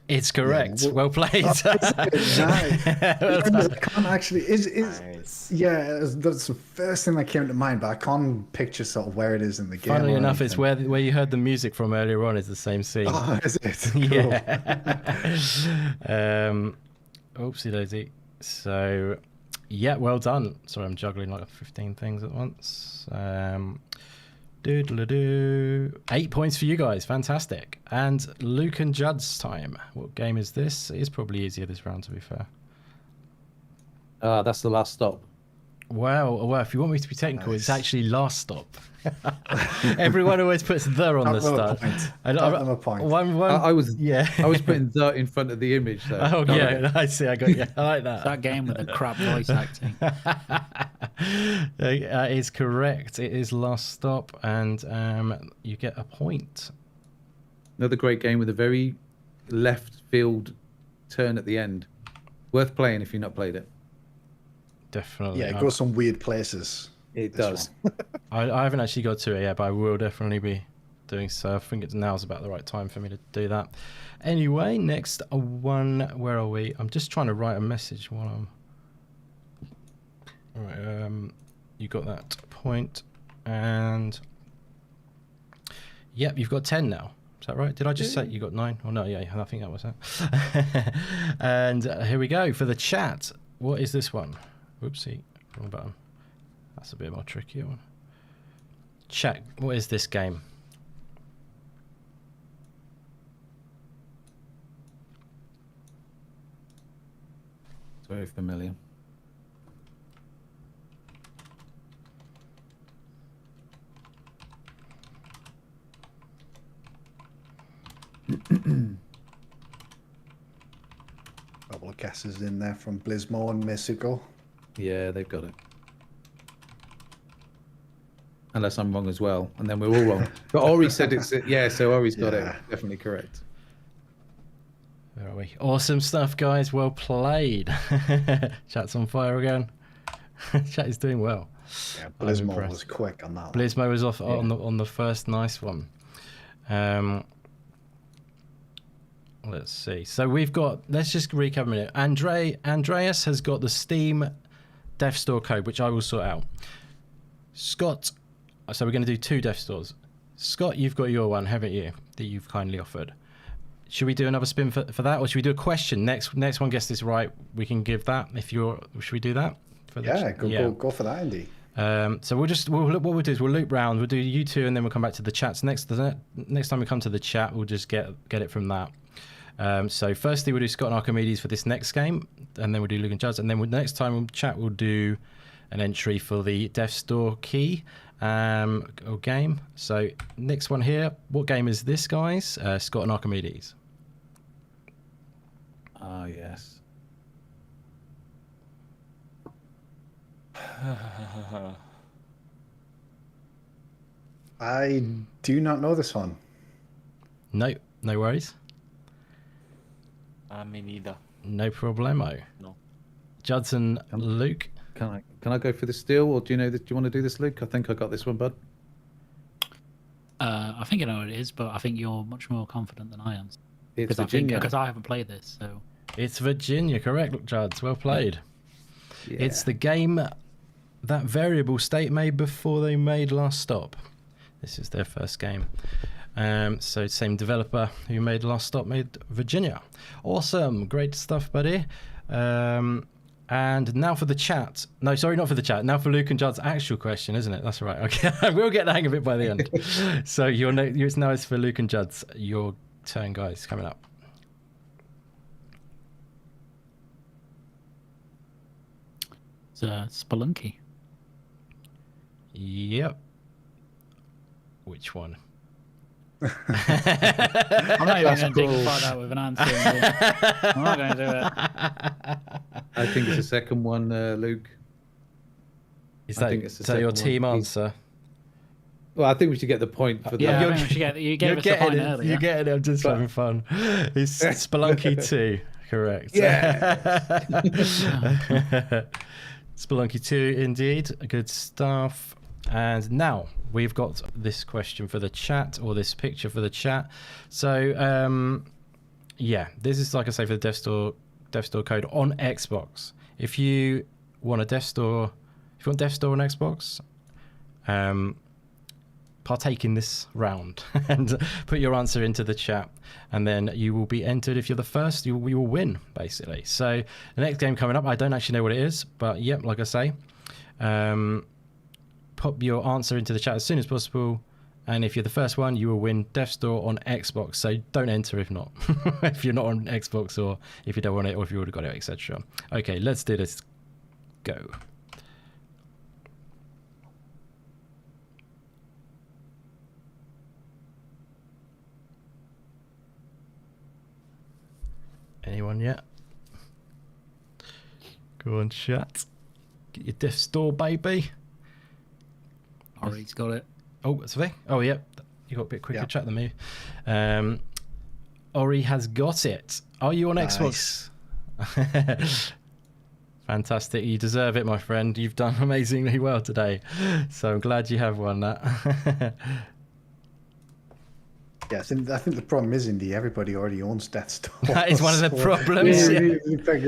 It's correct. Yeah, well played. Nice. I can't actually. Nice. That's the first thing that came to mind, but I can't picture sort of where it is in the game. Funnily or enough, it's anything. where you heard the music from earlier on is the same scene. Oh, is it? Yeah. Oopsie daisy. So, yeah, well done. Sorry, I'm juggling like 15 things at once. Doodle-doo. 8 points for you guys. Fantastic. And Luke and Judd's time. What game is this? It is probably easier this round, to be fair. That's the last stop. Well, if you want me to be technical, it's actually last stop. Everyone always puts the on the start. A point. I was yeah. I was putting the in front of the image. So. Oh yeah, I see. I got you. I like that. That game with the crap voice acting. That is correct. It is last stop, and you get a point. Another great game with a very left field turn at the end. Worth playing if you've not played it. Definitely. Yeah, it goes some weird places. It does. I haven't actually got to it yet, but I will definitely be doing so. I think now's about the right time for me to do that. Anyway, next one. Where are we? I'm just trying to write a message while I'm. All right. You got that point, and yep, you've got 10 now. Is that right? Did I just say you got 9? Oh no, yeah, I think that was it. And here we go for the chat. What is this one? Whoopsie, wrong button. That's a bit more tricky one. Chat, what is this game? It's very familiar. Couple of guesses in there from Blismo and Mexico. Yeah, they've got it. Unless I'm wrong as well, and then we're all wrong. But Ori said it's so Ori's got it. Definitely correct. Where are we? Awesome stuff, guys. Well played. Chat's on fire again. Chat is doing well. Yeah, Blismo was quick on that one. Blismo was off on the first nice one. Let's see. So we've got. Let's just recap a minute. Andreas has got the Steam Dev Store code, which I will sort out. Scott. So we're going to do 2 Dev Stores. Scott, you've got your one, haven't you? That you've kindly offered. Should we do another spin for that, or should we do a question? Next one gets this right, we can give that. Should we do that? Go for that, Andy. So what we'll do is we'll loop round. We'll do you 2, and then we'll come back to the chats. Next time we come to the chat, we'll just get it from that. So firstly, we'll do Scott and Archimedes for this next game, and then we'll do Luke and Judd, and then next time we'll chat, we'll do an entry for the Dev Store key or game. So next one here, what game is this, guys? Scott and Archimedes. Ah, yes. I do not know this one. No, no worries. Me neither. No problemo. No. Judson, Luke. Can I go for the Steele, or do you know that? Do you want to do this, Luke? I think I got this one, bud. I think I know what it is, but I think you're much more confident than I am. It's Virginia. Because I haven't played this, so. It's Virginia, correct, Juds. Well played. Yeah. It's the game that Variable State made before they made Last Stop. This is their first game. So same developer who made Last Stop made Virginia. Awesome. Great stuff, buddy. And now for the chat. No, sorry, not for the chat. Now for Luke and Judd's actual question, isn't it? That's right. Okay, we'll get the hang of it by the end. So now it's for Luke and Judd's. Your turn, guys, coming up. It's Spelunky. Yep. Which one? I'm not even going to dignified that with an answer. I'm not going to do it. I think it's the second one, Luke. Is that your team answer? Well, I think we should get the point for that. Yeah, I think you gave us the point earlier. You're getting it. I'm just having fun. It's Spelunky 2, correct. Yeah. Spelunky 2, indeed. Good stuff. And now we've got this question for the chat, or this picture for the chat. So, yeah, this is, like I say, for the Dev Store code on Xbox. If you want Dev Store on Xbox, partake in this round and put your answer into the chat, and then you will be entered. If you're the first, you will win, basically. So the next game coming up, I don't actually know what it is, but yep, like I say, pop your answer into the chat as soon as possible, and if you're the first one, you will win Dev Store on Xbox. So don't enter if not. If you're not on Xbox, or if you don't want it, or if you already got it, etc. Okay, let's do this. Go. Anyone yet? Go on, chat. Get your Dev Store, baby. Ori's got it. Oh, it's me. Oh, yeah. You got a bit quicker chat than me. Ori has got it. Are you on Xbox? Fantastic. You deserve it, my friend. You've done amazingly well today. So I'm glad you have won that. Yeah, I think the problem is, Indy, everybody already owns Death Store. That is one of the problems.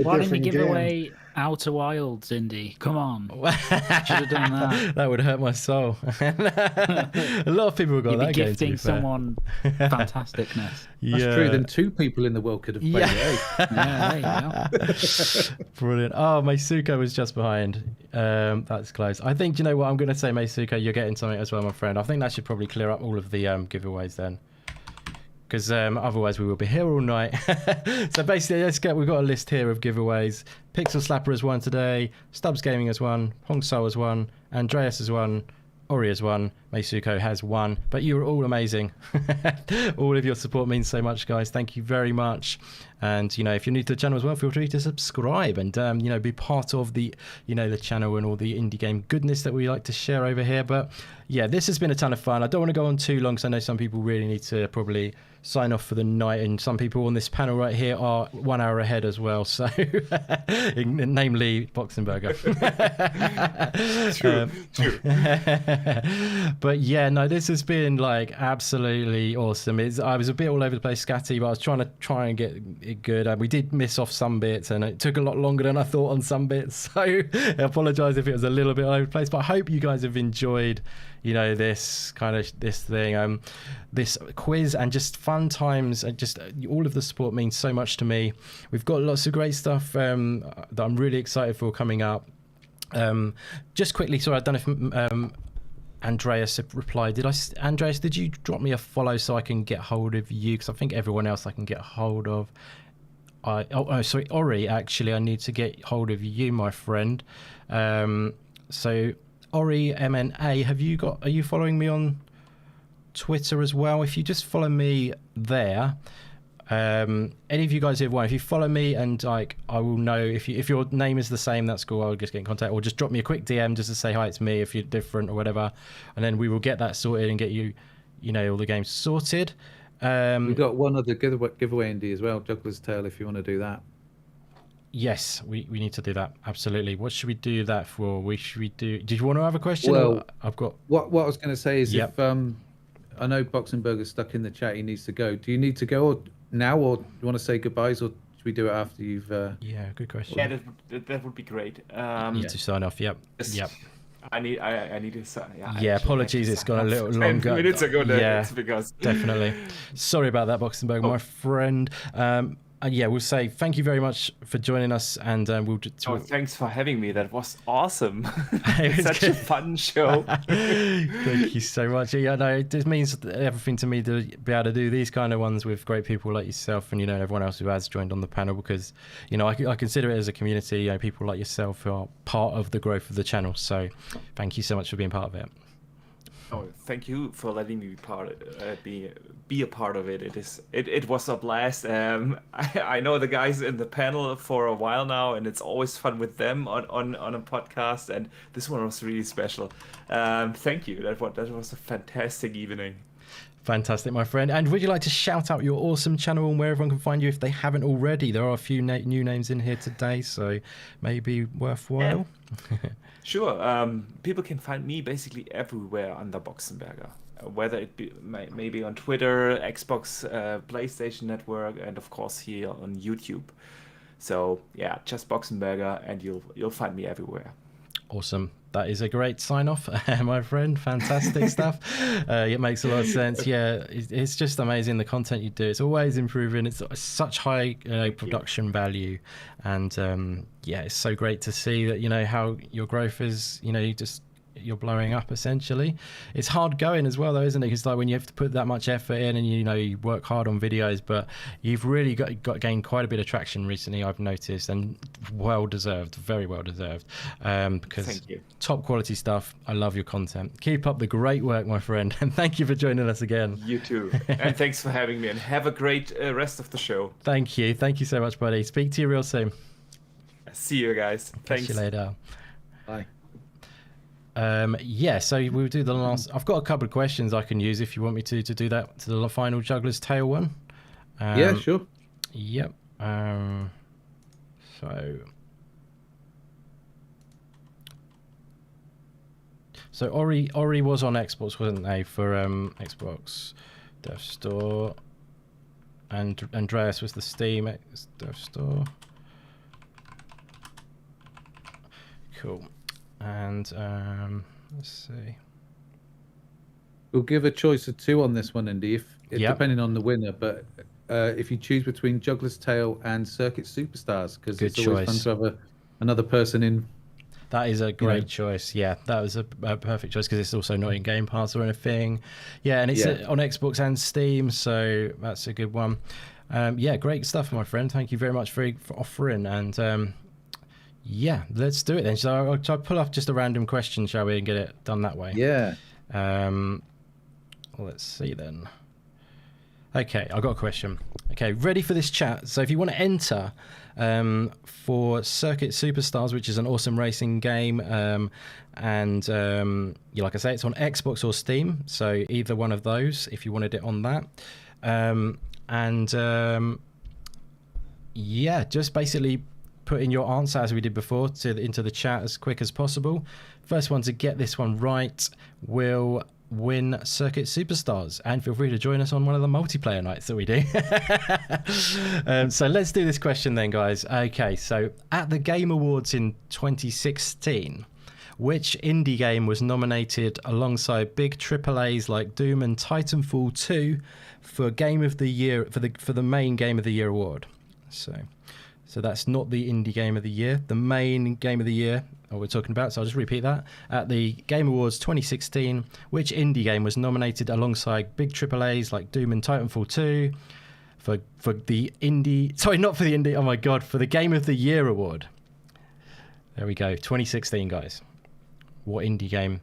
Why didn't you give away Outer Wilds, Indy? Come on. Should have done that. That would hurt my soul. A lot of people have got You'd that be game, gifting to be fair. someone fantasticness. That's true. Then 2 people in the world could have played it. Yeah, there you go. Brilliant. Oh, Meisuko was just behind. That's close. I think, you know what, I'm going to say, Meisuko, you're getting something as well, my friend. I think that should probably clear up all of the giveaways then, because otherwise we will be here all night. So basically, we've got a list here of giveaways. Pixel Slapper has won today, Stubbs Gaming has won, Hong So has won, Andreas has won, Ori has won, Meisuko has won, but you're all amazing. All of your support means so much, guys. Thank you very much. And, you know, if you're new to the channel as well, feel free to subscribe and, you know, be part of the, you know, the channel and all the indie game goodness that we like to share over here. But yeah, this has been a ton of fun. I don't want to go on too long because I know some people really need to probably sign off for the night, and some people on this panel right here are 1 hour ahead as well, so namely Boxenberger. True. But yeah, no, this has been like absolutely awesome. I was a bit all over the place, scatty, but I was trying to get it good. We did miss off some bits, and it took a lot longer than I thought on some bits, so I apologize if it was a little bit all over the place, but I hope you guys have enjoyed, you know, this thing, this quiz, and just fun times, and just all of the support means so much to me. We've got lots of great stuff that I'm really excited for coming up. Just quickly, sorry, I don't know if Andreas replied. Andreas, did you drop me a follow so I can get hold of you? Because I think everyone else I can get hold of. Sorry, Ori, actually, I need to get hold of you, my friend. So Ori MNA, are you following me on Twitter as well? If you just follow me there, Any of you guys who have won, if you follow me, and like I will know if your name is the same, that's cool. I'll just get in contact, or just drop me a quick DM just to say hi, it's me if you're different or whatever, and then we will get that sorted and get you all the games sorted. We've got one other giveaway, Andy, as well. Juggler's Tale, if you want to do that. Yes, we need to do that. Absolutely. What should we do that for? Did you want to have a question? Well, I've got. What I was going to say is, Yep. if I know Boxenberger's stuck in the chat, he needs to go. Do you need to go now, or do you want to say goodbyes, or should we do it after you've? Yeah, good question. Yeah, that would be great. Need to sign off. Yep. Yes. Yep. I need to sign. Yeah, apologies, it's gone a little 10 longer. minutes ago. Yeah, Because definitely. Sorry about that, Boxenberg, my friend. Yeah, we'll say thank you very much for joining us, and we'll. Thanks for having me. That was awesome. It was Such a fun show. Thank you so much. Yeah, no, it just means everything to me to be able to do these kind of ones with great people like yourself, and everyone else who has joined on the panel, because I consider it as a community. People like yourself who are part of the growth of the channel. So, thank you so much for being part of it. Oh, thank you for letting me be a part of it. It was a blast. I know the guys in the panel for a while now, and it's always fun with them on a podcast. And this one was really special. Thank you. That was a fantastic evening. Fantastic, my friend. And would you like to shout out your awesome channel and where everyone can find you if they haven't already? There are a few new names in here today, so maybe worthwhile. Yeah. Sure. People can find me basically everywhere under Boxenberger, whether it be maybe on Twitter, Xbox, PlayStation Network, and of course here on YouTube. So yeah, just Boxenberger, and you'll find me everywhere. Awesome. That is a great sign off, my friend. Fantastic stuff. It makes a lot of sense. Yeah, it's just amazing the content you do. It's always improving. It's such high production value, and it's so great to see that how your growth is. You're blowing up essentially. It's hard going as well though, isn't it? Because like when you have to put that much effort in, and you work hard on videos, but you've really got gained quite a bit of traction recently, I've noticed, and well deserved, very well deserved. Because thank you. Top quality stuff. I love your content. Keep up the great work, my friend, and thank you for joining us again. You too. And thanks for having me, and have a great rest of the show. Thank you so much, buddy. Speak to you real soon. See you guys. Thanks. Catch you later. Bye. So we'll do the last. I've got a couple of questions I can use if you want me to do that to the final Juggler's Tale one. Yeah, sure. Yep. So Ori was on Xbox, wasn't they, for Xbox Dev Store, and Andreas was the Steam Dev Store. Cool. And let's see. We'll give a choice of two on this one, Andy, Yep. depending on the winner. But if you choose between Juggler's Tale and Circuit Superstars, because it's always fun to have another person in. That is a great choice. Yeah, that was a perfect choice because it's also not in Game Pass or anything. Yeah, and it's on Xbox and Steam, so that's a good one. Great stuff, my friend. Thank you very much for offering. And let's do it then. So I'll pull off just a random question, shall we, and get it done that way? Yeah. Let's see then. Okay, I've got a question. Okay, ready for this chat. So if you want to enter for Circuit Superstars, which is an awesome racing game, and like I say, it's on Xbox or Steam, so either one of those if you wanted it on that. Just basically put in your answer as we did before into the chat as quick as possible. First one to get this one right will win Circuit Superstars, and feel free to join us on one of the multiplayer nights that we do. So let's do this question then, guys. Okay, so at the Game Awards in 2016, which indie game was nominated alongside big AAAs like Doom and Titanfall 2 for Game of the Year, for the main Game of the Year award? So that's not the indie game of the year. The main game of the year we're talking about, so I'll just repeat that. At the Game Awards 2016, which indie game was nominated alongside big AAAs like Doom and Titanfall 2 for the indie... Sorry, not for the indie. Oh my God, for the Game of the Year award. There we go. 2016, guys. What indie game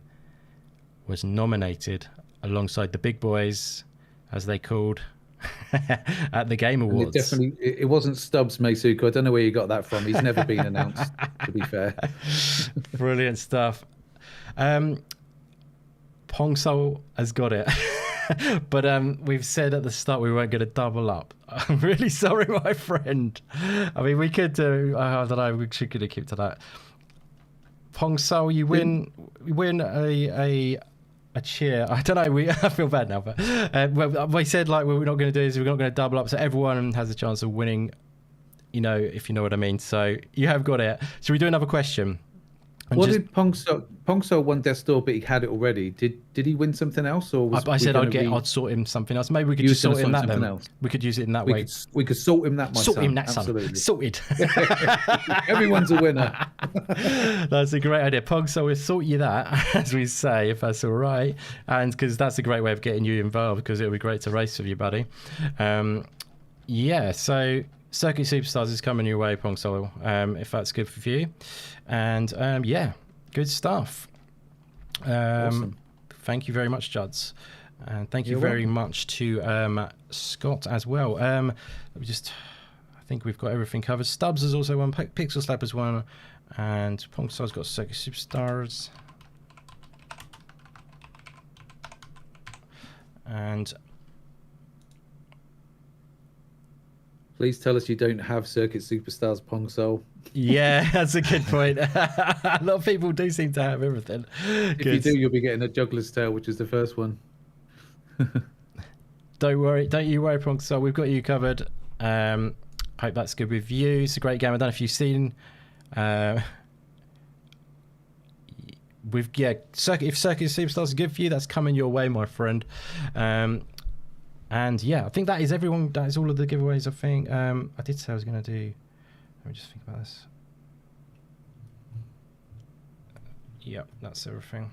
was nominated alongside the big boys, as they called, at the Game And Awards. it wasn't Stubbs Meisuko. I don't know where you got that from. He's never been announced, to be fair. Brilliant stuff. Pongsol has got it. But we've said at the start we weren't going to double up. I'm really sorry, my friend. I mean, we could do. I don't know. We should keep to that. Pongsol, you win a cheer. I don't know. I feel bad now, but well, we said like what we're not going to do is we're not going to double up, so everyone has a chance of winning. You know, if you know what I mean. So you have got it. Should we do another question? What did Pongsol won Death's Door, but he had it already. Did he win something else, or was I said I'd sort him something else. Maybe we could just sort him that then. Else. We could use it in that way. We could sort him that. Sort him that, absolutely. Sorted. Everyone's a winner. That's a great idea, Pog. So we'll sort you that, as we say, if that's all right, and because that's a great way of getting you involved. Because it'll be great to race with you, buddy. Yeah. So Circuit Superstars is coming your way, Pongsol, if that's good for you. And yeah, good stuff. Awesome. Thank you very much, Juds. And thank you very much to Scott as well. I think we've got everything covered. Stubbs has also won, Pixel Slap has won, and Pongsol's got Circuit Superstars. And please tell us you don't have Circuit Superstars, Pongsol. Yeah, that's a good point. A lot of people do seem to have everything. If you do, you'll be getting a Juggler's Tale, which is the first one. Don't you worry, Pongsol. We've got you covered. Hope that's good with you. It's a great game. I don't know if you've seen. If Circuit Superstars is good for you, that's coming your way, my friend. And yeah, I think that is everyone. That is all of the giveaways. I think I did say I was going to do. Let me just think about this. Yep, that's everything.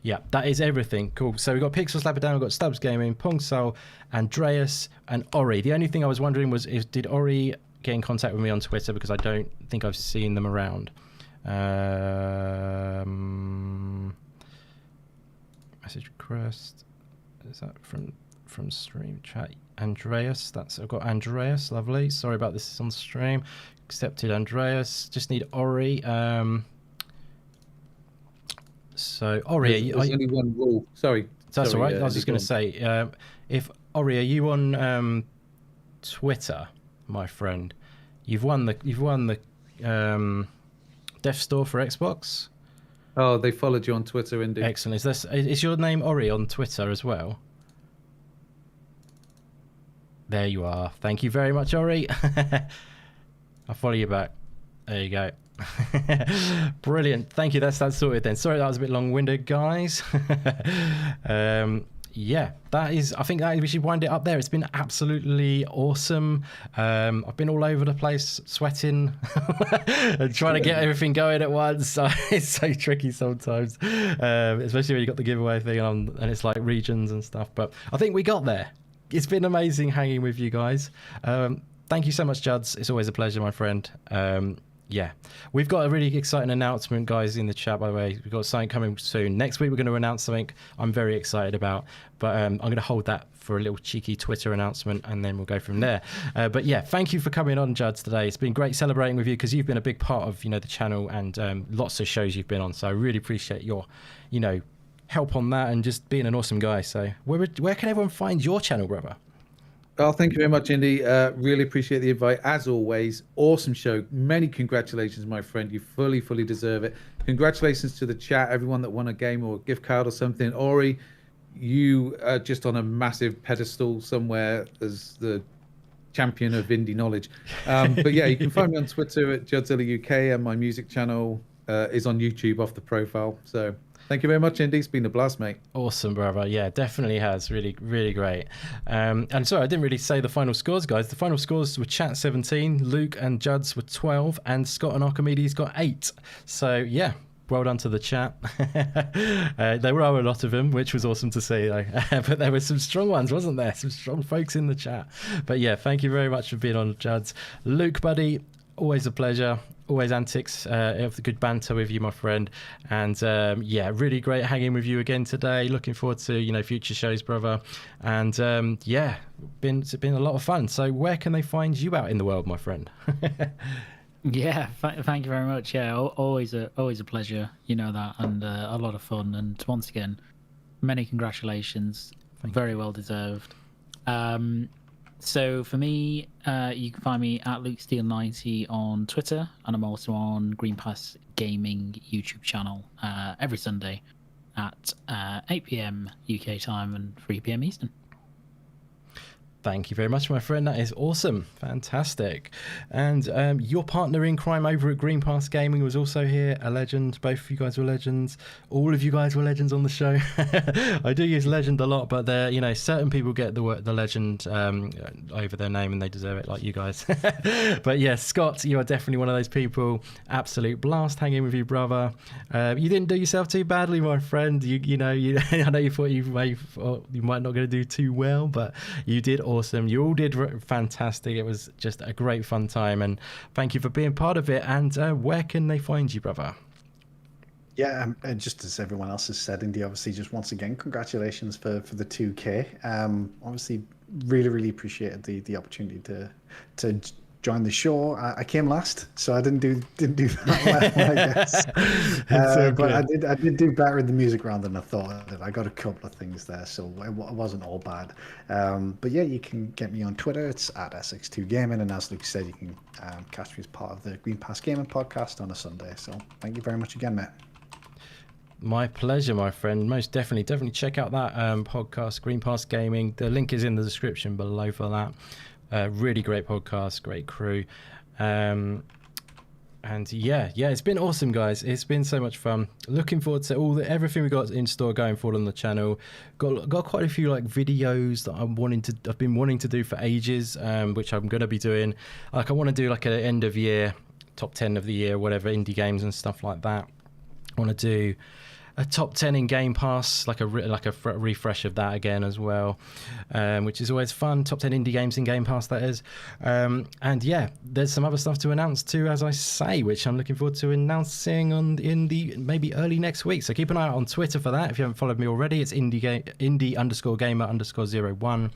Yeah, that is everything. Cool. So we've got Pixel Slapper Down, we've got Stubbs Gaming, Pongsol, Andreas, and Ori. The only thing I was wondering was, did Ori get in contact with me on Twitter? Because I don't think I've seen them around. Message request. Is that from stream chat? Andreas, I've got Andreas, lovely. Sorry about this on stream. Accepted Andreas. Just need Ori. So Ori, there's only one rule. Sorry. That's all right. I was just going to say, if Ori, are you on Twitter, my friend? You've won the Death's Door for Xbox. Oh, they followed you on Twitter, Indy. Excellent. Is your name Ori on Twitter as well? There you are. Thank you very much, Ori. I'll follow you back. There you go. Brilliant. Thank you. That's sorted then. Sorry that was a bit long-winded, guys. Yeah, that is. I think that we should wind it up there. It's been absolutely awesome. I've been all over the place, sweating, and trying to get everything going at once. So it's so tricky sometimes, especially when you got the giveaway thing on, and it's like regions and stuff. But I think we got there. It's been amazing hanging with you guys. Thank you so much, Juds. It's always a pleasure, my friend. Yeah, we've got a really exciting announcement, guys, in the chat, by the way. We've got something coming soon. Next week, we're going to announce something I'm very excited about, but I'm going to hold that for a little cheeky Twitter announcement, and then we'll go from there. But yeah, thank you for coming on, Juds, today. It's been great celebrating with you, because you've been a big part of, the channel and lots of shows you've been on. So I really appreciate your, help on that and just being an awesome guy. So where can everyone find your channel, brother? Oh, thank you very much, Indy. Really appreciate the invite. As always, awesome show. Many congratulations, my friend. You fully deserve it. Congratulations to the chat, everyone that won a game or a gift card or something. Ori, you are just on a massive pedestal somewhere as the champion of indie knowledge. But yeah, you can find me on Twitter at Judzilla UK, and my music channel is on YouTube off the profile. So thank you very much, Indy. It's been a blast, mate. Awesome, brother. Yeah, definitely has. Really, really great. And sorry, I didn't really say the final scores, guys. The final scores were Chat 17, Luke and Juds were 12, and Scott and Archimedes got 8. So yeah, well done to the chat. There were a lot of them, which was awesome to see, though. But there were some strong ones, wasn't there? Some strong folks in the chat. But yeah, thank you very much for being on, Juds. Luke, buddy, always a pleasure. always antics of the good banter with you, my friend. And yeah, really great hanging with you again today. Looking forward to future shows, brother. And yeah, it's been a lot of fun. So where can they find you out in the world, my friend? Yeah, thank you very much. Yeah, always a pleasure, that, and a lot of fun. And once again, many congratulations. Very well deserved. So for me, you can find me at LukeSteele90 on Twitter, and I'm also on Green Pass Gaming YouTube channel every Sunday at 8 p.m. UK time and 3 p.m. Eastern. Thank you very much, my friend. That is awesome. Fantastic. And your partner in crime over at Green Pass Gaming was also here, a legend. Both of you guys were legends. All of you guys were legends on the show. I do use legend a lot, but certain people get the legend over their name and they deserve it, like you guys. But yeah, Scott, you are definitely one of those people. Absolute blast hanging with you, brother. You didn't do yourself too badly, my friend. I know you thought you might not going to do too well, but you did awesome. You all did fantastic. It was just a great fun time, and thank you for being part of it. And where can they find you, brother? Yeah, and just as everyone else has said, Indy, obviously, just once again, congratulations for the 2K. Obviously, really appreciated the opportunity to join the show. I came last, so I didn't do that well, I guess. But I did do better in the music round than I thought. I got a couple of things there, so it wasn't all bad. But yeah, you can get me on Twitter. It's at SX2Gaming, and as Luke said, you can catch me as part of the Green Pass Gaming podcast on a Sunday. So thank you very much again, mate. My pleasure, my friend. Most definitely check out that podcast, Green Pass Gaming. The link is in the description below for that. Really great podcast, great crew. And yeah, it's been awesome, guys. It's been so much fun. Looking forward to everything we got in store going forward on the channel. Got quite a few videos that I've been wanting to do for ages, which I'm going to be doing. I want to do an end of year top 10 of the year, whatever, indie games and stuff like that. I want to do a top 10 in Game Pass, like a refresh of that again as well, which is always fun. Top 10 indie games in Game Pass, that is. And yeah, there's some other stuff to announce too, as I say, which I'm looking forward to announcing in the maybe early next week. So keep an eye out on Twitter for that. If you haven't followed me already, it's indie_gamer_01.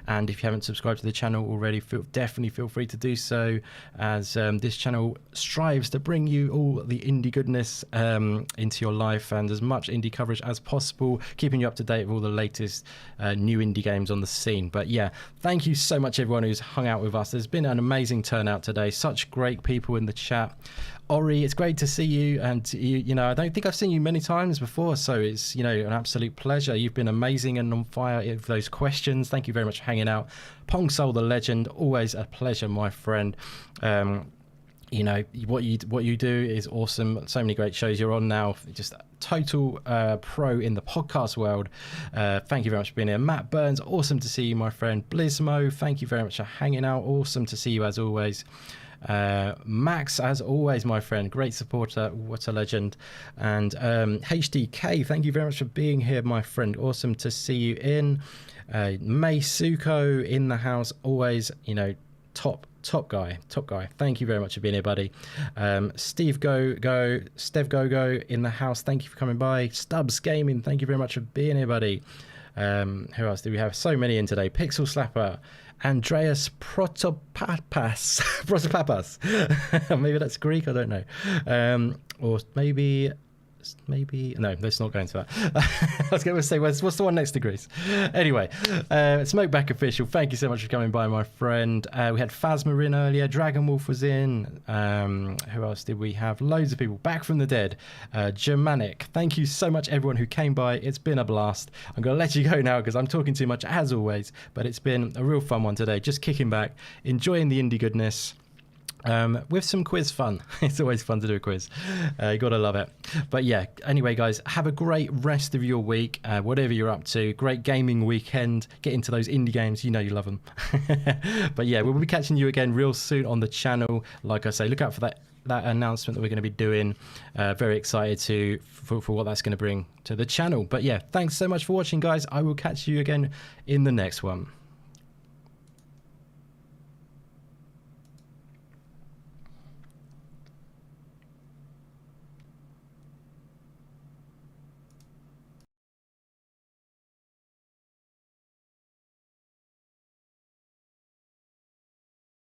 And if you haven't subscribed to the channel already, definitely feel free to do so, as this channel strives to bring you all the indie goodness into your life, and as much indie coverage as possible, keeping you up to date with all the latest new indie games on the scene. But yeah, thank you so much everyone who's hung out with us. There's been an amazing turnout today, such great people in the chat. Ori, it's great to see you, and I don't think I've seen you many times before, so it's an absolute pleasure. You've been amazing and on fire with those questions. Thank you very much for hanging out. Pong Soul the legend, always a pleasure, my friend. What you do is awesome. So many great shows you're on now. Just total pro in the podcast world. Thank you very much for being here. Matt Burns, awesome to see you, my friend. Blizmo, thank you very much for hanging out. Awesome to see you as always. Max, as always, my friend, great supporter, what a legend. And HDK, thank you very much for being here, my friend. Awesome to see you in. May Suko in the house, always, top guy. Thank you very much for being here, buddy. Steve Go in the house, thank you for coming by. Stubbs Gaming, thank you very much for being here, buddy. Who else do we have? So many in today. Pixel Slapper, Andreas Protopapas. Maybe that's Greek, I don't know. Or maybe no, let's not go into that. I was going to say, what's the one next to Greece? Anyway, Smokeback Official, thank you so much for coming by, my friend. We had Phasma in earlier, Dragon Wolf was in. Who else did we have? Loads of people back from the dead. Germanic, thank you so much everyone who came by. It's been a blast. I'm going to let you go now because I'm talking too much as always, but it's been a real fun one today. Just kicking back, enjoying the indie goodness. With some quiz fun. It's always fun to do a quiz. You gotta love it. But yeah, anyway guys, have a great rest of your week, whatever you're up to. Great gaming weekend. Get into those indie games, you love them. But yeah, we'll be catching you again real soon on the channel. Like I say, look out for that announcement that we're going to be doing. Very excited for what that's going to bring to the channel. But yeah, thanks so much for watching, guys. I will catch you again in the next one.